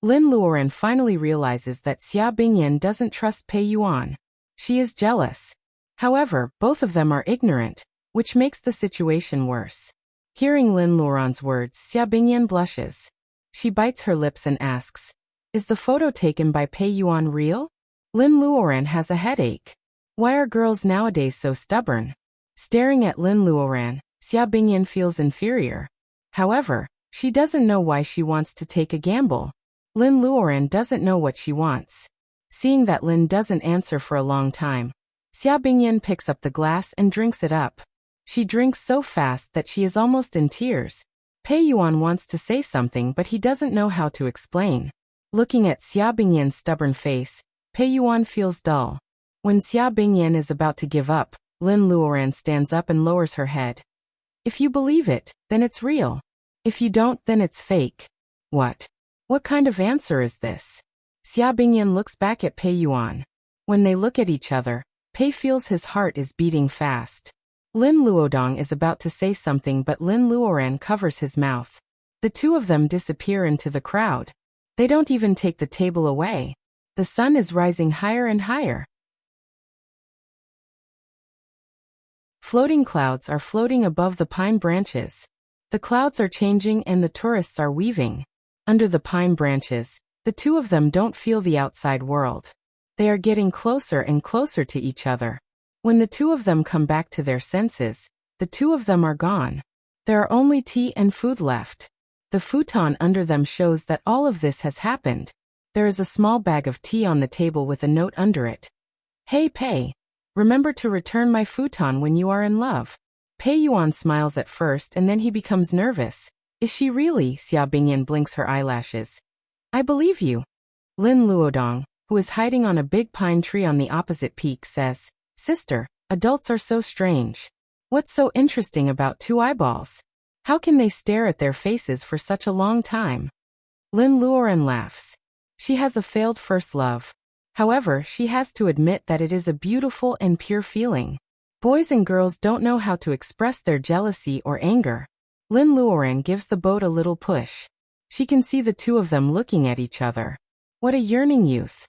Lin Luoran finally realizes that Xia Bingyan doesn't trust Pei Yuan. She is jealous. However, both of them are ignorant, which makes the situation worse. Hearing Lin Luoran's words, Xia Bingyan blushes. She bites her lips and asks, "Is the photo taken by Pei Yuan real?" Lin Luoran has a headache. Why are girls nowadays so stubborn? Staring at Lin Luoran, Xia Bingyan feels inferior. However, she doesn't know why she wants to take a gamble. Lin Luoran doesn't know what she wants. Seeing that Lin doesn't answer for a long time, Xia Bingyan picks up the glass and drinks it up. She drinks so fast that she is almost in tears. Pei Yuan wants to say something but he doesn't know how to explain. Looking at Xia Bingyan's stubborn face, Pei Yuan feels dull. When Xia Bingyan is about to give up, Lin Luoran stands up and lowers her head. "If you believe it, then it's real. If you don't, then it's fake." What? What kind of answer is this? Xia Bingyan looks back at Pei Yuan. When they look at each other, Pei feels his heart is beating fast. Lin Luodong is about to say something but Lin Luoran covers his mouth. The two of them disappear into the crowd. They don't even take the table away. The sun is rising higher and higher. Floating clouds are floating above the pine branches. The clouds are changing and the tourists are weaving. Under the pine branches, the two of them don't feel the outside world. They are getting closer and closer to each other. When the two of them come back to their senses, the two of them are gone. There are only tea and food left. The futon under them shows that all of this has happened. There is a small bag of tea on the table with a note under it. "Hey Pei, remember to return my futon when you are in love." Pei Yuan smiles at first and then he becomes nervous. "Is she really?" Xia Bingyan blinks her eyelashes. "I believe you." Lin Luodong, who is hiding on a big pine tree on the opposite peak, says, "Sister, adults are so strange. What's so interesting about two eyeballs? How can they stare at their faces for such a long time?" Lin Luoran laughs. She has a failed first love. However, she has to admit that it is a beautiful and pure feeling. Boys and girls don't know how to express their jealousy or anger. Lin Luoran gives the boat a little push. She can see the two of them looking at each other. What a yearning youth.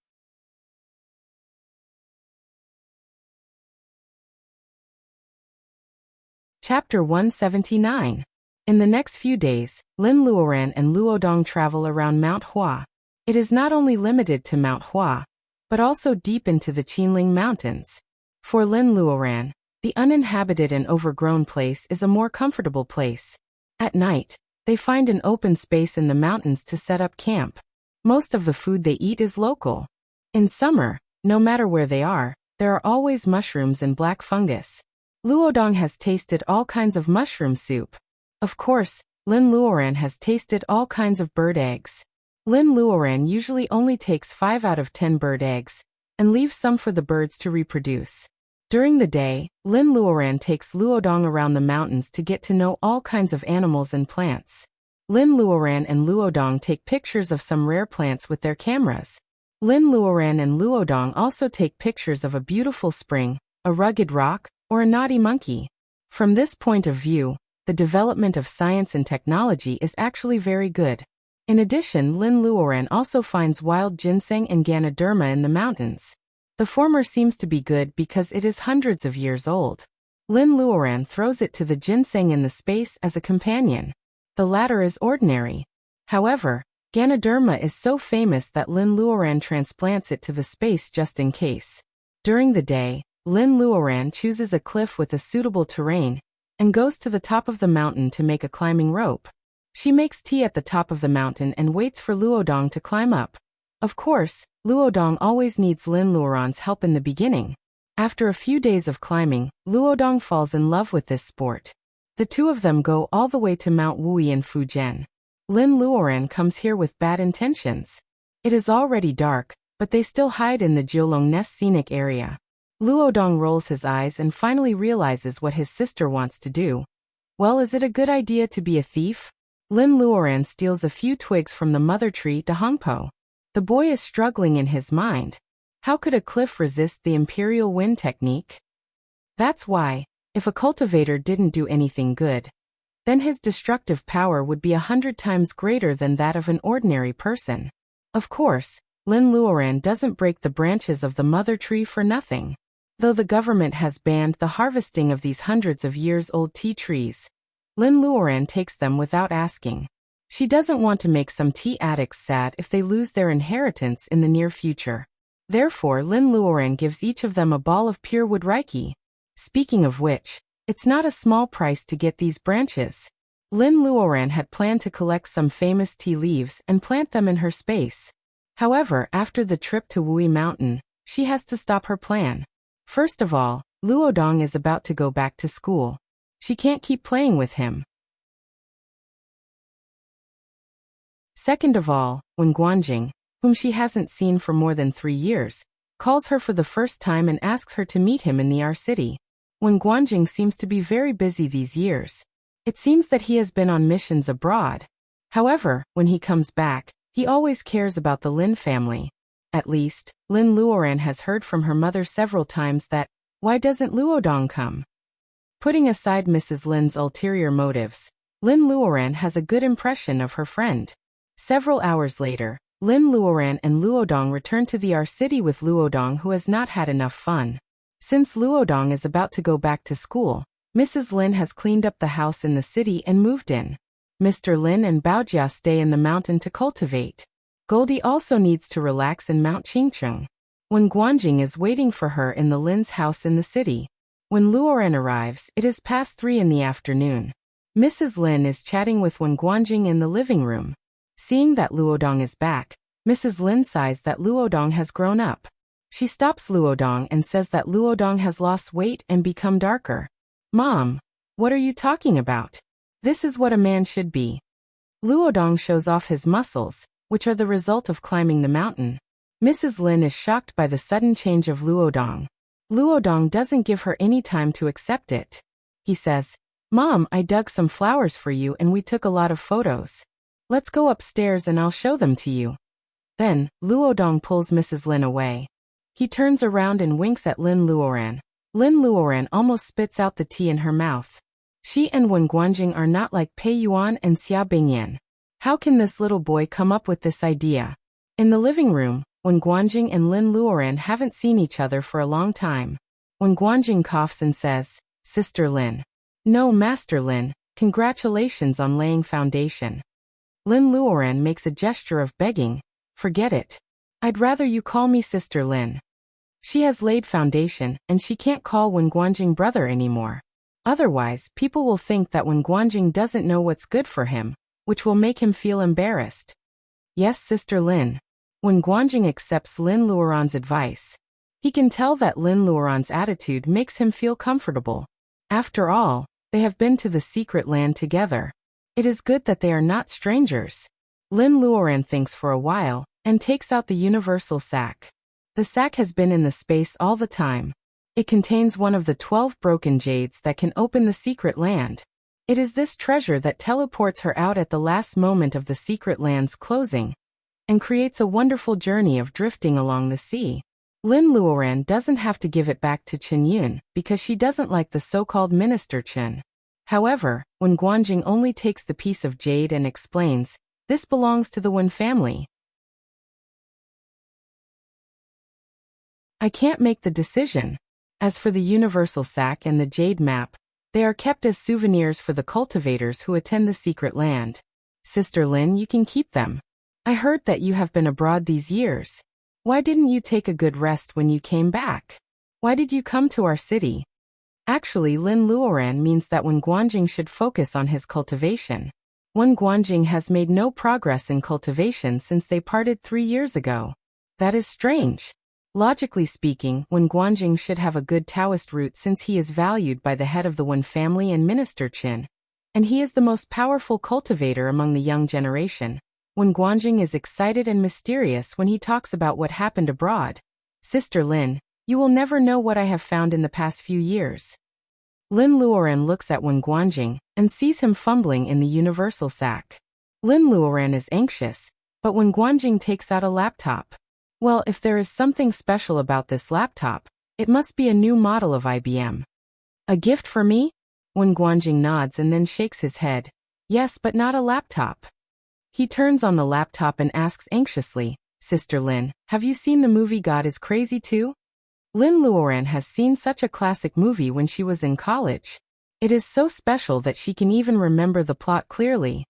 Chapter 179. In the next few days, Lin Luoran and Luodong travel around Mount Hua. It is not only limited to Mount Hua, but also deep into the Qinling Mountains. For Lin Luoran, the uninhabited and overgrown place is a more comfortable place. At night, they find an open space in the mountains to set up camp. Most of the food they eat is local. In summer, no matter where they are, there are always mushrooms and black fungus. Luodong has tasted all kinds of mushroom soup. Of course, Lin Luoran has tasted all kinds of bird eggs. Lin Luoran usually only takes 5 out of 10 bird eggs, and leaves some for the birds to reproduce. During the day, Lin Luoran takes Luodong around the mountains to get to know all kinds of animals and plants. Lin Luoran and Luodong take pictures of some rare plants with their cameras. Lin Luoran and Luodong also take pictures of a beautiful spring, a rugged rock, or a naughty monkey. From this point of view, the development of science and technology is actually very good. In addition, Lin Luoran also finds wild ginseng and Ganoderma in the mountains. The former seems to be good because it is hundreds of years old. Lin Luoran throws it to the ginseng in the space as a companion. The latter is ordinary. However, Ganoderma is so famous that Lin Luoran transplants it to the space just in case. During the day, Lin Luoran chooses a cliff with a suitable terrain, and goes to the top of the mountain to make a climbing rope. She makes tea at the top of the mountain and waits for Luodong to climb up. Of course, Luodong always needs Lin Luoran's help in the beginning. After a few days of climbing, Luodong falls in love with this sport. The two of them go all the way to Mount Wui in Fujian. Lin Luoran comes here with bad intentions. It is already dark, but they still hide in the Jiulong Nest scenic area. Luodong rolls his eyes and finally realizes what his sister wants to do. Well, is it a good idea to be a thief? Lin Luoran steals a few twigs from the mother tree to Hongpo. The boy is struggling in his mind. How could a cliff resist the imperial wind technique? That's why, if a cultivator didn't do anything good, then his destructive power would be 100 times greater than that of an ordinary person. Of course, Lin Luoran doesn't break the branches of the mother tree for nothing. Though the government has banned the harvesting of these hundreds of years-old tea trees, Lin Luoran takes them without asking. She doesn't want to make some tea addicts sad if they lose their inheritance in the near future. Therefore, Lin Luoran gives each of them a ball of pure wood reiki. Speaking of which, it's not a small price to get these branches. Lin Luoran had planned to collect some famous tea leaves and plant them in her space. However, after the trip to Wuxia Mountain, she has to stop her plan. First of all, Luodong is about to go back to school. She can't keep playing with him. Second of all, when Guanjing, whom she hasn't seen for more than 3 years, calls her for the first time and asks her to meet him in the R city. When Guanjing seems to be very busy these years, it seems that he has been on missions abroad. However, when he comes back, he always cares about the Lin family. At least, Lin Luoran has heard from her mother several times that, why doesn't Luodong come? Putting aside Mrs. Lin's ulterior motives, Lin Luoran has a good impression of her friend. Several hours later, Lin Luoran and Luodong return to the R city with Luodong, who has not had enough fun. Since Luodong is about to go back to school, Mrs. Lin has cleaned up the house in the city and moved in. Mr. Lin and Baojia stay in the mountain to cultivate. Goldie also needs to relax in Mount Qingcheng. When Guanjing is waiting for her in the Lin's house in the city. When Luoran arrives, it is past 3 in the afternoon. Mrs. Lin is chatting with Wen Guanjing in the living room. Seeing that Luodong is back, Mrs. Lin sighs that Luodong has grown up. She stops Luodong and says that Luodong has lost weight and become darker. Mom, what are you talking about? This is what a man should be. Luodong shows off his muscles, which are the result of climbing the mountain. Mrs. Lin is shocked by the sudden change of Luodong. Luodong doesn't give her any time to accept it. He says, Mom, I dug some flowers for you and we took a lot of photos. Let's go upstairs and I'll show them to you. Then, Luodong pulls Mrs. Lin away. He turns around and winks at Lin Luoran. Lin Luoran almost spits out the tea in her mouth. She and Wen Guanjing are not like Pei Yuan and Xia Bingyan. How can this little boy come up with this idea? In the living room, Wen Guanjing and Lin Luoran haven't seen each other for a long time. Wen Guanjing coughs and says, Sister Lin. No, Master Lin, congratulations on laying foundation. Lin Luoran makes a gesture of begging. Forget it. I'd rather you call me Sister Lin. She has laid foundation and she can't call Wen Guanjing brother anymore. Otherwise, people will think that Wen Guanjing doesn't know what's good for him, which will make him feel embarrassed. Yes, Sister Lin. Wen Guanjing accepts Lin Luoran's advice. He can tell that Lin Luoran's attitude makes him feel comfortable. After all, they have been to the secret land together. It is good that they are not strangers. Lin Luoran thinks for a while and takes out the universal sack. The sack has been in the space all the time. It contains one of the 12 broken jades that can open the secret land. It is this treasure that teleports her out at the last moment of the secret land's closing and creates a wonderful journey of drifting along the sea. Lin Luoran doesn't have to give it back to Chen Yun because she doesn't like the so-called Minister Chen. However, Wen Guanjing only takes the piece of jade and explains, this belongs to the Wen family. I can't make the decision. As for the universal sack and the jade map, they are kept as souvenirs for the cultivators who attend the secret land. Sister Lin, you can keep them. I heard that you have been abroad these years. Why didn't you take a good rest when you came back? Why did you come to our city? Actually, Lin Luoran means that Wen Guanjing should focus on his cultivation. Wen Guanjing has made no progress in cultivation since they parted 3 years ago. That is strange. Logically speaking, Wen Guanjing should have a good Taoist root since he is valued by the head of the Wen family and Minister Qin, and he is the most powerful cultivator among the young generation. Wen Guanjing is excited and mysterious when he talks about what happened abroad. Sister Lin, You will never know what I have found in the past few years. Lin Luoran looks at Wen Guanjing and sees him fumbling in the universal sack. Lin Luoran is anxious, but Wen Guanjing takes out a laptop. Well, if there is something special about this laptop, it must be a new model of IBM. A gift for me? Wen Guanjing nods and then shakes his head. Yes, but not a laptop. He turns on the laptop and asks anxiously, Sister Lin, have you seen the movie God is Crazy too? Lin Luoran has seen such a classic movie when she was in college. It is so special that she can even remember the plot clearly.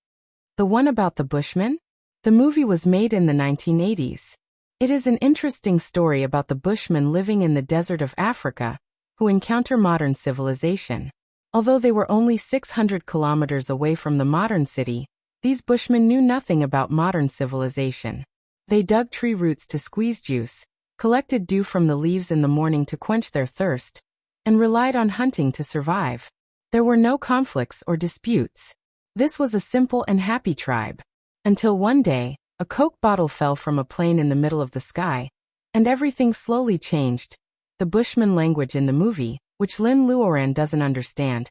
The one about the Bushmen? The movie was made in the 1980s. It is an interesting story about the Bushmen living in the desert of Africa, who encounter modern civilization. Although they were only 600 kilometers away from the modern city, these Bushmen knew nothing about modern civilization. They dug tree roots to squeeze juice, collected dew from the leaves in the morning to quench their thirst, and relied on hunting to survive. There were no conflicts or disputes. This was a simple and happy tribe. Until one day, a Coke bottle fell from a plane in the middle of the sky, and everything slowly changed. The Bushman language in the movie, which Lin Luoran doesn't understand,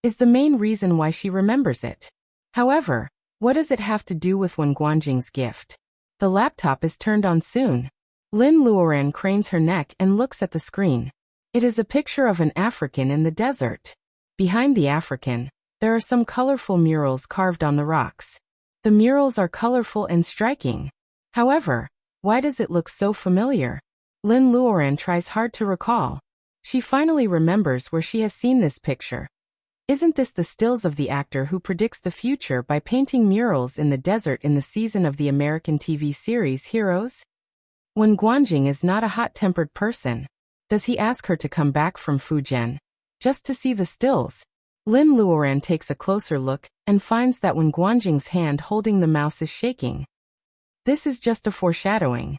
is the main reason why she remembers it. However, what does it have to do with Wen Guanjing's gift? The laptop is turned on soon. Lin Luoran cranes her neck and looks at the screen. It is a picture of an African in the desert. Behind the African, there are some colorful murals carved on the rocks. The murals are colorful and striking. However, why does it look so familiar? Lin Luoran tries hard to recall. She finally remembers where she has seen this picture. Isn't this the stills of the actor who predicts the future by painting murals in the desert in the season of the American TV series Heroes? Wen Guanjing is not a hot-tempered person. Does he ask her to come back from Fujian just to see the stills? Lin Luoran takes a closer look and finds that Wen Guanjing's hand holding the mouse is shaking. This is just a foreshadowing.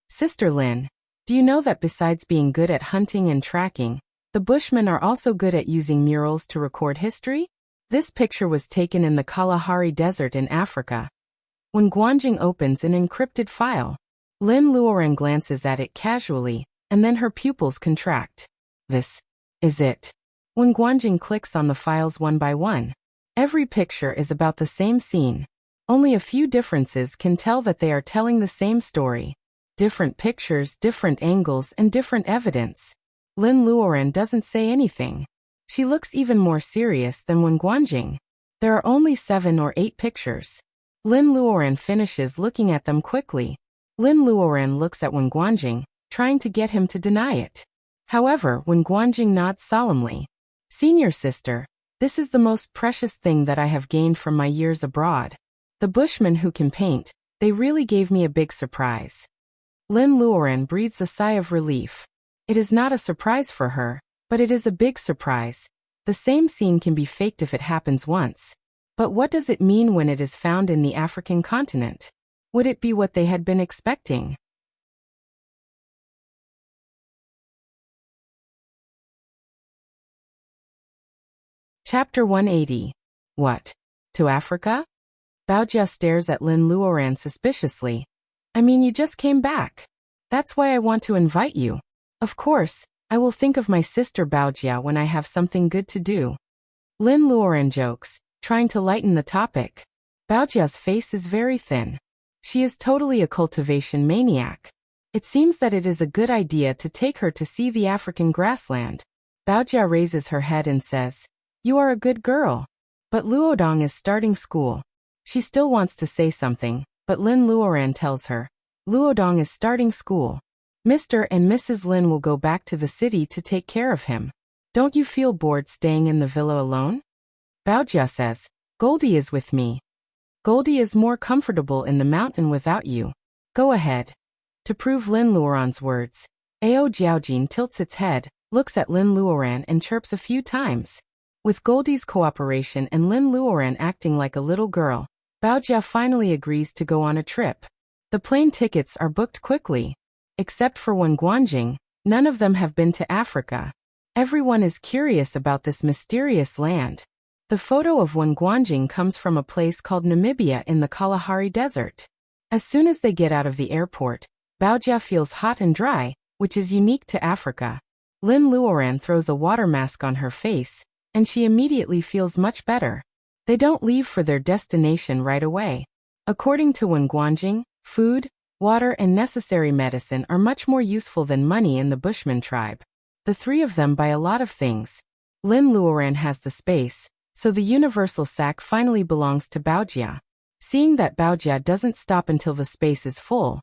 Sister Lin, do you know that besides being good at hunting and tracking, the Bushmen are also good at using murals to record history? This picture was taken in the Kalahari Desert in Africa. Wen Guanjing opens an encrypted file. Lin Luoran glances at it casually, and then her pupils contract. This is it. Wen Guanjing clicks on the files one by one. Every picture is about the same scene. Only a few differences can tell that they are telling the same story. Different pictures, different angles, and different evidence. Lin Luoran doesn't say anything. She looks even more serious than Wen Guanjing. There are only 7 or 8 pictures. Lin Luoran finishes looking at them quickly. Lin Luoran looks at Wen Guanjing, trying to get him to deny it. However, Wen Guanjing nods solemnly. Senior sister, this is the most precious thing that I have gained from my years abroad. The Bushmen who can paint, they really gave me a big surprise. Lin Luoran breathes a sigh of relief. It is not a surprise for her, but it is a big surprise. The same scene can be faked if it happens once. But what does it mean when it is found in the African continent? Would it be what they had been expecting? Chapter 180. What? To Africa? Baojia stares at Lin Luoran suspiciously. I mean, you just came back. That's why I want to invite you. Of course, I will think of my sister Baojia when I have something good to do. Lin Luoran jokes, trying to lighten the topic. Baojia's face is very thin. She is totally a cultivation maniac. It seems that it is a good idea to take her to see the African grassland. Baojia raises her head and says, You are a good girl. But Luodong is starting school. She still wants to say something, but Lin Luoran tells her, Luodong is starting school. Mr. and Mrs. Lin will go back to the city to take care of him. Don't you feel bored staying in the villa alone? Baojia says, Goldie is with me. Goldie is more comfortable in the mountain without you. Go ahead. To prove Lin Luoran's words, Ao Jiaojin tilts its head, looks at Lin Luoran and chirps a few times. With Goldie's cooperation and Lin Luoran acting like a little girl, Baojia finally agrees to go on a trip. The plane tickets are booked quickly. Except for Wen Guanjing, none of them have been to Africa. Everyone is curious about this mysterious land. The photo of Wen Guanjing comes from a place called Namibia in the Kalahari Desert. As soon as they get out of the airport, Baojia feels hot and dry, which is unique to Africa. Lin Luoran throws a water mask on her face, and she immediately feels much better. They don't leave for their destination right away. According to Wen Guanjing, food, water and necessary medicine are much more useful than money in the Bushman tribe. The three of them buy a lot of things. Lin Luoran has the space, so the universal sack finally belongs to Baojia. Seeing that Baojia doesn't stop until the space is full,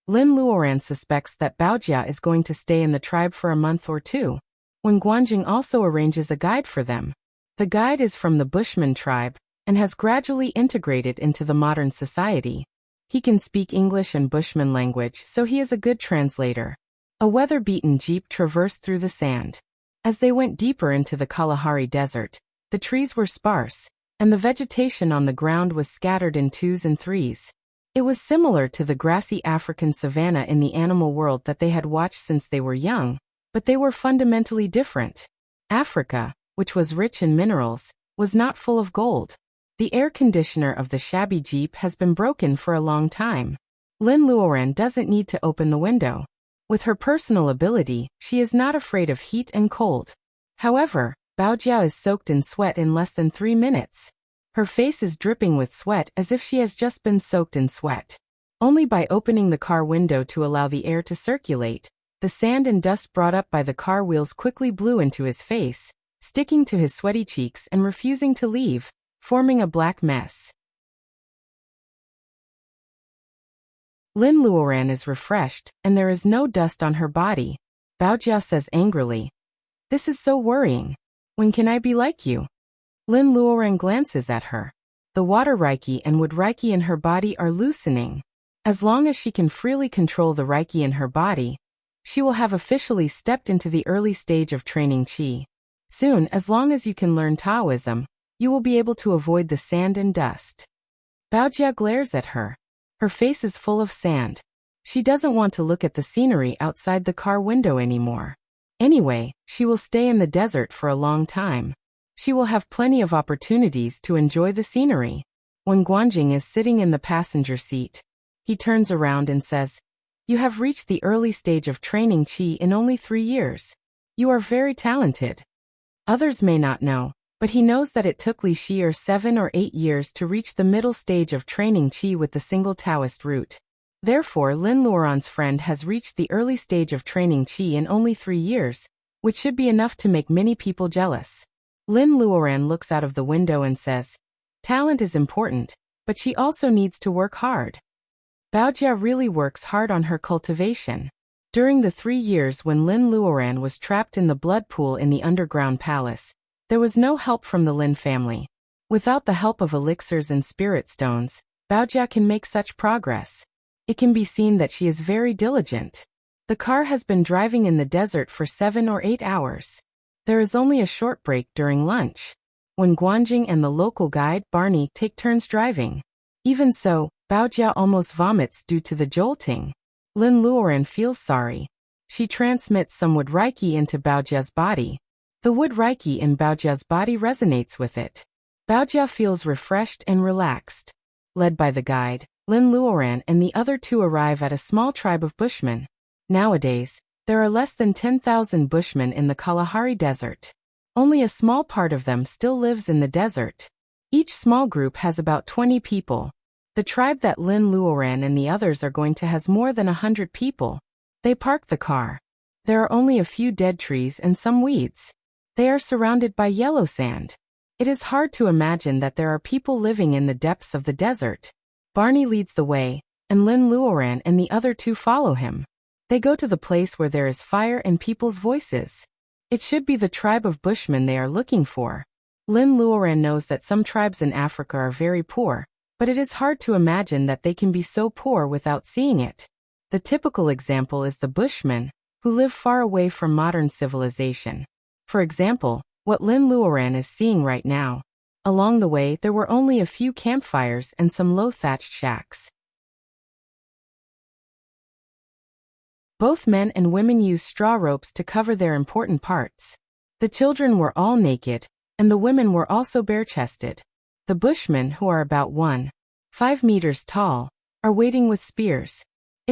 Lin Luoran suspects that Baojia is going to stay in the tribe for a month or two. Wen Guanjing also arranges a guide for them. The guide is from the Bushman tribe and has gradually integrated into the modern society. He can speak English and Bushman language, so he is a good translator. A weather-beaten jeep traversed through the sand. As they went deeper into the Kalahari Desert, the trees were sparse, and the vegetation on the ground was scattered in twos and threes. It was similar to the grassy African savanna in the animal world that they had watched since they were young, but they were fundamentally different. Africa, which was rich in minerals, was not full of gold. The air conditioner of the shabby jeep has been broken for a long time. Lin Luoran doesn't need to open the window. With her personal ability, she is not afraid of heat and cold. However, Baojia is soaked in sweat in less than 3 minutes. Her face is dripping with sweat as if she has just been soaked in sweat. Only by opening the car window to allow the air to circulate, the sand and dust brought up by the car wheels quickly blew into his face, sticking to his sweaty cheeks and refusing to leave, forming a black mess. Lin Luoran is refreshed, and there is no dust on her body. Baojia says angrily, "This is so worrying. When can I be like you?" Lin Luoran glances at her. The water reiki and wood reiki in her body are loosening. As long as she can freely control the reiki in her body, she will have officially stepped into the early stage of training qi. Soon, as long as you can learn Taoism, you will be able to avoid the sand and dust. Baojia glares at her. Her face is full of sand. She doesn't want to look at the scenery outside the car window anymore. Anyway, she will stay in the desert for a long time. She will have plenty of opportunities to enjoy the scenery. When Guanjing is sitting in the passenger seat, he turns around and says, "You have reached the early stage of training qi in only 3 years. You are very talented." Others may not know, but he knows that it took Li Shi'er 7 or 8 years to reach the middle stage of training qi with the single Taoist route. Therefore, Lin Luoran's friend has reached the early stage of training qi in only 3 years, which should be enough to make many people jealous. Lin Luoran looks out of the window and says, "Talent is important, but she also needs to work hard." Baojia really works hard on her cultivation. During the 3 years when Lin Luoran was trapped in the blood pool in the underground palace, there was no help from the Lin family. Without the help of elixirs and spirit stones, Baojia can make such progress. It can be seen that she is very diligent. The car has been driving in the desert for 7 or 8 hours. There is only a short break during lunch. When Guanjing and the local guide, Barney, take turns driving. Even so, Baojia almost vomits due to the jolting. Lin Luoran feels sorry. She transmits some wood reiki into Baojia's body. The wood reiki in Baojia's body resonates with it. Baojia feels refreshed and relaxed. Led by the guide, Lin Luoran and the other two arrive at a small tribe of Bushmen. Nowadays, there are less than 10,000 Bushmen in the Kalahari Desert. Only a small part of them still lives in the desert. Each small group has about 20 people. The tribe that Lin Luoran and the others are going to has more than 100 people. They park the car. There are only a few dead trees and some weeds. They are surrounded by yellow sand. It is hard to imagine that there are people living in the depths of the desert. Barney leads the way, and Lin Luoran and the other two follow him. They go to the place where there is fire and people's voices. It should be the tribe of Bushmen they are looking for. Lin Luoran knows that some tribes in Africa are very poor, but it is hard to imagine that they can be so poor without seeing it. The typical example is the Bushmen, who live far away from modern civilization. For example, what Lin Luoran is seeing right now. Along the way, there were only a few campfires and some low-thatched shacks. Both men and women used straw ropes to cover their important parts. The children were all naked, and the women were also bare-chested. The Bushmen, who are about 1.5 meters tall, are waiting with spears.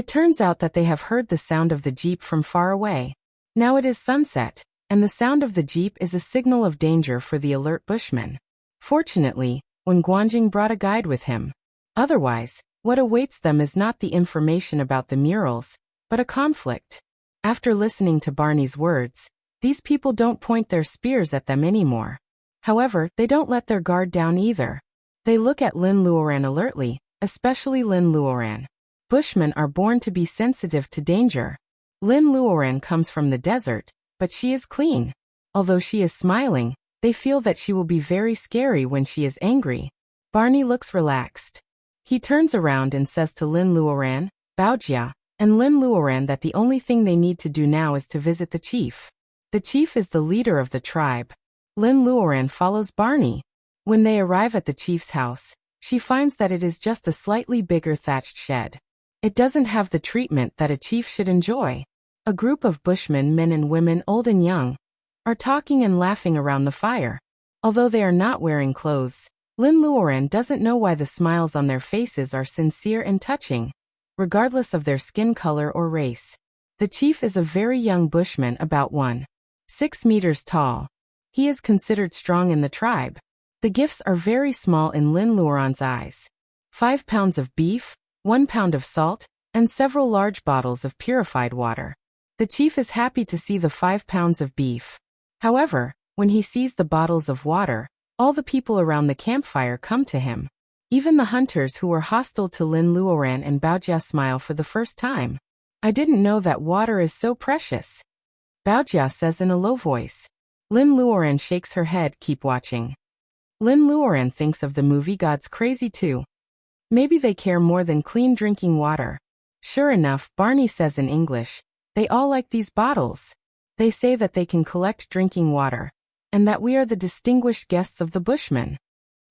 It turns out that they have heard the sound of the jeep from far away. Now it is sunset, and the sound of the jeep is a signal of danger for the alert bushman. Fortunately, Wen Guanjing brought a guide with him. Otherwise, what awaits them is not the information about the murals, but a conflict. After listening to Barney's words, these people don't point their spears at them anymore. However, they don't let their guard down either. They look at Lin Luoran alertly, especially Lin Luoran. Bushmen are born to be sensitive to danger. Lin Luoran comes from the desert, but she is clean. Although she is smiling, they feel that she will be very scary when she is angry. Barney looks relaxed. He turns around and says to Lin Luoran, Baojia, and Lin Luoran that the only thing they need to do now is to visit the chief. The chief is the leader of the tribe. Lin Luoran follows Barney. When they arrive at the chief's house, she finds that it is just a slightly bigger thatched shed. It doesn't have the treatment that a chief should enjoy. A group of bushmen, men and women, old and young, are talking and laughing around the fire. Although they are not wearing clothes, Lin Luoran doesn't know why the smiles on their faces are sincere and touching, regardless of their skin color or race. The chief is a very young bushman, about 1.6 meters tall. He is considered strong in the tribe. The gifts are very small in Lin Luoran's eyes. 5 pounds of beef, 1 pound of salt, and several large bottles of purified water. The chief is happy to see the 5 pounds of beef. However, when he sees the bottles of water, all the people around the campfire come to him. Even the hunters who were hostile to Lin Luoran and Baojia smile for the first time. I didn't know that water is so precious, Baojia says in a low voice. Lin Luoran shakes her head. Keep watching. Lin Luoran thinks of the movie God's Crazy too. Maybe they care more than clean drinking water. Sure enough, Barney says in English, they all like these bottles. They say that they can collect drinking water, and that we are the distinguished guests of the Bushmen.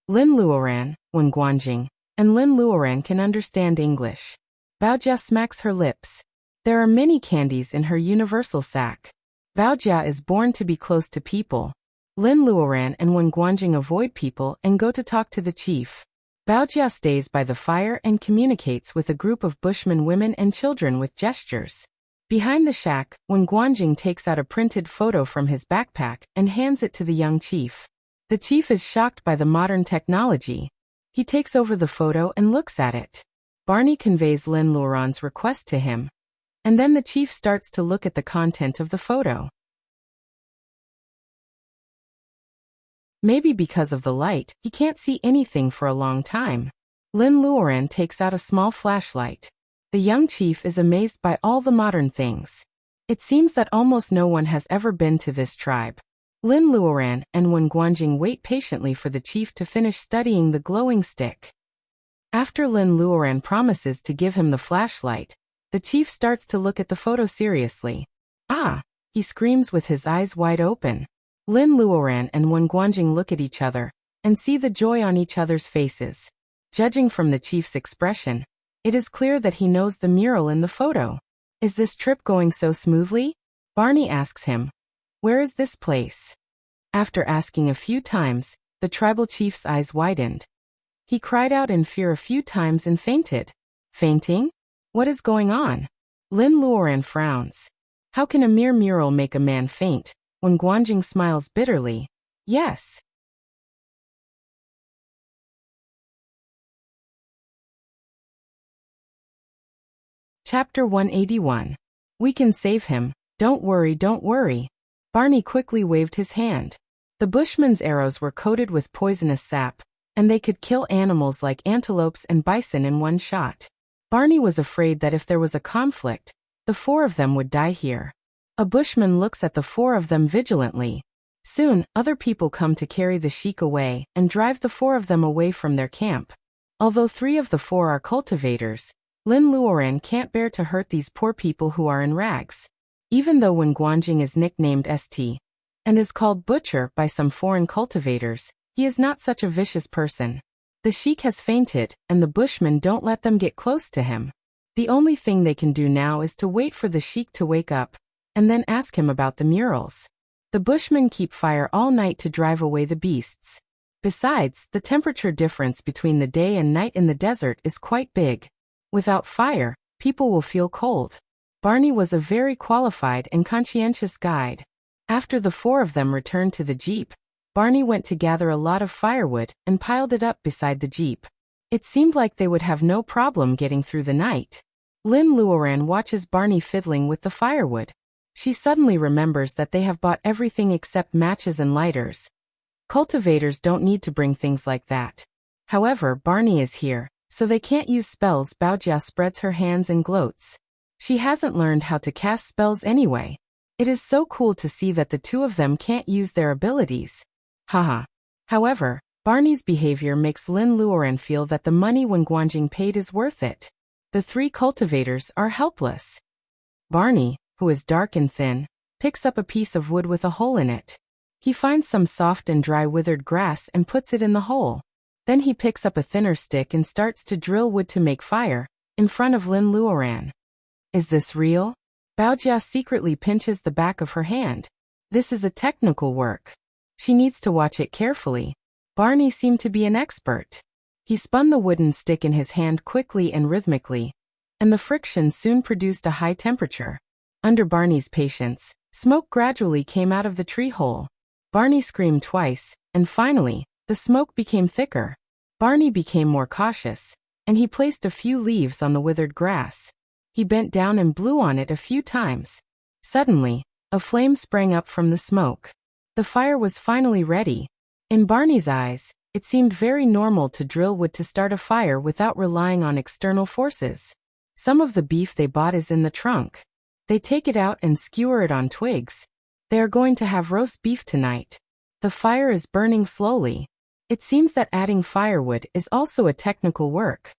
Lin Luoran, Wen Guanjing, and Lin Luoran can understand English. Baojia smacks her lips. There are many candies in her universal sack. Baojia is born to be close to people. Lin Luoran and Wen Guanjing avoid people and go to talk to the chief. Baojia stays by the fire and communicates with a group of Bushmen, women and children with gestures. Behind the shack, Wen Guanjing takes out a printed photo from his backpack and hands it to the young chief. The chief is shocked by the modern technology. He takes over the photo and looks at it. Barney conveys Lin Luoran's request to him, and then the chief starts to look at the content of the photo. Maybe because of the light, he can't see anything for a long time. Lin Luoran takes out a small flashlight. The young chief is amazed by all the modern things. It seems that almost no one has ever been to this tribe. Lin Luoran and Wen Guanjing wait patiently for the chief to finish studying the glowing stick. After Lin Luoran promises to give him the flashlight, the chief starts to look at the photo seriously. Ah! He screams with his eyes wide open. Lin Luoran and Wen Guanjing look at each other and see the joy on each other's faces. Judging from the chief's expression, it is clear that he knows the mural in the photo. Is this trip going so smoothly? Barney asks him. Where is this place? After asking a few times, the tribal chief's eyes widened. He cried out in fear a few times and fainted. Fainting? What is going on? Lin Luoran frowns. How can a mere mural make a man faint? Wen Guanjing smiles bitterly. Yes. Chapter 181. We can save him. Don't worry, don't worry. Barney quickly waved his hand. The Bushman's arrows were coated with poisonous sap, and they could kill animals like antelopes and bison in one shot. Barney was afraid that if there was a conflict, the 4 of them would die here. A Bushman looks at the 4 of them vigilantly. Soon, other people come to carry the sheik away and drive the 4 of them away from their camp. Although 3 of the 4 are cultivators, Lin Luoran can't bear to hurt these poor people who are in rags. Even though Wen Guanjing is nicknamed St. and is called Butcher by some foreign cultivators, he is not such a vicious person. The sheik has fainted, and the Bushmen don't let them get close to him. The only thing they can do now is to wait for the sheik to wake up, and then ask him about the murals. The Bushmen keep fire all night to drive away the beasts. Besides, the temperature difference between the day and night in the desert is quite big. Without fire, People will feel cold. Barney was a very qualified and conscientious guide. After the four of them returned to the jeep, Barney went to gather a lot of firewood and piled it up beside the jeep. It seemed like they would have no problem getting through the night. Lin Luoran watches Barney fiddling with the firewood. She suddenly remembers that they have bought everything except matches and lighters. Cultivators don't need to bring things like that. However, Barney is here, so they can't use spells. Baojia spreads her hands and gloats. She hasn't learned how to cast spells anyway. It is so cool to see that the two of them can't use their abilities. Haha. However, Barney's behavior makes Lin Luoran feel that the money Wen Guanjing paid is worth it. The three cultivators are helpless. Barney, who is dark and thin, picks up a piece of wood with a hole in it. He finds some soft and dry withered grass and puts it in the hole. Then he picks up a thinner stick and starts to drill wood to make fire, in front of Lin Luoran. Is this real? Baojia secretly pinches the back of her hand. This is a technical work. She needs to watch it carefully. Barney seemed to be an expert. He spun the wooden stick in his hand quickly and rhythmically, and the friction soon produced a high temperature. Under Barney's patience, smoke gradually came out of the tree hole. Barney screamed twice, and finally, the smoke became thicker. Barney became more cautious, and he placed a few leaves on the withered grass. He bent down and blew on it a few times. Suddenly, a flame sprang up from the smoke. The fire was finally ready. In Barney's eyes, it seemed very normal to drill wood to start a fire without relying on external forces. Some of the beef they bought is in the trunk. They take it out and skewer it on twigs. They are going to have roast beef tonight. The fire is burning slowly. It seems that adding firewood is also a technical work.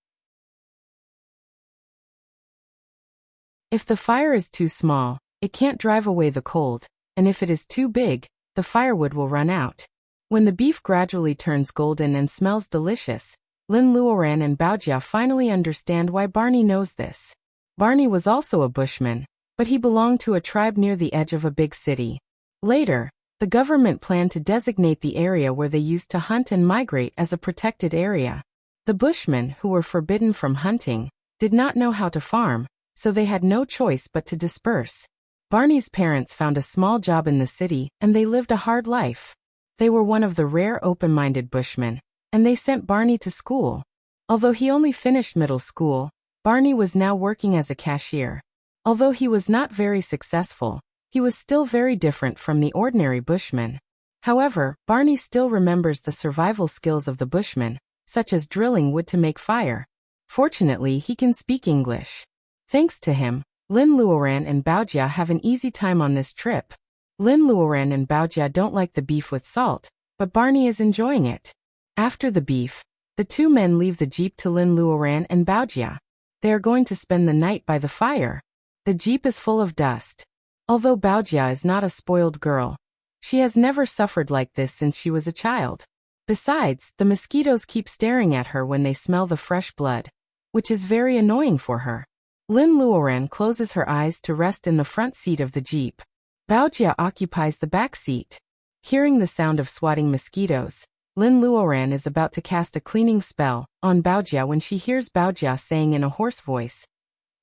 If the fire is too small, it can't drive away the cold, and if it is too big, the firewood will run out. When the beef gradually turns golden and smells delicious, Lin Luoran and Baojia finally understand why Barney knows this. Barney was also a bushman, but he belonged to a tribe near the edge of a big city. Later, the government planned to designate the area where they used to hunt and migrate as a protected area. The bushmen, who were forbidden from hunting, did not know how to farm, so they had no choice but to disperse. Barney's parents found a small job in the city, and they lived a hard life. They were one of the rare open-minded bushmen, and they sent Barney to school. Although he only finished middle school, Barney was now working as a cashier. Although he was not very successful, he was still very different from the ordinary bushman. However, Barney still remembers the survival skills of the bushman, such as drilling wood to make fire. Fortunately, he can speak English. Thanks to him, Lin Luoran and Baojia have an easy time on this trip. Lin Luoran and Baojia don't like the beef with salt, but Barney is enjoying it. After the beef, the two men leave the jeep to Lin Luoran and Baojia. They are going to spend the night by the fire. The jeep is full of dust. Although Baojia is not a spoiled girl, she has never suffered like this since she was a child. Besides, the mosquitoes keep staring at her when they smell the fresh blood, which is very annoying for her. Lin Luoran closes her eyes to rest in the front seat of the jeep. Baojia occupies the back seat. Hearing the sound of swatting mosquitoes, Lin Luoran is about to cast a cleaning spell on Baojia when she hears Baojia saying in a hoarse voice,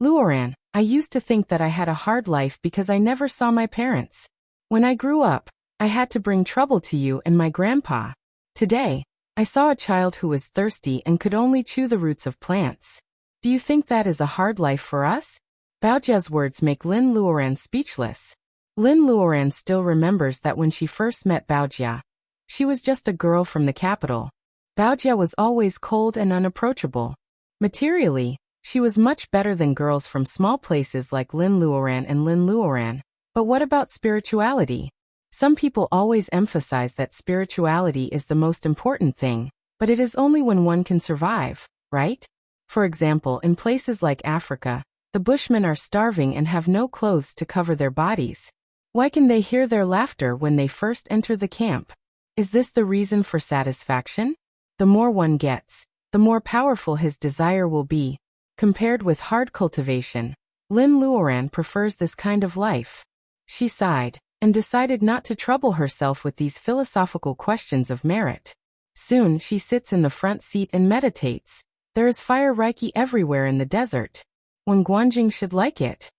"Luoran, I used to think that I had a hard life because I never saw my parents. When I grew up, I had to bring trouble to you and my grandpa. Today, I saw a child who was thirsty and could only chew the roots of plants. Do you think that is a hard life for us?" Baojia's words make Lin Luoran speechless. Lin Luoran still remembers that when she first met Baojia, she was just a girl from the capital. Baojia was always cold and unapproachable. Materially, she was much better than girls from small places like Lin Luoran and Lin Luoran. But what about spirituality? Some people always emphasize that spirituality is the most important thing, but it is only when one can survive, right? For example, in places like Africa, the bushmen are starving and have no clothes to cover their bodies. Why can they hear their laughter when they first enter the camp? Is this the reason for satisfaction? The more one gets, the more powerful his desire will be. Compared with hard cultivation, Lin Luoran prefers this kind of life. She sighed and decided not to trouble herself with these philosophical questions of merit. Soon she sits in the front seat and meditates. There is fire reiki everywhere in the desert. Wen Guanjing should like it.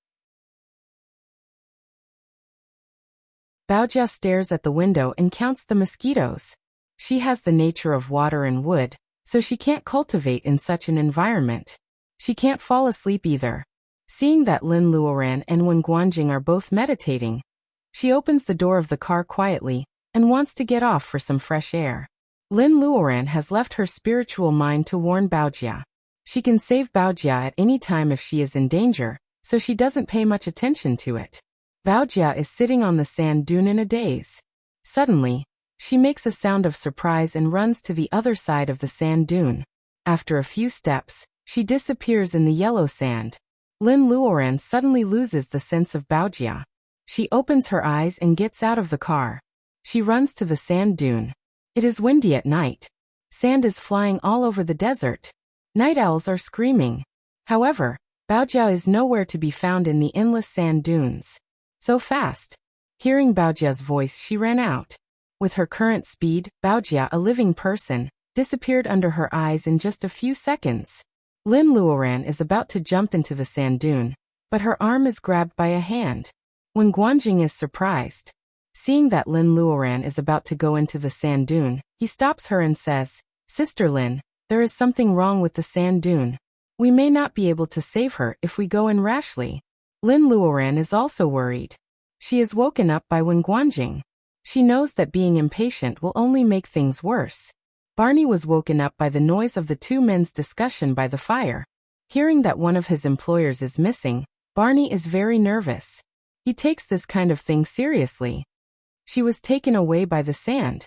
Baojia stares at the window and counts the mosquitoes. She has the nature of water and wood, so she can't cultivate in such an environment. She can't fall asleep either. Seeing that Lin Luoran and Wen Guanjing are both meditating, she opens the door of the car quietly and wants to get off for some fresh air. Lin Luoran has left her spiritual mind to warn Baojia. She can save Baojia at any time if she is in danger, so she doesn't pay much attention to it. Baojia is sitting on the sand dune in a daze. Suddenly, she makes a sound of surprise and runs to the other side of the sand dune. After a few steps, she disappears in the yellow sand. Lin Luoran suddenly loses the sense of Baojia. She opens her eyes and gets out of the car. She runs to the sand dune. It is windy at night. Sand is flying all over the desert. Night owls are screaming. However, Baojia is nowhere to be found in the endless sand dunes. So fast. Hearing Baojia's voice, she ran out. With her current speed, Baojia, a living person, disappeared under her eyes in just a few seconds. Lin Luoran is about to jump into the sand dune, but her arm is grabbed by a hand. Wen Guanjing is surprised. Seeing that Lin Luoran is about to go into the sand dune, he stops her and says, "Sister Lin, there is something wrong with the sand dune. We may not be able to save her if we go in rashly." Lin Luoran is also worried. She is woken up by Wen Guanjing. She knows that being impatient will only make things worse. Barney was woken up by the noise of the two men's discussion by the fire. Hearing that one of his employers is missing, Barney is very nervous. He takes this kind of thing seriously. She was taken away by the sand.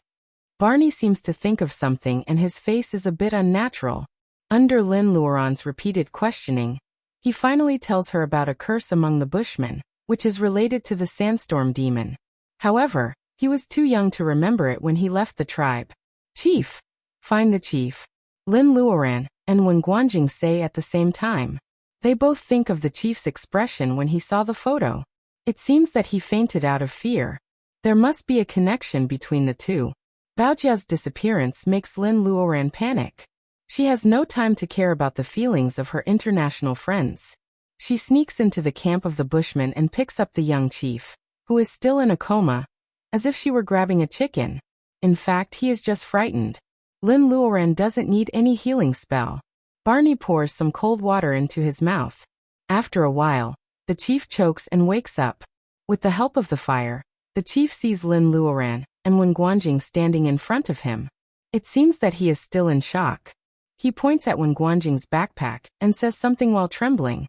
Barney seems to think of something and his face is a bit unnatural. Under Lin Luoran's repeated questioning, he finally tells her about a curse among the Bushmen, which is related to the sandstorm demon. However, he was too young to remember it when he left the tribe. "Chief!" "Find the chief," Lin Luoran and Wen Guanjing say at the same time. They both think of the chief's expression when he saw the photo. It seems that he fainted out of fear. There must be a connection between the two. Baojia's disappearance makes Lin Luoran panic. She has no time to care about the feelings of her international friends. She sneaks into the camp of the Bushmen and picks up the young chief, who is still in a coma, as if she were grabbing a chicken. In fact, he is just frightened. Lin Luoran doesn't need any healing spell. Barney pours some cold water into his mouth. After a while, the chief chokes and wakes up. With the help of the fire, the chief sees Lin Luoran and Wen Guanjing standing in front of him. It seems that he is still in shock. He points at Wen Guanjing's backpack and says something while trembling.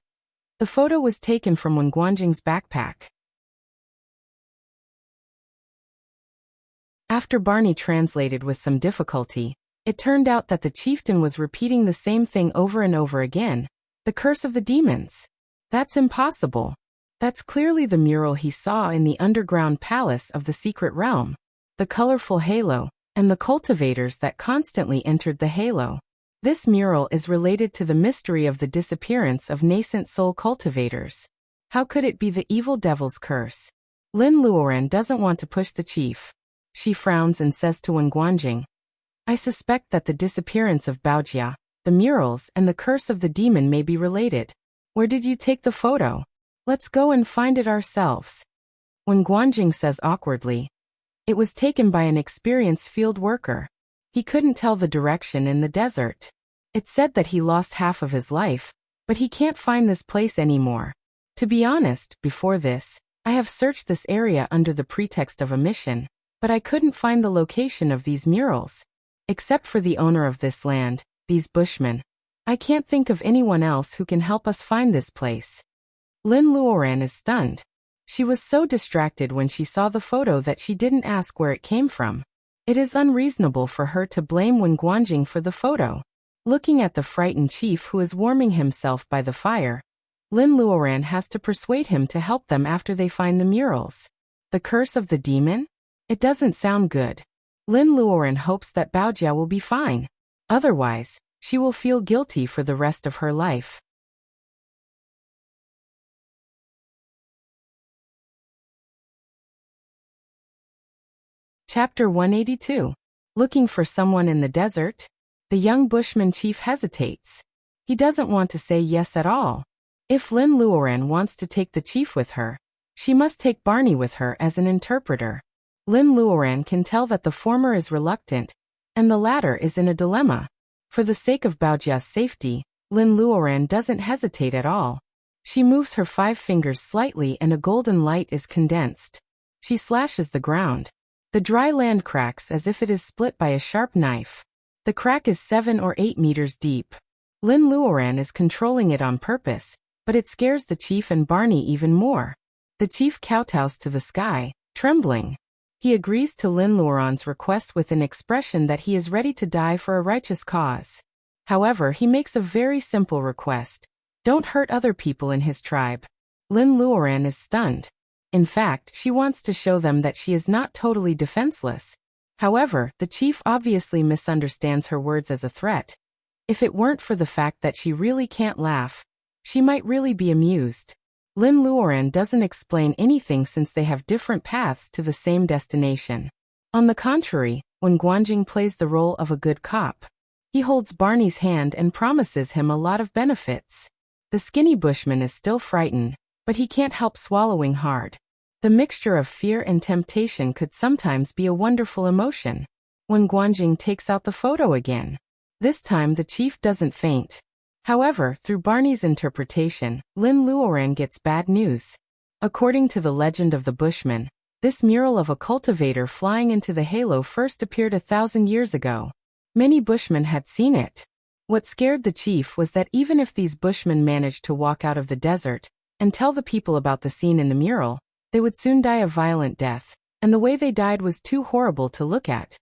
The photo was taken from Wen Guanjing's backpack. After Barney translated with some difficulty, it turned out that the chieftain was repeating the same thing over and over again. The curse of the demons. That's impossible. That's clearly the mural he saw in the underground palace of the secret realm. The colorful halo, and the cultivators that constantly entered the halo. This mural is related to the mystery of the disappearance of nascent soul cultivators. How could it be the evil devil's curse? Lin Luoran doesn't want to push the chief. She frowns and says to Wen Guanjing, "I suspect that the disappearance of Baojia, the murals, and the curse of the demon may be related. Where did you take the photo? Let's go and find it ourselves." Wen Guanjing says awkwardly, "It was taken by an experienced field worker. He couldn't tell the direction in the desert. It said that he lost half of his life, but he can't find this place anymore. To be honest, before this, I have searched this area under the pretext of a mission, but I couldn't find the location of these murals. Except for the owner of this land, these Bushmen. I can't think of anyone else who can help us find this place." Lin Luoran is stunned. She was so distracted when she saw the photo that she didn't ask where it came from. It is unreasonable for her to blame Wen Guanjing for the photo. Looking at the frightened chief who is warming himself by the fire, Lin Luoran has to persuade him to help them after they find the murals. The curse of the demon? It doesn't sound good. Lin Luoran hopes that Baojia will be fine. Otherwise, she will feel guilty for the rest of her life. Chapter 182. Looking for someone in the desert? The young Bushman chief hesitates. He doesn't want to say yes at all. If Lin Luoran wants to take the chief with her, she must take Barney with her as an interpreter. Lin Luoran can tell that the former is reluctant, and the latter is in a dilemma. For the sake of Baojia's safety, Lin Luoran doesn't hesitate at all. She moves her 5 fingers slightly and a golden light is condensed. She slashes the ground. The dry land cracks as if it is split by a sharp knife. The crack is 7 or 8 meters deep. Lin Luoran is controlling it on purpose, but it scares the chief and Barney even more. The chief kowtows to the sky, trembling. He agrees to Lin Luoran's request with an expression that he is ready to die for a righteous cause. However, he makes a very simple request. Don't hurt other people in his tribe. Lin Luoran is stunned. In fact, she wants to show them that she is not totally defenseless. However, the chief obviously misunderstands her words as a threat. If it weren't for the fact that she really can't laugh, she might really be amused. Lin Luoran doesn't explain anything since they have different paths to the same destination. On the contrary, when Guanjing plays the role of a good cop, he holds Barney's hand and promises him a lot of benefits. The skinny bushman is still frightened, but he can't help swallowing hard. The mixture of fear and temptation could sometimes be a wonderful emotion. When Guanjing takes out the photo again, this time the chief doesn't faint. However, through Barney's interpretation, Lin Luoran gets bad news. According to the legend of the Bushman, this mural of a cultivator flying into the halo first appeared 1,000 years ago. Many Bushmen had seen it. What scared the chief was that even if these Bushmen managed to walk out of the desert and tell the people about the scene in the mural, they would soon die a violent death, and the way they died was too horrible to look at.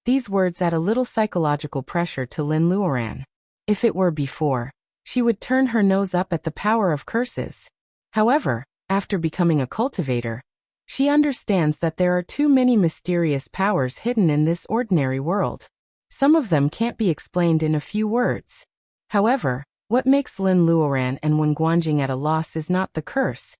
These words add a little psychological pressure to Lin Luoran. If it were before, she would turn her nose up at the power of curses. However, after becoming a cultivator, she understands that there are too many mysterious powers hidden in this ordinary world. Some of them can't be explained in a few words. However, what makes Lin Luoran and Wen Guanjing at a loss is not the curse,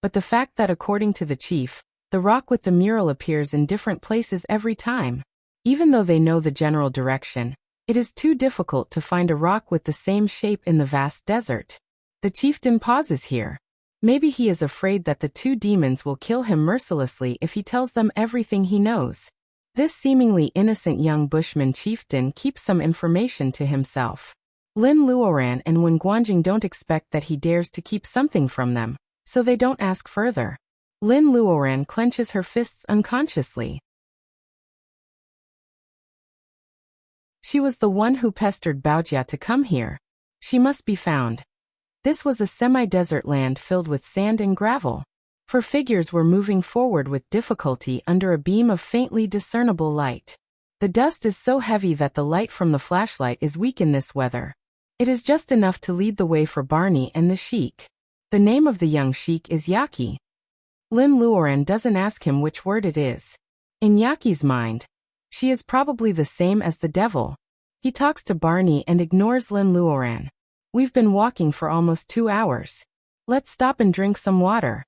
but the fact that according to the chief, the rock with the mural appears in different places every time. Even though they know the general direction, it is too difficult to find a rock with the same shape in the vast desert. The chieftain pauses here. Maybe he is afraid that the 2 demons will kill him mercilessly if he tells them everything he knows. This seemingly innocent young Bushman chieftain keeps some information to himself. Lin Luoran and Wen Guanjing don't expect that he dares to keep something from them, so they don't ask further. Lin Luoran clenches her fists unconsciously. She was the one who pestered Baojia to come here. She must be found. This was a semi-desert land filled with sand and gravel. For figures were moving forward with difficulty under a beam of faintly discernible light. The dust is so heavy that the light from the flashlight is weak in this weather. It is just enough to lead the way for Barney and the sheik. The name of the young sheik is Yaki. Lin Luoran doesn't ask him which word it is. In Yaki's mind, she is probably the same as the devil. He talks to Barney and ignores Lin Luoran. We've been walking for almost 2 hours. Let's stop and drink some water.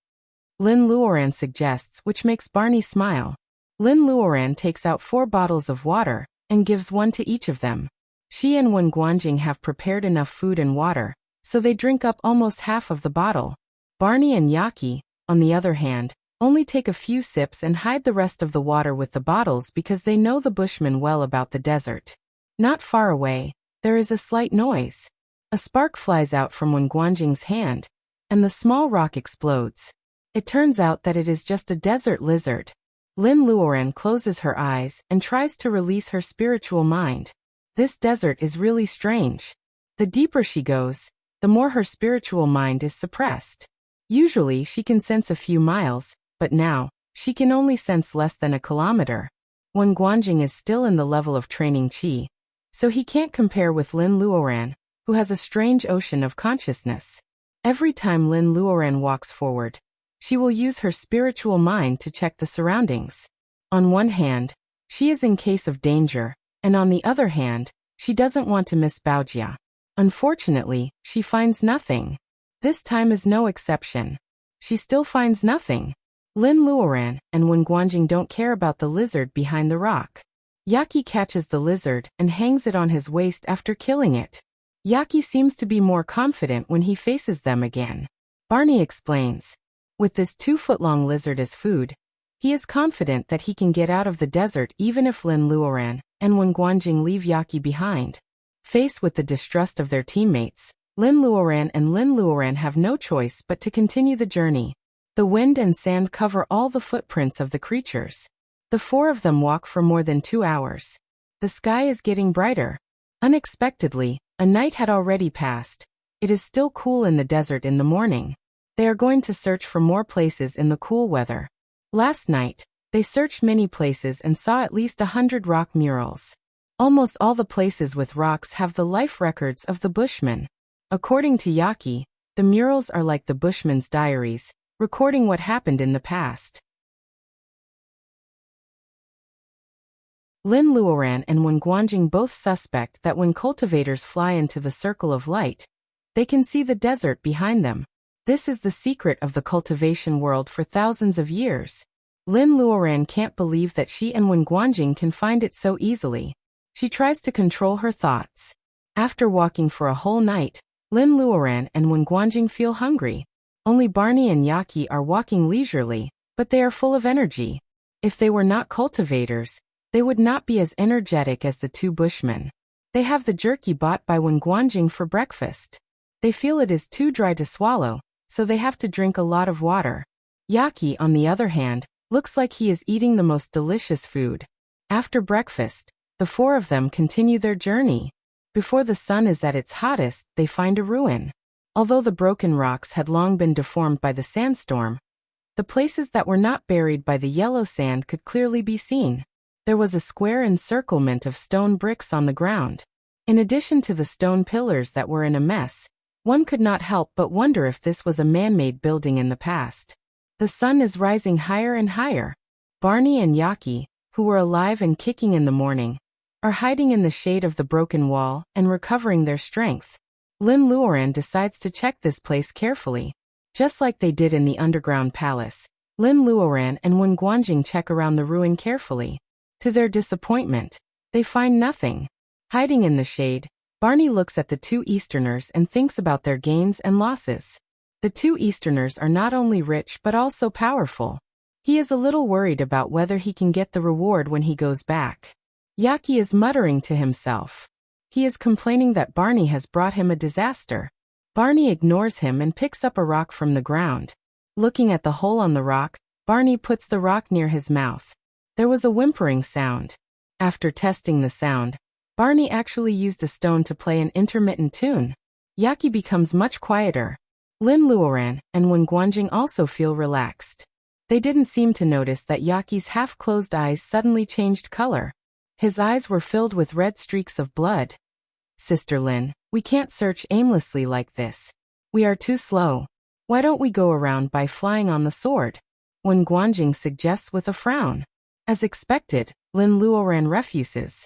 Lin Luoran suggests, which makes Barney smile. Lin Luoran takes out 4 bottles of water and gives one to each of them. She and Wen Guanjing have prepared enough food and water, so they drink up almost half of the bottle. Barney and Yaki, on the other hand, only take a few sips and hide the rest of the water with the bottles because they know the Bushmen well about the desert. Not far away, there is a slight noise. A spark flies out from Wen Guanjing's hand, and the small rock explodes. It turns out that it is just a desert lizard. Lin Luoran closes her eyes and tries to release her spiritual mind. This desert is really strange. The deeper she goes, the more her spiritual mind is suppressed. Usually she can sense a few miles, but now, she can only sense less than a kilometer. Wen Guanjing is still in the level of training qi, so he can't compare with Lin Luoran, who has a strange ocean of consciousness. Every time Lin Luoran walks forward, she will use her spiritual mind to check the surroundings. On one hand, she is in case of danger, and on the other hand, she doesn't want to miss Baojia. Unfortunately, she finds nothing. This time is no exception. She still finds nothing. Lin Luoran and Wen Guanjing don't care about the lizard behind the rock. Yaki catches the lizard and hangs it on his waist after killing it. Yaki seems to be more confident when he faces them again. Barney explains. With this 2-foot-long lizard as food, he is confident that he can get out of the desert even if Lin Luoran and Wen Guanjing leave Yaki behind. Faced with the distrust of their teammates, Lin Luoran have no choice but to continue the journey. The wind and sand cover all the footprints of the creatures. The 4 of them walk for more than 2 hours. The sky is getting brighter. Unexpectedly, a night had already passed. It is still cool in the desert in the morning. They are going to search for more places in the cool weather. Last night, they searched many places and saw at least 100 rock murals. Almost all the places with rocks have the life records of the Bushmen. According to Yaki, the murals are like the Bushmen's diaries, recording what happened in the past. Lin Luoran and Wen Guanjing both suspect that when cultivators fly into the circle of light, they can see the desert behind them. This is the secret of the cultivation world for thousands of years. Lin Luoran can't believe that she and Wen Guanjing can find it so easily. She tries to control her thoughts. After walking for a whole night, Lin Luoran and Wen Guanjing feel hungry. Only Barney and Yaki are walking leisurely, but they are full of energy. If they were not cultivators, they would not be as energetic as the 2 Bushmen. They have the jerky bought by Wen Guanjing for breakfast. They feel it is too dry to swallow, so they have to drink a lot of water. Yaki, on the other hand, looks like he is eating the most delicious food. After breakfast, the 4 of them continue their journey. Before the sun is at its hottest, they find a ruin. Although the broken rocks had long been deformed by the sandstorm, the places that were not buried by the yellow sand could clearly be seen. There was a square encirclement of stone bricks on the ground. In addition to the stone pillars that were in a mess, one could not help but wonder if this was a man-made building in the past. The sun is rising higher and higher. Barney and Yaki, who were alive and kicking in the morning, are hiding in the shade of the broken wall and recovering their strength. Lin Luoran decides to check this place carefully. Just like they did in the underground palace, Lin Luoran and Wen Guanjing check around the ruin carefully. To their disappointment, they find nothing. Hiding in the shade, Barney looks at the 2 Easterners and thinks about their gains and losses. The 2 Easterners are not only rich but also powerful. He is a little worried about whether he can get the reward when he goes back. Yaki is muttering to himself. He is complaining that Barney has brought him a disaster. Barney ignores him and picks up a rock from the ground. Looking at the hole on the rock, Barney puts the rock near his mouth. There was a whimpering sound. After testing the sound, Barney actually used a stone to play an intermittent tune. Yaki becomes much quieter. Lin Luoran and Wen Guanjing also feel relaxed. They didn't seem to notice that Yaki's half-closed eyes suddenly changed color. His eyes were filled with red streaks of blood. Sister Lin, we can't search aimlessly like this. We are too slow. Why don't we go around by flying on the sword? Wen Guanjing suggests with a frown. As expected, Lin Luoran refuses.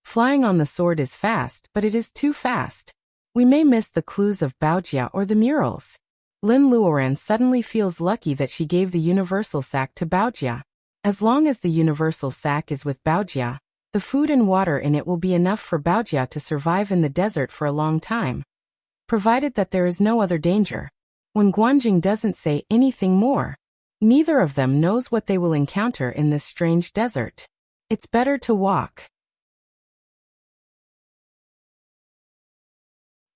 Flying on the sword is fast, but it is too fast. We may miss the clues of Baojia or the murals. Lin Luoran suddenly feels lucky that she gave the universal sack to Baojia. As long as the universal sack is with Baojia, the food and water in it will be enough for Baojia to survive in the desert for a long time, provided that there is no other danger. Wen Guanjing doesn't say anything more. Neither of them knows what they will encounter in this strange desert. It's better to walk.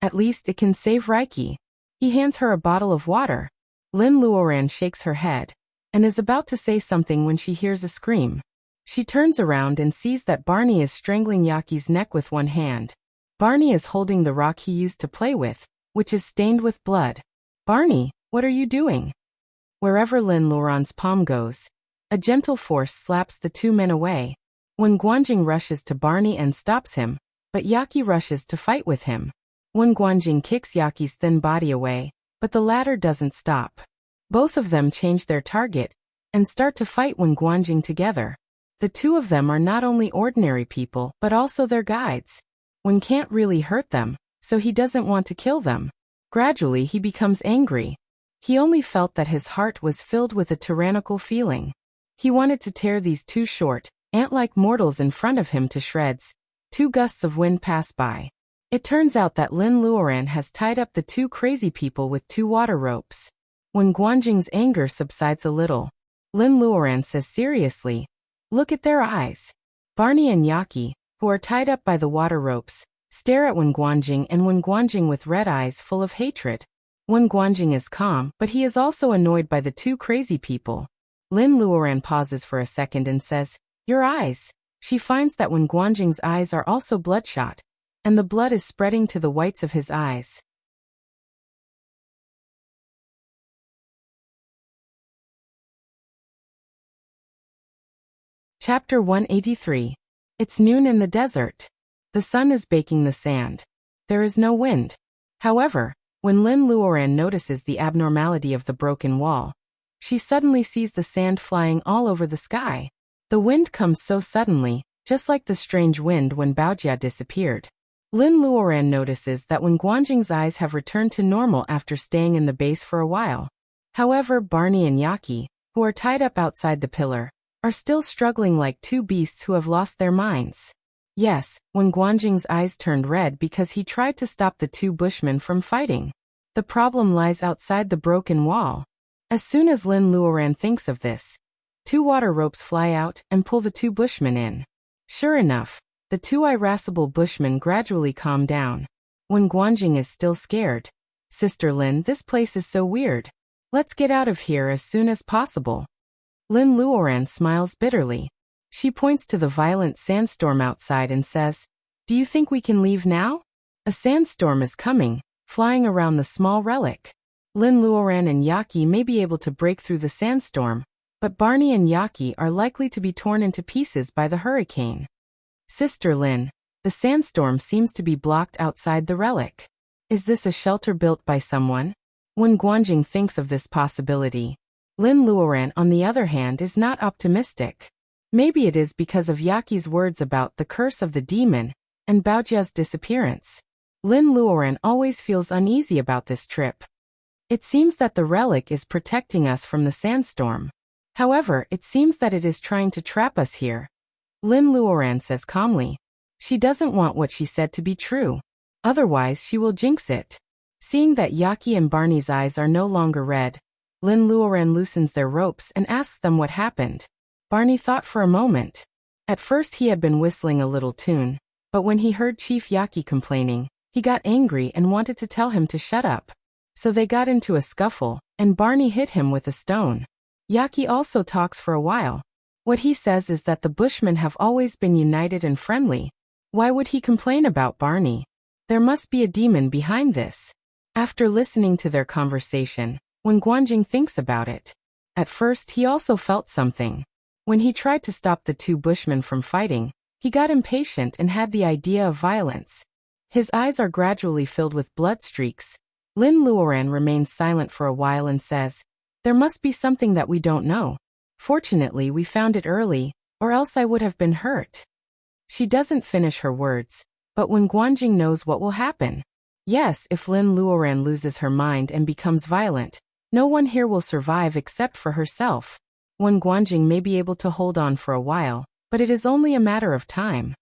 At least it can save Reiki. He hands her a bottle of water. Lin Luoran shakes her head and is about to say something when she hears a scream. She turns around and sees that Barney is strangling Yaki's neck with one hand. Barney is holding the rock he used to play with, which is stained with blood. Barney, what are you doing? Wherever Lin Luoran's palm goes, a gentle force slaps the 2 men away. Wen Guanjing rushes to Barney and stops him, but Yaki rushes to fight with him. Wen Guanjing kicks Yaki's thin body away, but the latter doesn't stop. Both of them change their target and start to fight Wen Guanjing together. The 2 of them are not only ordinary people but also their guides. Wen can't really hurt them, so he doesn't want to kill them. Gradually he becomes angry. He only felt that his heart was filled with a tyrannical feeling. He wanted to tear these 2 short, ant-like mortals in front of him to shreds. 2 gusts of wind pass by. It turns out that Lin Luoran has tied up the two crazy people with two water ropes. When Guanjing's anger subsides a little, Lin Luoran says seriously, "Look at their eyes." Barney and Yaki, who are tied up by the water ropes, stare at Wen Guanjing and Wen Guanjing with red eyes full of hatred. Wen Guanjing is calm, but he is also annoyed by the two crazy people. Lin Luoran pauses for a second and says, "Your eyes." She finds that Wen Guanjing's eyes are also bloodshot, and the blood is spreading to the whites of his eyes. Chapter 183. It's noon in the desert. The sun is baking the sand. There is no wind. However, when Lin Luoran notices the abnormality of the broken wall, she suddenly sees the sand flying all over the sky. The wind comes so suddenly, just like the strange wind when Baojia disappeared. Lin Luoran notices that Wen Guanjing's eyes have returned to normal after staying in the base for a while. However, Barney and Yaki, who are tied up outside the pillar, are still struggling like two beasts who have lost their minds. Yes, Wen Guanjing's eyes turned red because he tried to stop the two bushmen from fighting. The problem lies outside the broken wall. As soon as Lin Luoran thinks of this, two water ropes fly out and pull the two bushmen in. Sure enough, the two irascible bushmen gradually calm down. Wen Guanjing is still scared. "Sister Lin, this place is so weird. Let's get out of here as soon as possible." Lin Luoran smiles bitterly. She points to the violent sandstorm outside and says, "Do you think we can leave now? A sandstorm is coming, flying around the small relic. Lin Luoran and Yaki may be able to break through the sandstorm, but Barney and Yaki are likely to be torn into pieces by the hurricane. Sister Lin, the sandstorm seems to be blocked outside the relic. Is this a shelter built by someone?" When Guanjing thinks of this possibility, Lin Luoran, on the other hand, is not optimistic. Maybe it is because of Yaki's words about the curse of the demon and Baojia's disappearance. Lin Luoran always feels uneasy about this trip. It seems that the relic is protecting us from the sandstorm. However, it seems that it is trying to trap us here. Lin Luoran says calmly. She doesn't want what she said to be true. Otherwise, she will jinx it. Seeing that Yaki and Barney's eyes are no longer red, Lin Luoran loosens their ropes and asks them what happened. Barney thought for a moment. At first he had been whistling a little tune, but when he heard Chief Yaki complaining, he got angry and wanted to tell him to shut up. So they got into a scuffle, and Barney hit him with a stone. Yaki also talks for a while. What he says is that the Bushmen have always been united and friendly. Why would he complain about Barney? There must be a demon behind this. After listening to their conversation, when Guanjing thinks about it, at first he also felt something. When he tried to stop the two Bushmen from fighting, he got impatient and had the idea of violence. His eyes are gradually filled with blood streaks. Lin Luoran remains silent for a while and says, "There must be something that we don't know. Fortunately, we found it early, or else I would have been hurt." She doesn't finish her words, but when Guanjing knows what will happen. Yes, if Lin Luoran loses her mind and becomes violent, no one here will survive except for herself. When Guanjing may be able to hold on for a while, but it is only a matter of time.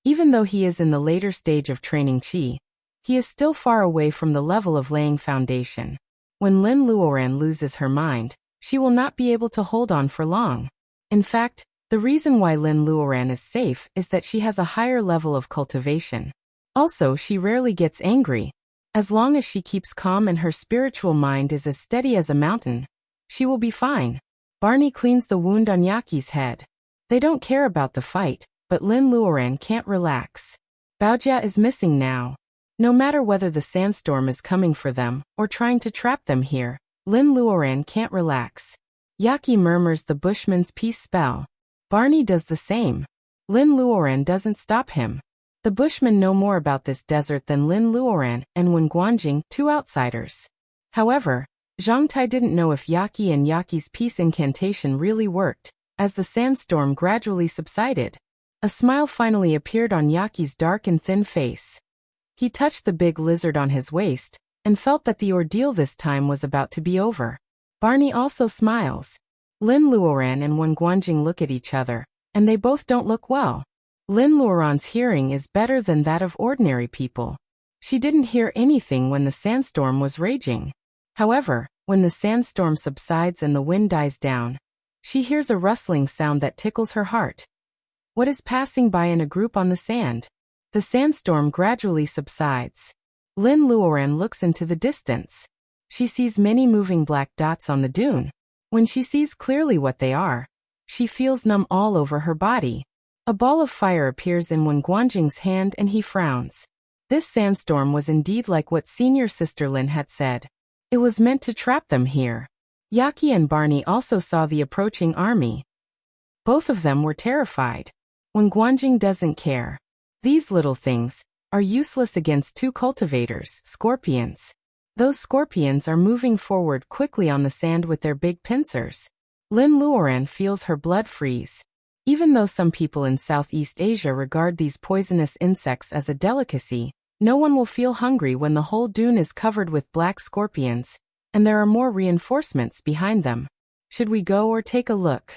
Even though he is in the later stage of training Qi, he is still far away from the level of laying foundation. When Lin Luoran loses her mind, she will not be able to hold on for long. In fact, the reason why Lin Luoran is safe is that she has a higher level of cultivation. Also, she rarely gets angry. As long as she keeps calm and her spiritual mind is as steady as a mountain, she will be fine. Barney cleans the wound on Yaki's head. They don't care about the fight, but Lin Luoran can't relax. Baojia is missing now. No matter whether the sandstorm is coming for them or trying to trap them here, Lin Luoran can't relax. Yaki murmurs the Bushman's peace spell. Barney does the same. Lin Luoran doesn't stop him. The Bushmen know more about this desert than Lin Luoran and Wen Guanjing, two outsiders. However, Zhang Tai didn't know if Yaki and Yaki's peace incantation really worked, as the sandstorm gradually subsided. A smile finally appeared on Yaki's dark and thin face. He touched the big lizard on his waist, and felt that the ordeal this time was about to be over. Barney also smiles. Lin Luoran and Wen Guanjing look at each other, and they both don't look well. Lin Luoran's hearing is better than that of ordinary people. She didn't hear anything when the sandstorm was raging. However, when the sandstorm subsides and the wind dies down, she hears a rustling sound that tickles her heart. What is passing by in a group on the sand? The sandstorm gradually subsides. Lin Luoran looks into the distance. She sees many moving black dots on the dune. When she sees clearly what they are, she feels numb all over her body. A ball of fire appears in Wen Guanjing's hand and he frowns. This sandstorm was indeed like what senior sister Lin had said. It was meant to trap them here. Yaki and Barney also saw the approaching army. Both of them were terrified. Wen Guanjing doesn't care. These little things are useless against two cultivators, scorpions. Those scorpions are moving forward quickly on the sand with their big pincers. Lin Luoran feels her blood freeze. Even though some people in Southeast Asia regard these poisonous insects as a delicacy, no one will feel hungry when the whole dune is covered with black scorpions, and there are more reinforcements behind them. Should we go or take a look?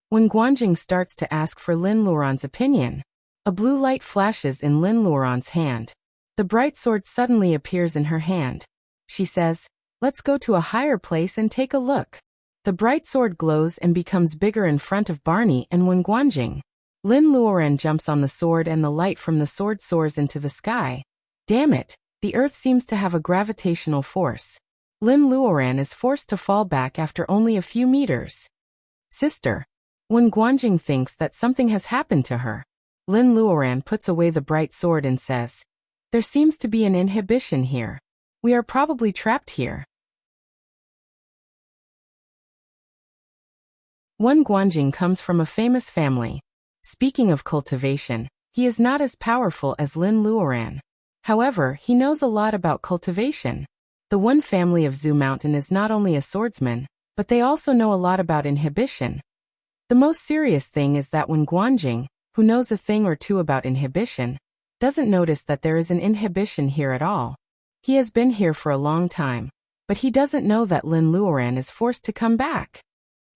When Guanjing starts to ask for Lin Luoran's opinion, a blue light flashes in Lin Luoran's hand. The bright sword suddenly appears in her hand. She says, "Let's go to a higher place and take a look." The bright sword glows and becomes bigger in front of Barney and Wen Guanjing. Lin Luoran jumps on the sword and the light from the sword soars into the sky. Damn it, the earth seems to have a gravitational force. Lin Luoran is forced to fall back after only a few meters. Sister. Wen Guanjing thinks that something has happened to her. Lin Luoran puts away the bright sword and says, "There seems to be an inhibition here. We are probably trapped here." Wen Guanjing comes from a famous family. Speaking of cultivation, he is not as powerful as Lin Luoran. However, he knows a lot about cultivation. The Wen family of Zhu Mountain is not only a swordsman, but they also know a lot about inhibition. The most serious thing is that Wen Guanjing, who knows a thing or two about inhibition, doesn't notice that there is an inhibition here at all. He has been here for a long time, but he doesn't know that Lin Luoran is forced to come back.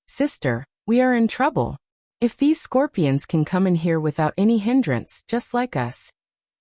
Sister, we are in trouble. If these scorpions can come in here without any hindrance, just like us.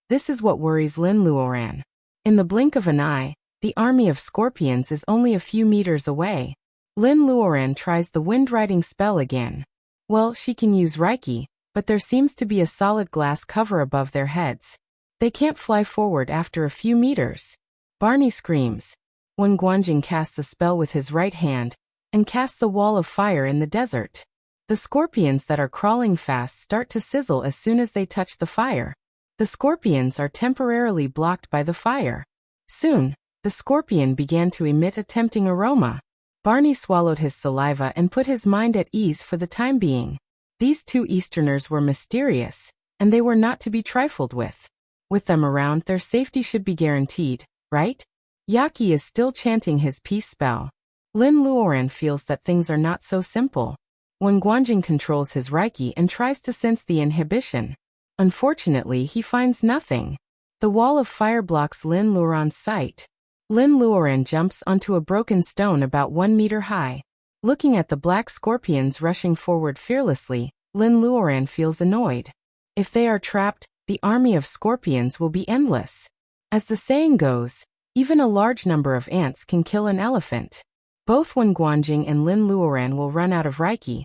This is what worries Lin Luoran. In the blink of an eye, the army of scorpions is only a few meters away. Lin Luoran tries the wind-riding spell again. Well, she can use Reiki, but there seems to be a solid glass cover above their heads. They can't fly forward after a few meters. Barney screams. Wen Guanjing casts a spell with his right hand, and casts a wall of fire in the desert. The scorpions that are crawling fast start to sizzle as soon as they touch the fire. The scorpions are temporarily blocked by the fire. Soon, the scorpion began to emit a tempting aroma. Barney swallowed his saliva and put his mind at ease for the time being. These two Easterners were mysterious, and they were not to be trifled with. With them around, their safety should be guaranteed, right? Yaki is still chanting his peace spell. Lin Luoran feels that things are not so simple. Wen Guanjing controls his Reiki and tries to sense the inhibition. Unfortunately, he finds nothing. The wall of fire blocks Lin Luoran's sight. Lin Luoran jumps onto a broken stone about 1 meter high. Looking at the black scorpions rushing forward fearlessly, Lin Luoran feels annoyed. If they are trapped, the army of scorpions will be endless. As the saying goes, even a large number of ants can kill an elephant. Both Wen Guanjing and Lin Luoran will run out of Reiki.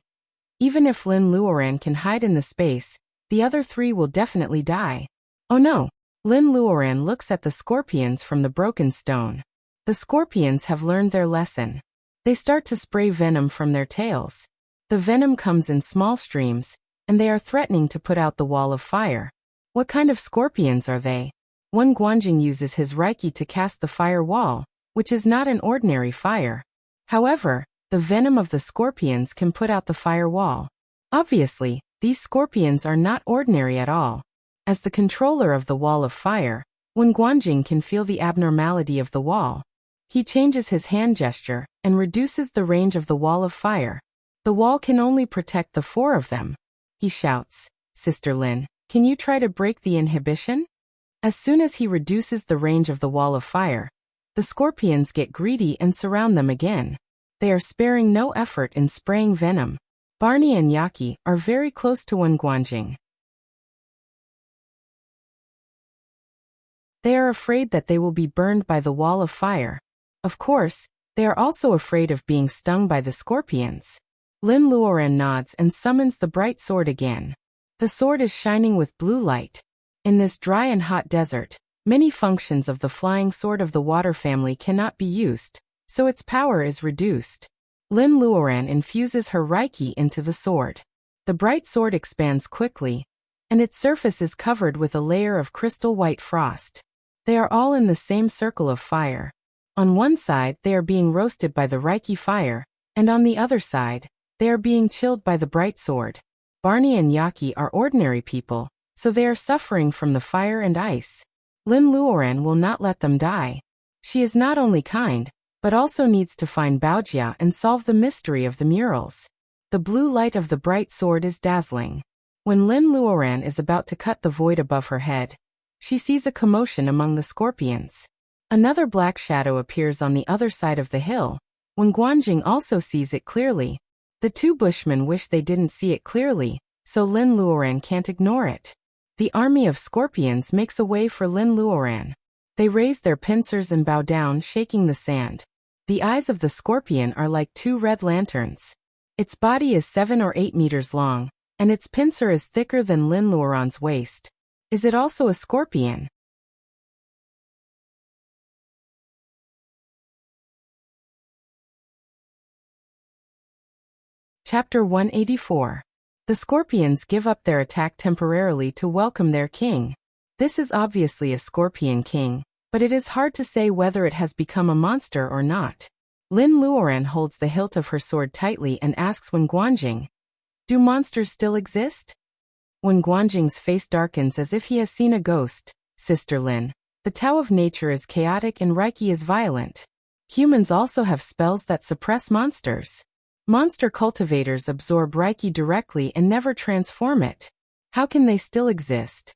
Even if Lin Luoran can hide in the space, the other three will definitely die. Oh no! Lin Luoran looks at the scorpions from the broken stone. The scorpions have learned their lesson. They start to spray venom from their tails. The venom comes in small streams, and they are threatening to put out the wall of fire. What kind of scorpions are they? Wen Guanjing uses his Reiki to cast the fire wall, which is not an ordinary fire. However, the venom of the scorpions can put out the fire wall. Obviously, these scorpions are not ordinary at all. As the controller of the wall of fire, Wen Guanjing can feel the abnormality of the wall. He changes his hand gesture and reduces the range of the wall of fire. The wall can only protect the 4 of them. He shouts, "Sister Lin, can you try to break the inhibition?" As soon as he reduces the range of the wall of fire, the scorpions get greedy and surround them again. They are sparing no effort in spraying venom. Barney and Yaki are very close to Wen Guanjing. They are afraid that they will be burned by the wall of fire. Of course, they are also afraid of being stung by the scorpions. Lin Luoran nods and summons the bright sword again. The sword is shining with blue light. In this dry and hot desert, many functions of the flying sword of the water family cannot be used, so its power is reduced. Lin Luoran infuses her Reiki into the sword. The bright sword expands quickly, and its surface is covered with a layer of crystal white frost. They are all in the same circle of fire. On one side they are being roasted by the Reiki fire, and on the other side, they are being chilled by the bright sword. Barney and Yaki are ordinary people, so they are suffering from the fire and ice. Lin Luoran will not let them die. She is not only kind, but also needs to find Baojia and solve the mystery of the murals. The blue light of the bright sword is dazzling. When Lin Luoran is about to cut the void above her head, she sees a commotion among the scorpions. Another black shadow appears on the other side of the hill. When Guanjing also sees it clearly. The two bushmen wish they didn't see it clearly, so Lin Luoran can't ignore it. The army of scorpions makes a way for Lin Luoran. They raise their pincers and bow down, shaking the sand. The eyes of the scorpion are like two red lanterns. Its body is 7 or 8 meters long, and its pincer is thicker than Lin Luoran's waist. Is it also a scorpion? Chapter 184. The scorpions give up their attack temporarily to welcome their king. This is obviously a scorpion king, but it is hard to say whether it has become a monster or not. Lin Luoran holds the hilt of her sword tightly and asks Wen Guanjing, "Do monsters still exist?" When Guanjing's face darkens as if he has seen a ghost, "Sister Lin, the Tao of nature is chaotic and Reiki is violent. Humans also have spells that suppress monsters. Monster cultivators absorb Reiki directly and never transform it. How can they still exist?"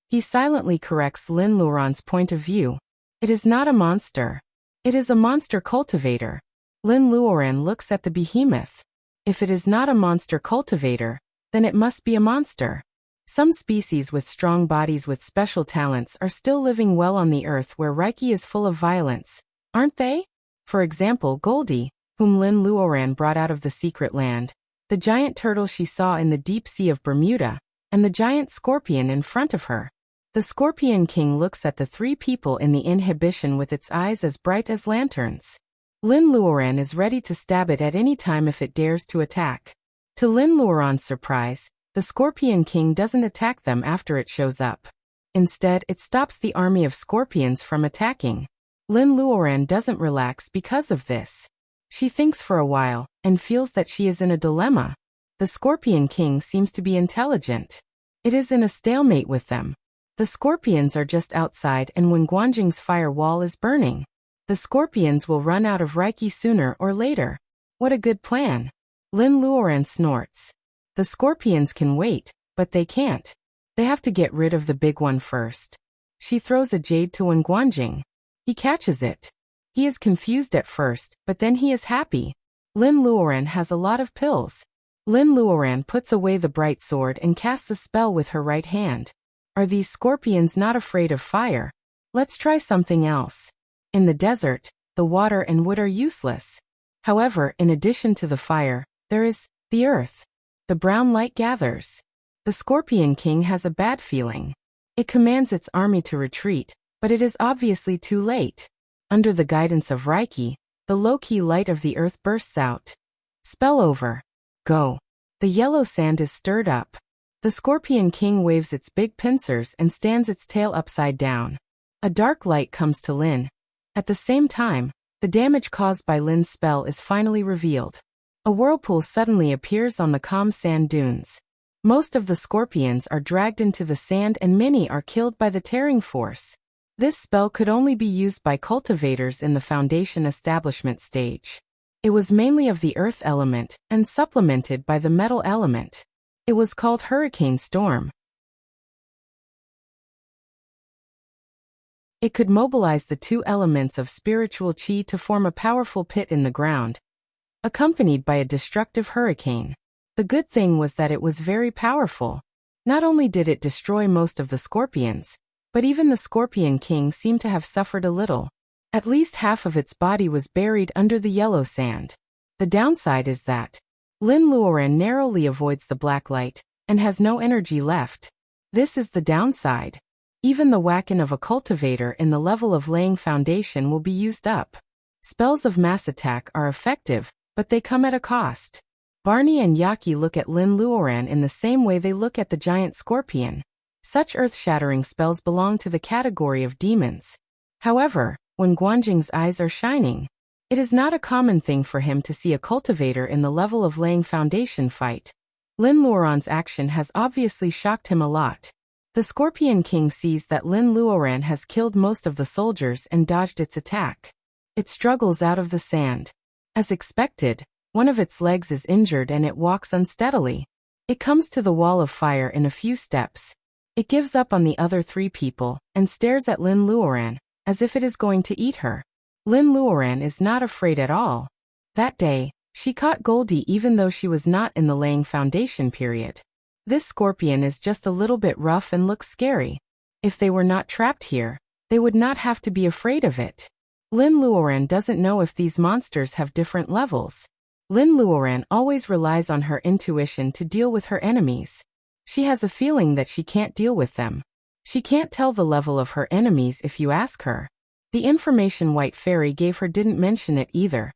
He silently corrects Lin Luoran's point of view. It is not a monster. It is a monster cultivator. Lin Luoran looks at the behemoth. If it is not a monster cultivator, then it must be a monster. Some species with strong bodies with special talents are still living well on the earth where Reiki is full of violence, aren't they? For example, Goldie, whom Lin Luoran brought out of the secret land, the giant turtle she saw in the deep sea of Bermuda, and the giant scorpion in front of her. The Scorpion King looks at the three people in the inhibition with its eyes as bright as lanterns. Lin Luoran is ready to stab it at any time if it dares to attack. To Lin Luoran's surprise, the Scorpion King doesn't attack them after it shows up. Instead, it stops the army of scorpions from attacking. Lin Luoran doesn't relax because of this. She thinks for a while, and feels that she is in a dilemma. The Scorpion King seems to be intelligent. It is in a stalemate with them. The scorpions are just outside and when Guanjing's fire wall is burning. The scorpions will run out of Reiki sooner or later. What a good plan. Lin Luoran snorts. The scorpions can wait, but they can't. They have to get rid of the big one first. She throws a jade to Wen Guanjing. He catches it. He is confused at first, but then he is happy. Lin Luoran has a lot of pills. Lin Luoran puts away the bright sword and casts a spell with her right hand. Are these scorpions not afraid of fire? Let's try something else. In the desert, the water and wood are useless. However, in addition to the fire, there is the earth. The brown light gathers. The Scorpion King has a bad feeling. It commands its army to retreat, but it is obviously too late. Under the guidance of Reiki, the low-key light of the earth bursts out. Spell over. Go. The yellow sand is stirred up. The Scorpion King waves its big pincers and stands its tail upside down. A dark light comes to Lin. At the same time, the damage caused by Lin's spell is finally revealed. A whirlpool suddenly appears on the calm sand dunes. Most of the scorpions are dragged into the sand and many are killed by the tearing force. This spell could only be used by cultivators in the foundation establishment stage. It was mainly of the earth element and supplemented by the metal element. It was called Hurricane Storm. It could mobilize the two elements of spiritual chi to form a powerful pit in the ground, accompanied by a destructive hurricane. The good thing was that it was very powerful. Not only did it destroy most of the scorpions, But even the Scorpion King seemed to have suffered a little. At least half of its body was buried under the yellow sand. The downside is that Lin Luoran narrowly avoids the black light and has no energy left. This is the downside. Even the whack-in of a cultivator in the level of laying foundation will be used up. Spells of mass attack are effective, but they come at a cost. Barney and Yaki look at Lin Luoran in the same way they look at the giant scorpion. Such earth-shattering spells belong to the category of demons. However, when Guanjing's eyes are shining, it is not a common thing for him to see a cultivator in the level of laying foundation fight. Lin Luoran's action has obviously shocked him a lot. The Scorpion King sees that Lin Luoran has killed most of the soldiers and dodged its attack. It struggles out of the sand. As expected, one of its legs is injured and it walks unsteadily. It comes to the wall of fire in a few steps. It gives up on the other 3 people and stares at Lin Luoran, as if it is going to eat her. Lin Luoran is not afraid at all. That day, she caught Goldie even though she was not in the laying foundation period. This scorpion is just a little bit rough and looks scary. If they were not trapped here, they would not have to be afraid of it. Lin Luoran doesn't know if these monsters have different levels. Lin Luoran always relies on her intuition to deal with her enemies. She has a feeling that she can't deal with them. She can't tell the level of her enemies if you ask her. The information White Fairy gave her didn't mention it either.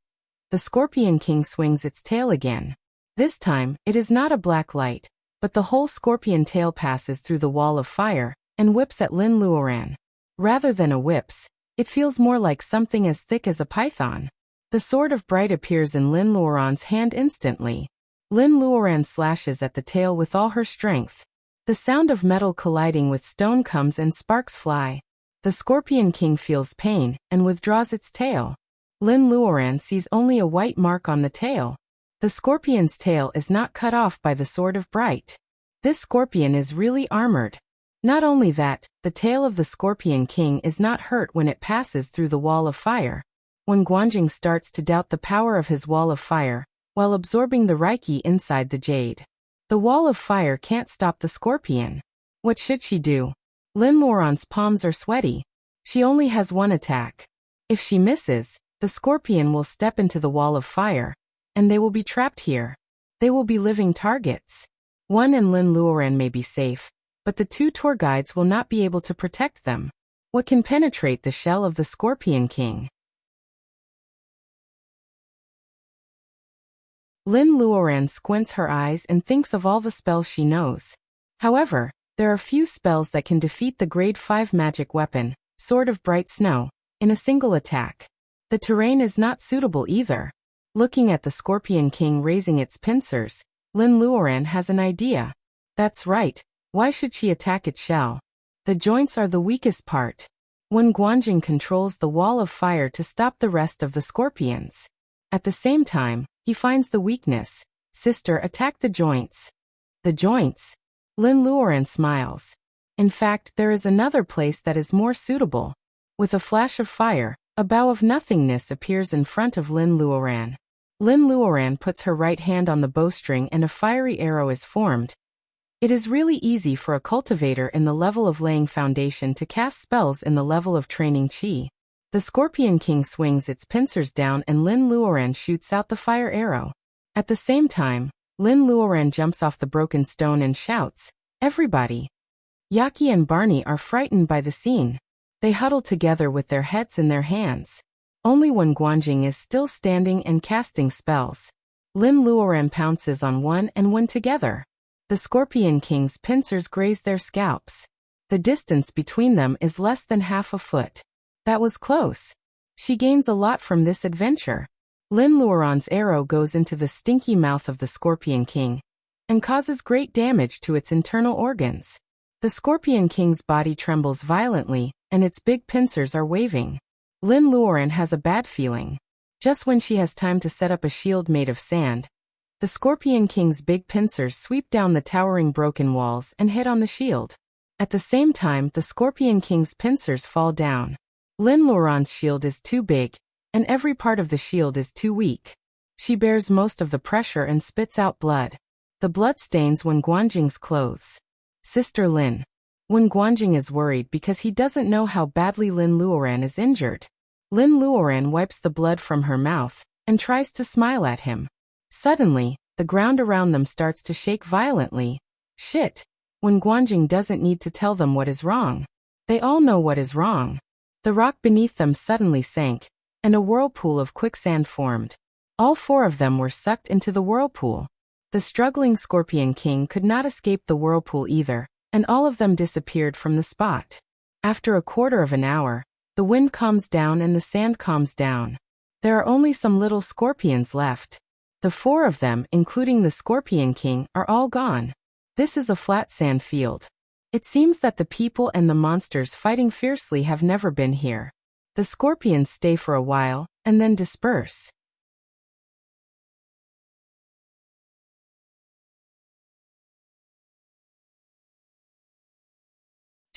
The Scorpion King swings its tail again. This time, it is not a black light, but the whole scorpion tail passes through the wall of fire and whips at Lin Luoran. Rather than a whips, it feels more like something as thick as a python. The Sword of Bright appears in Lin Luoran's hand instantly. Lin Luoran slashes at the tail with all her strength. The sound of metal colliding with stone comes and sparks fly. The Scorpion King feels pain and withdraws its tail. Lin Luoran sees only a white mark on the tail. The scorpion's tail is not cut off by the Sword of Bright. This scorpion is really armored. Not only that, the tail of the Scorpion King is not hurt when it passes through the wall of fire. When Guanjing starts to doubt the power of his wall of fire, while absorbing the Reiki inside the jade. The wall of fire can't stop the scorpion. What should she do? Lin Luoran's palms are sweaty. She only has one attack. If she misses, the scorpion will step into the wall of fire, and they will be trapped here. They will be living targets. One and Lin Luoran may be safe, but the 2 tour guides will not be able to protect them. What can penetrate the shell of the Scorpion King? Lin Luoran squints her eyes and thinks of all the spells she knows. However, there are few spells that can defeat the grade 5 magic weapon, Sword of Bright Snow, in a single attack. The terrain is not suitable either. Looking at the Scorpion King raising its pincers, Lin Luoran has an idea. That's right, why should she attack its shell? The joints are the weakest part. When Guanjing controls the wall of fire to stop the rest of the scorpions. At the same time, he finds the weakness. Sister, attack the joints. The joints? Lin Luoran smiles. In fact, there is another place that is more suitable. With a flash of fire, a bow of nothingness appears in front of Lin Luoran. Lin Luoran puts her right hand on the bowstring and a fiery arrow is formed. It is really easy for a cultivator in the level of laying foundation to cast spells in the level of training chi. The Scorpion King swings its pincers down and Lin Luoran shoots out the fire arrow. At the same time, Lin Luoran jumps off the broken stone and shouts, "Everybody!" Yaki and Barney are frightened by the scene. They huddle together with their heads in their hands. Only when Guanjing is still standing and casting spells. Lin Luoran pounces on one and one together. The Scorpion King's pincers graze their scalps. The distance between them is less than half a foot. That was close. She gains a lot from this adventure. Lin Luoran's arrow goes into the stinky mouth of the Scorpion King and causes great damage to its internal organs. The Scorpion King's body trembles violently, and its big pincers are waving. Lin Luoran has a bad feeling. Just when she has time to set up a shield made of sand, the Scorpion King's big pincers sweep down the towering broken walls and hit on the shield. At the same time, the Scorpion King's pincers fall down. Lin Luoran's shield is too big, and every part of the shield is too weak. She bears most of the pressure and spits out blood. The blood stains when Guanjing's clothes. Sister Lin. Wen Guanjing is worried because he doesn't know how badly Lin Luoran is injured. Lin Luoran wipes the blood from her mouth and tries to smile at him. Suddenly, the ground around them starts to shake violently. Shit! Wen Guanjing doesn't need to tell them what is wrong. They all know what is wrong. The rock beneath them suddenly sank, and a whirlpool of quicksand formed. All four of them were sucked into the whirlpool. The struggling Scorpion King could not escape the whirlpool either, and all of them disappeared from the spot. After a quarter of an hour, the wind calms down and the sand calms down. There are only some little scorpions left. The four of them, including the Scorpion King, are all gone. This is a flat sand field. It seems that the people and the monsters fighting fiercely have never been here. The scorpions stay for a while, and then disperse.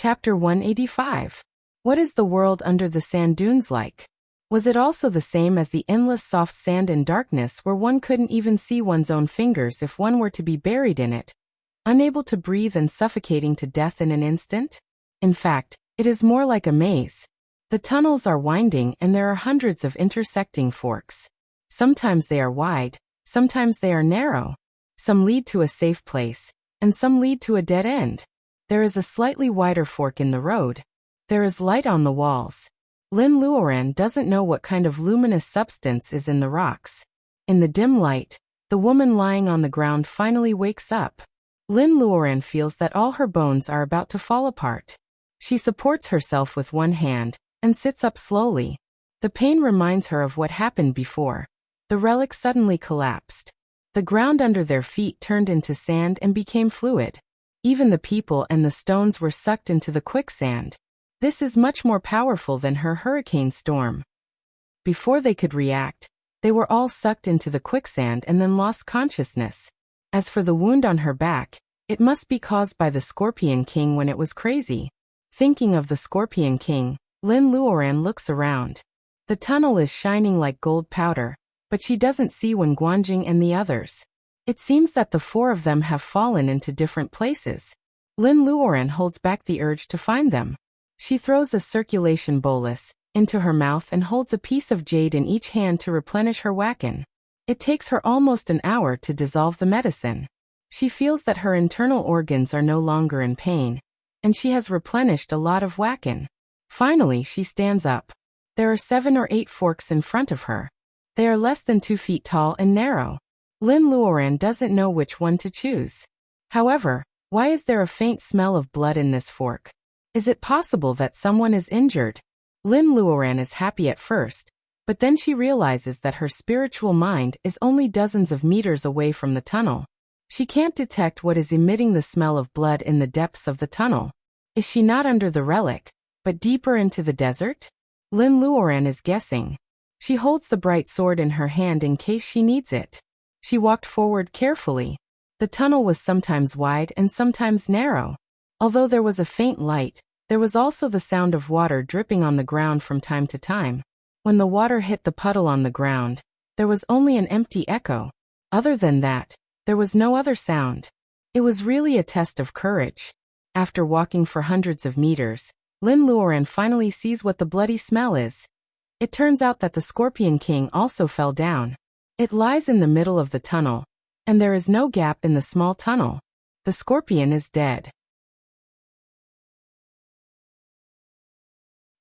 Chapter 185. What is the world under the sand dunes like? Was it also the same as the endless soft sand and darkness where one couldn't even see one's own fingers if one were to be buried in it, unable to breathe and suffocating to death in an instant? In fact, it is more like a maze. The tunnels are winding and there are hundreds of intersecting forks. Sometimes they are wide, sometimes they are narrow. Some lead to a safe place, and some lead to a dead end. There is a slightly wider fork in the road. There is light on the walls. Lin Luoran doesn't know what kind of luminous substance is in the rocks. In the dim light, the woman lying on the ground finally wakes up. Lin Luoran feels that all her bones are about to fall apart. She supports herself with one hand and sits up slowly. The pain reminds her of what happened before. The relic suddenly collapsed. The ground under their feet turned into sand and became fluid. Even the people and the stones were sucked into the quicksand. This is much more powerful than her hurricane storm. Before they could react, they were all sucked into the quicksand and then lost consciousness. As for the wound on her back, it must be caused by the Scorpion King when it was crazy. Thinking of the Scorpion King, Lin Luoran looks around. The tunnel is shining like gold powder, but she doesn't see Wen Guanjing and the others. It seems that the four of them have fallen into different places. Lin Luoran holds back the urge to find them. She throws a circulation bolus into her mouth and holds a piece of jade in each hand to replenish her wacken. It takes her almost an hour to dissolve the medicine. She feels that her internal organs are no longer in pain, and she has replenished a lot of wacken. Finally, she stands up. There are 7 or 8 forks in front of her. They are less than 2 feet tall and narrow. Lin Luoran doesn't know which one to choose. However, why is there a faint smell of blood in this fork? Is it possible that someone is injured? Lin Luoran is happy at first, but then she realizes that her spiritual mind is only dozens of meters away from the tunnel. She can't detect what is emitting the smell of blood in the depths of the tunnel. Is she not under the relic, but deeper into the desert? Lin Luoran is guessing. She holds the bright sword in her hand in case she needs it. She walked forward carefully. The tunnel was sometimes wide and sometimes narrow. Although there was a faint light, there was also the sound of water dripping on the ground from time to time. When the water hit the puddle on the ground, there was only an empty echo. Other than that, there was no other sound. It was really a test of courage. After walking for hundreds of meters, Lin Luoran finally sees what the bloody smell is. It turns out that the Scorpion King also fell down. It lies in the middle of the tunnel, and there is no gap in the small tunnel. The scorpion is dead.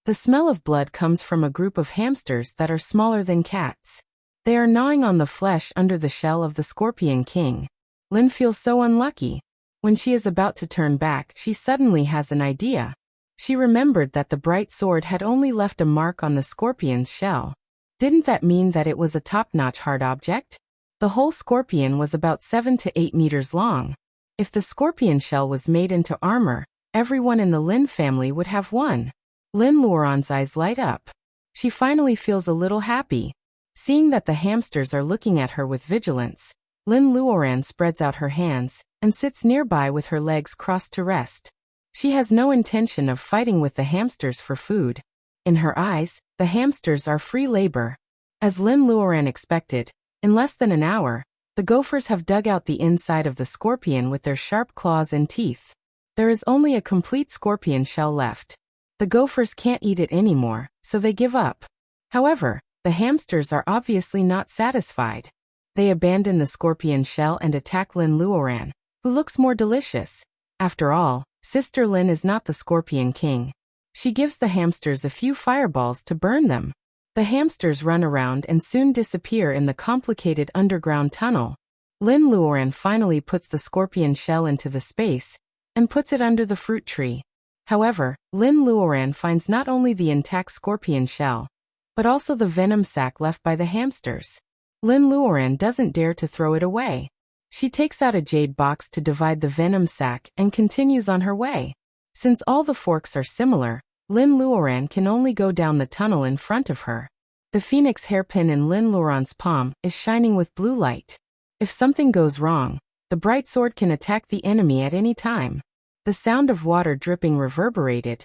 The smell of blood comes from a group of hamsters that are smaller than cats. They are gnawing on the flesh under the shell of the Scorpion King. Lin feels so unlucky. When she is about to turn back, she suddenly has an idea. She remembered that the bright sword had only left a mark on the scorpion's shell. Didn't that mean that it was a top-notch hard object? The whole scorpion was about 7 to 8 meters long. If the scorpion shell was made into armor, everyone in the Lin family would have one. Lin Luoran's eyes light up. She finally feels a little happy. Seeing that the hamsters are looking at her with vigilance, Lin Luoran spreads out her hands and sits nearby with her legs crossed to rest. She has no intention of fighting with the hamsters for food. In her eyes, the hamsters are free labor. As Lin Luoran expected, in less than an hour, the gophers have dug out the inside of the scorpion with their sharp claws and teeth. There is only a complete scorpion shell left. The gophers can't eat it anymore, so they give up. However, the hamsters are obviously not satisfied. They abandon the scorpion shell and attack Lin Luoran, who looks more delicious. After all, Sister Lin is not the Scorpion King. She gives the hamsters a few fireballs to burn them. The hamsters run around and soon disappear in the complicated underground tunnel. Lin Luoran finally puts the scorpion shell into the space and puts it under the fruit tree. However, Lin Luoran finds not only the intact scorpion shell, but also the venom sac left by the hamsters. Lin Luoran doesn't dare to throw it away. She takes out a jade box to divide the venom sac and continues on her way. Since all the forks are similar, Lin Luoran can only go down the tunnel in front of her. The phoenix hairpin in Lin Luoran's palm is shining with blue light. If something goes wrong, the bright sword can attack the enemy at any time. The sound of water dripping reverberated,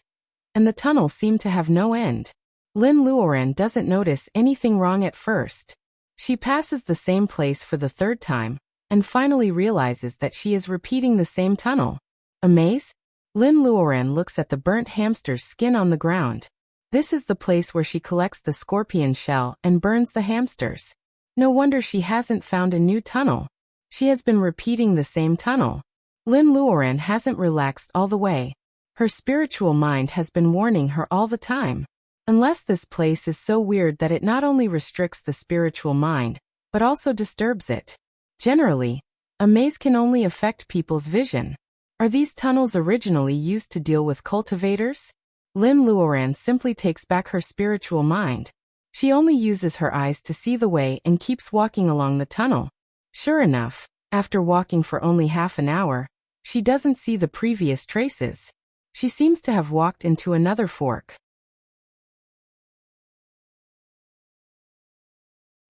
and the tunnel seemed to have no end. Lin Luoran doesn't notice anything wrong at first. She passes the same place for the third time, and finally realizes that she is repeating the same tunnel. A maze? Lin Luoran looks at the burnt hamster's skin on the ground. This is the place where she collects the scorpion shell and burns the hamsters. No wonder she hasn't found a new tunnel. She has been repeating the same tunnel. Lin Luoran hasn't relaxed all the way. Her spiritual mind has been warning her all the time. Unless this place is so weird that it not only restricts the spiritual mind, but also disturbs it. Generally, a maze can only affect people's vision. Are these tunnels originally used to deal with cultivators? Lin Luoran simply takes back her spiritual mind. She only uses her eyes to see the way and keeps walking along the tunnel. Sure enough, after walking for only half an hour, she doesn't see the previous traces. She seems to have walked into another fork.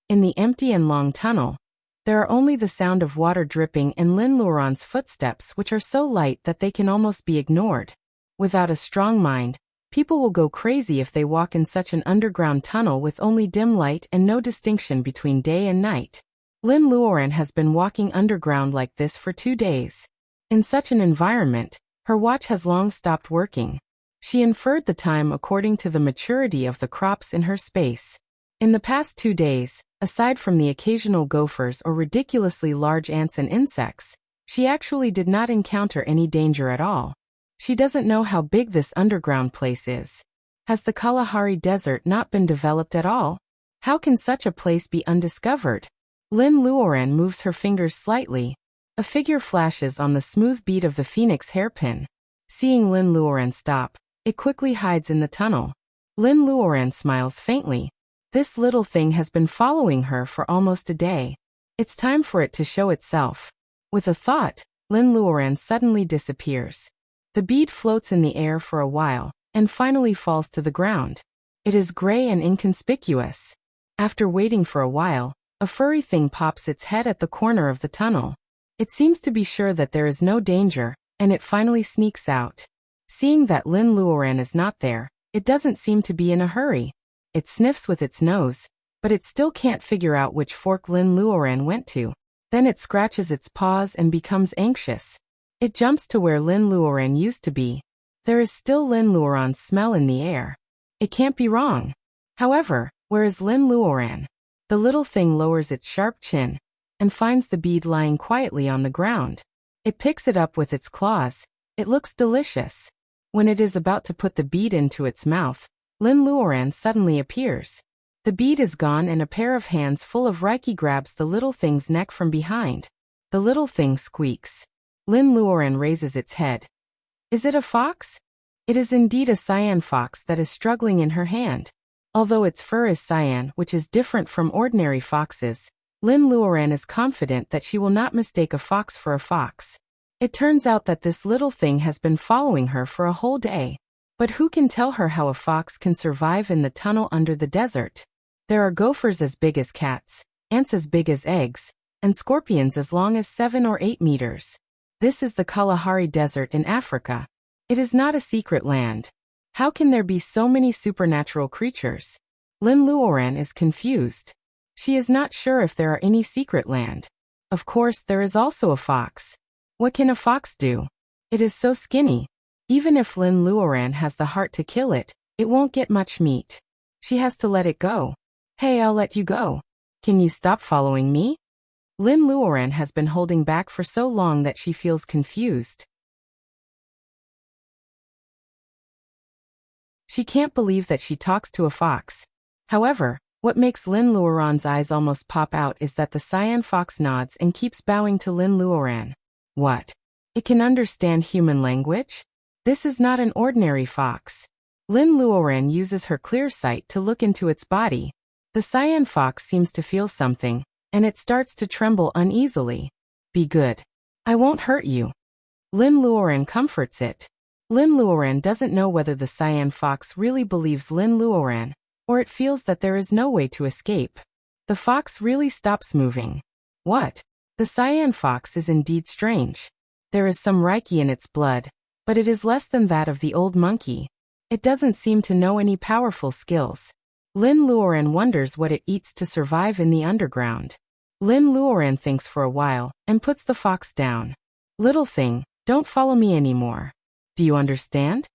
In the empty and long tunnel, there are only the sound of water dripping and Lin Luoran's footsteps, which are so light that they can almost be ignored. Without a strong mind, people will go crazy if they walk in such an underground tunnel with only dim light and no distinction between day and night. Lin Luoran has been walking underground like this for 2 days. In such an environment, her watch has long stopped working. She inferred the time according to the maturity of the crops in her space. In the past 2 days, aside from the occasional gophers or ridiculously large ants and insects, she actually did not encounter any danger at all. She doesn't know how big this underground place is. Has the Kalahari Desert not been developed at all? How can such a place be undiscovered? Lin Luoran moves her fingers slightly. A figure flashes on the smooth bead of the phoenix hairpin. Seeing Lin Luoran stop, it quickly hides in the tunnel. Lin Luoran smiles faintly. This little thing has been following her for almost a day. It's time for it to show itself. With a thought, Lin Luoran suddenly disappears. The bead floats in the air for a while, and finally falls to the ground. It is gray and inconspicuous. After waiting for a while, a furry thing pops its head at the corner of the tunnel. It seems to be sure that there is no danger, and it finally sneaks out. Seeing that Lin Luoran is not there, it doesn't seem to be in a hurry. It sniffs with its nose, but it still can't figure out which fork Lin Luoran went to. Then it scratches its paws and becomes anxious. It jumps to where Lin Luoran used to be. There is still Lin Luoran's smell in the air. It can't be wrong. However, where is Lin Luoran? The little thing lowers its sharp chin and finds the bead lying quietly on the ground. It picks it up with its claws. It looks delicious. When it is about to put the bead into its mouth, Lin Luoran suddenly appears. The bead is gone and a pair of hands full of Reiki grabs the little thing's neck from behind. The little thing squeaks. Lin Luoran raises its head. Is it a fox? It is indeed a cyan fox that is struggling in her hand. Although its fur is cyan, which is different from ordinary foxes, Lin Luoran is confident that she will not mistake a fox for a fox. It turns out that this little thing has been following her for a whole day. But who can tell her how a fox can survive in the tunnel under the desert? There are gophers as big as cats, ants as big as eggs, and scorpions as long as 7 or 8 meters. This is the Kalahari Desert in Africa. It is not a secret land. How can there be so many supernatural creatures? Lin Luoran is confused. She is not sure if there are any secret land. Of course, there is also a fox. What can a fox do? It is so skinny. Even if Lin Luoran has the heart to kill it, it won't get much meat. She has to let it go. Hey, I'll let you go. Can you stop following me? Lin Luoran has been holding back for so long that she feels confused. She can't believe that she talks to a fox. However, what makes Lin Luoran's eyes almost pop out is that the cyan fox nods and keeps bowing to Lin Luoran. What? It can understand human language? This is not an ordinary fox. Lin Luoran uses her clear sight to look into its body. The cyan fox seems to feel something, and it starts to tremble uneasily. Be good. I won't hurt you. Lin Luoran comforts it. Lin Luoran doesn't know whether the cyan fox really believes Lin Luoran, or it feels that there is no way to escape. The fox really stops moving. What? The cyan fox is indeed strange. There is some Reiki in its blood, but it is less than that of the old monkey. It doesn't seem to know any powerful skills. Lin Luoran wonders what it eats to survive in the underground. Lin Luoran thinks for a while, and puts the fox down. Little thing, don't follow me anymore. Do you understand?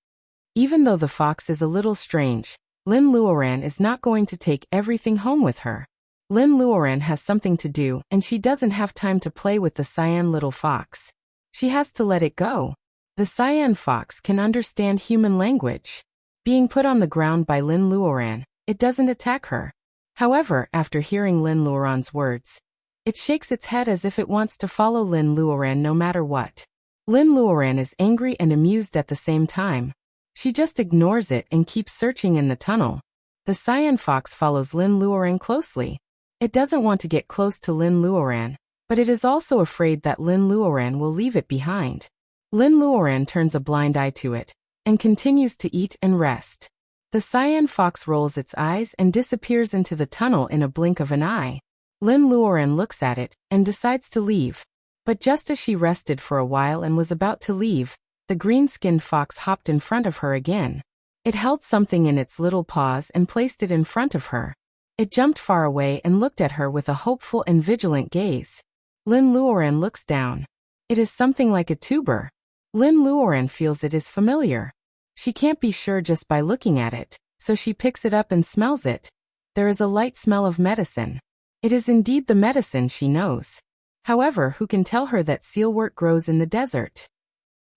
Even though the fox is a little strange, Lin Luoran is not going to take everything home with her. Lin Luoran has something to do, and she doesn't have time to play with the cyan little fox. She has to let it go. The cyan fox can understand human language. Being put on the ground by Lin Luoran, it doesn't attack her. However, after hearing Lin Luoran's words, it shakes its head as if it wants to follow Lin Luoran no matter what. Lin Luoran is angry and amused at the same time. She just ignores it and keeps searching in the tunnel. The cyan fox follows Lin Luoran closely. It doesn't want to get close to Lin Luoran, but it is also afraid that Lin Luoran will leave it behind. Lin Luoran turns a blind eye to it, and continues to eat and rest. The cyan fox rolls its eyes and disappears into the tunnel in a blink of an eye. Lin Luoran looks at it, and decides to leave. But just as she rested for a while and was about to leave, the green-skinned fox hopped in front of her again. It held something in its little paws and placed it in front of her. It jumped far away and looked at her with a hopeful and vigilant gaze. Lin Luoran looks down. It is something like a tuber. Lin Luoran feels it is familiar. She can't be sure just by looking at it, so she picks it up and smells it. There is a light smell of medicine. It is indeed the medicine she knows. However, who can tell her that sealwort grows in the desert?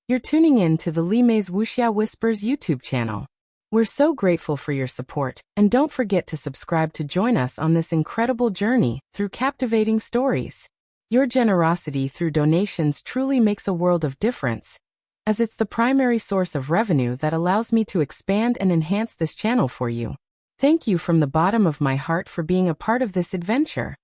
You're tuning in to the Li Mei's Wuxia Whispers YouTube channel. We're so grateful for your support, and don't forget to subscribe to join us on this incredible journey through captivating stories. Your generosity through donations truly makes a world of difference, as it's the primary source of revenue that allows me to expand and enhance this channel for you. Thank you from the bottom of my heart for being a part of this adventure.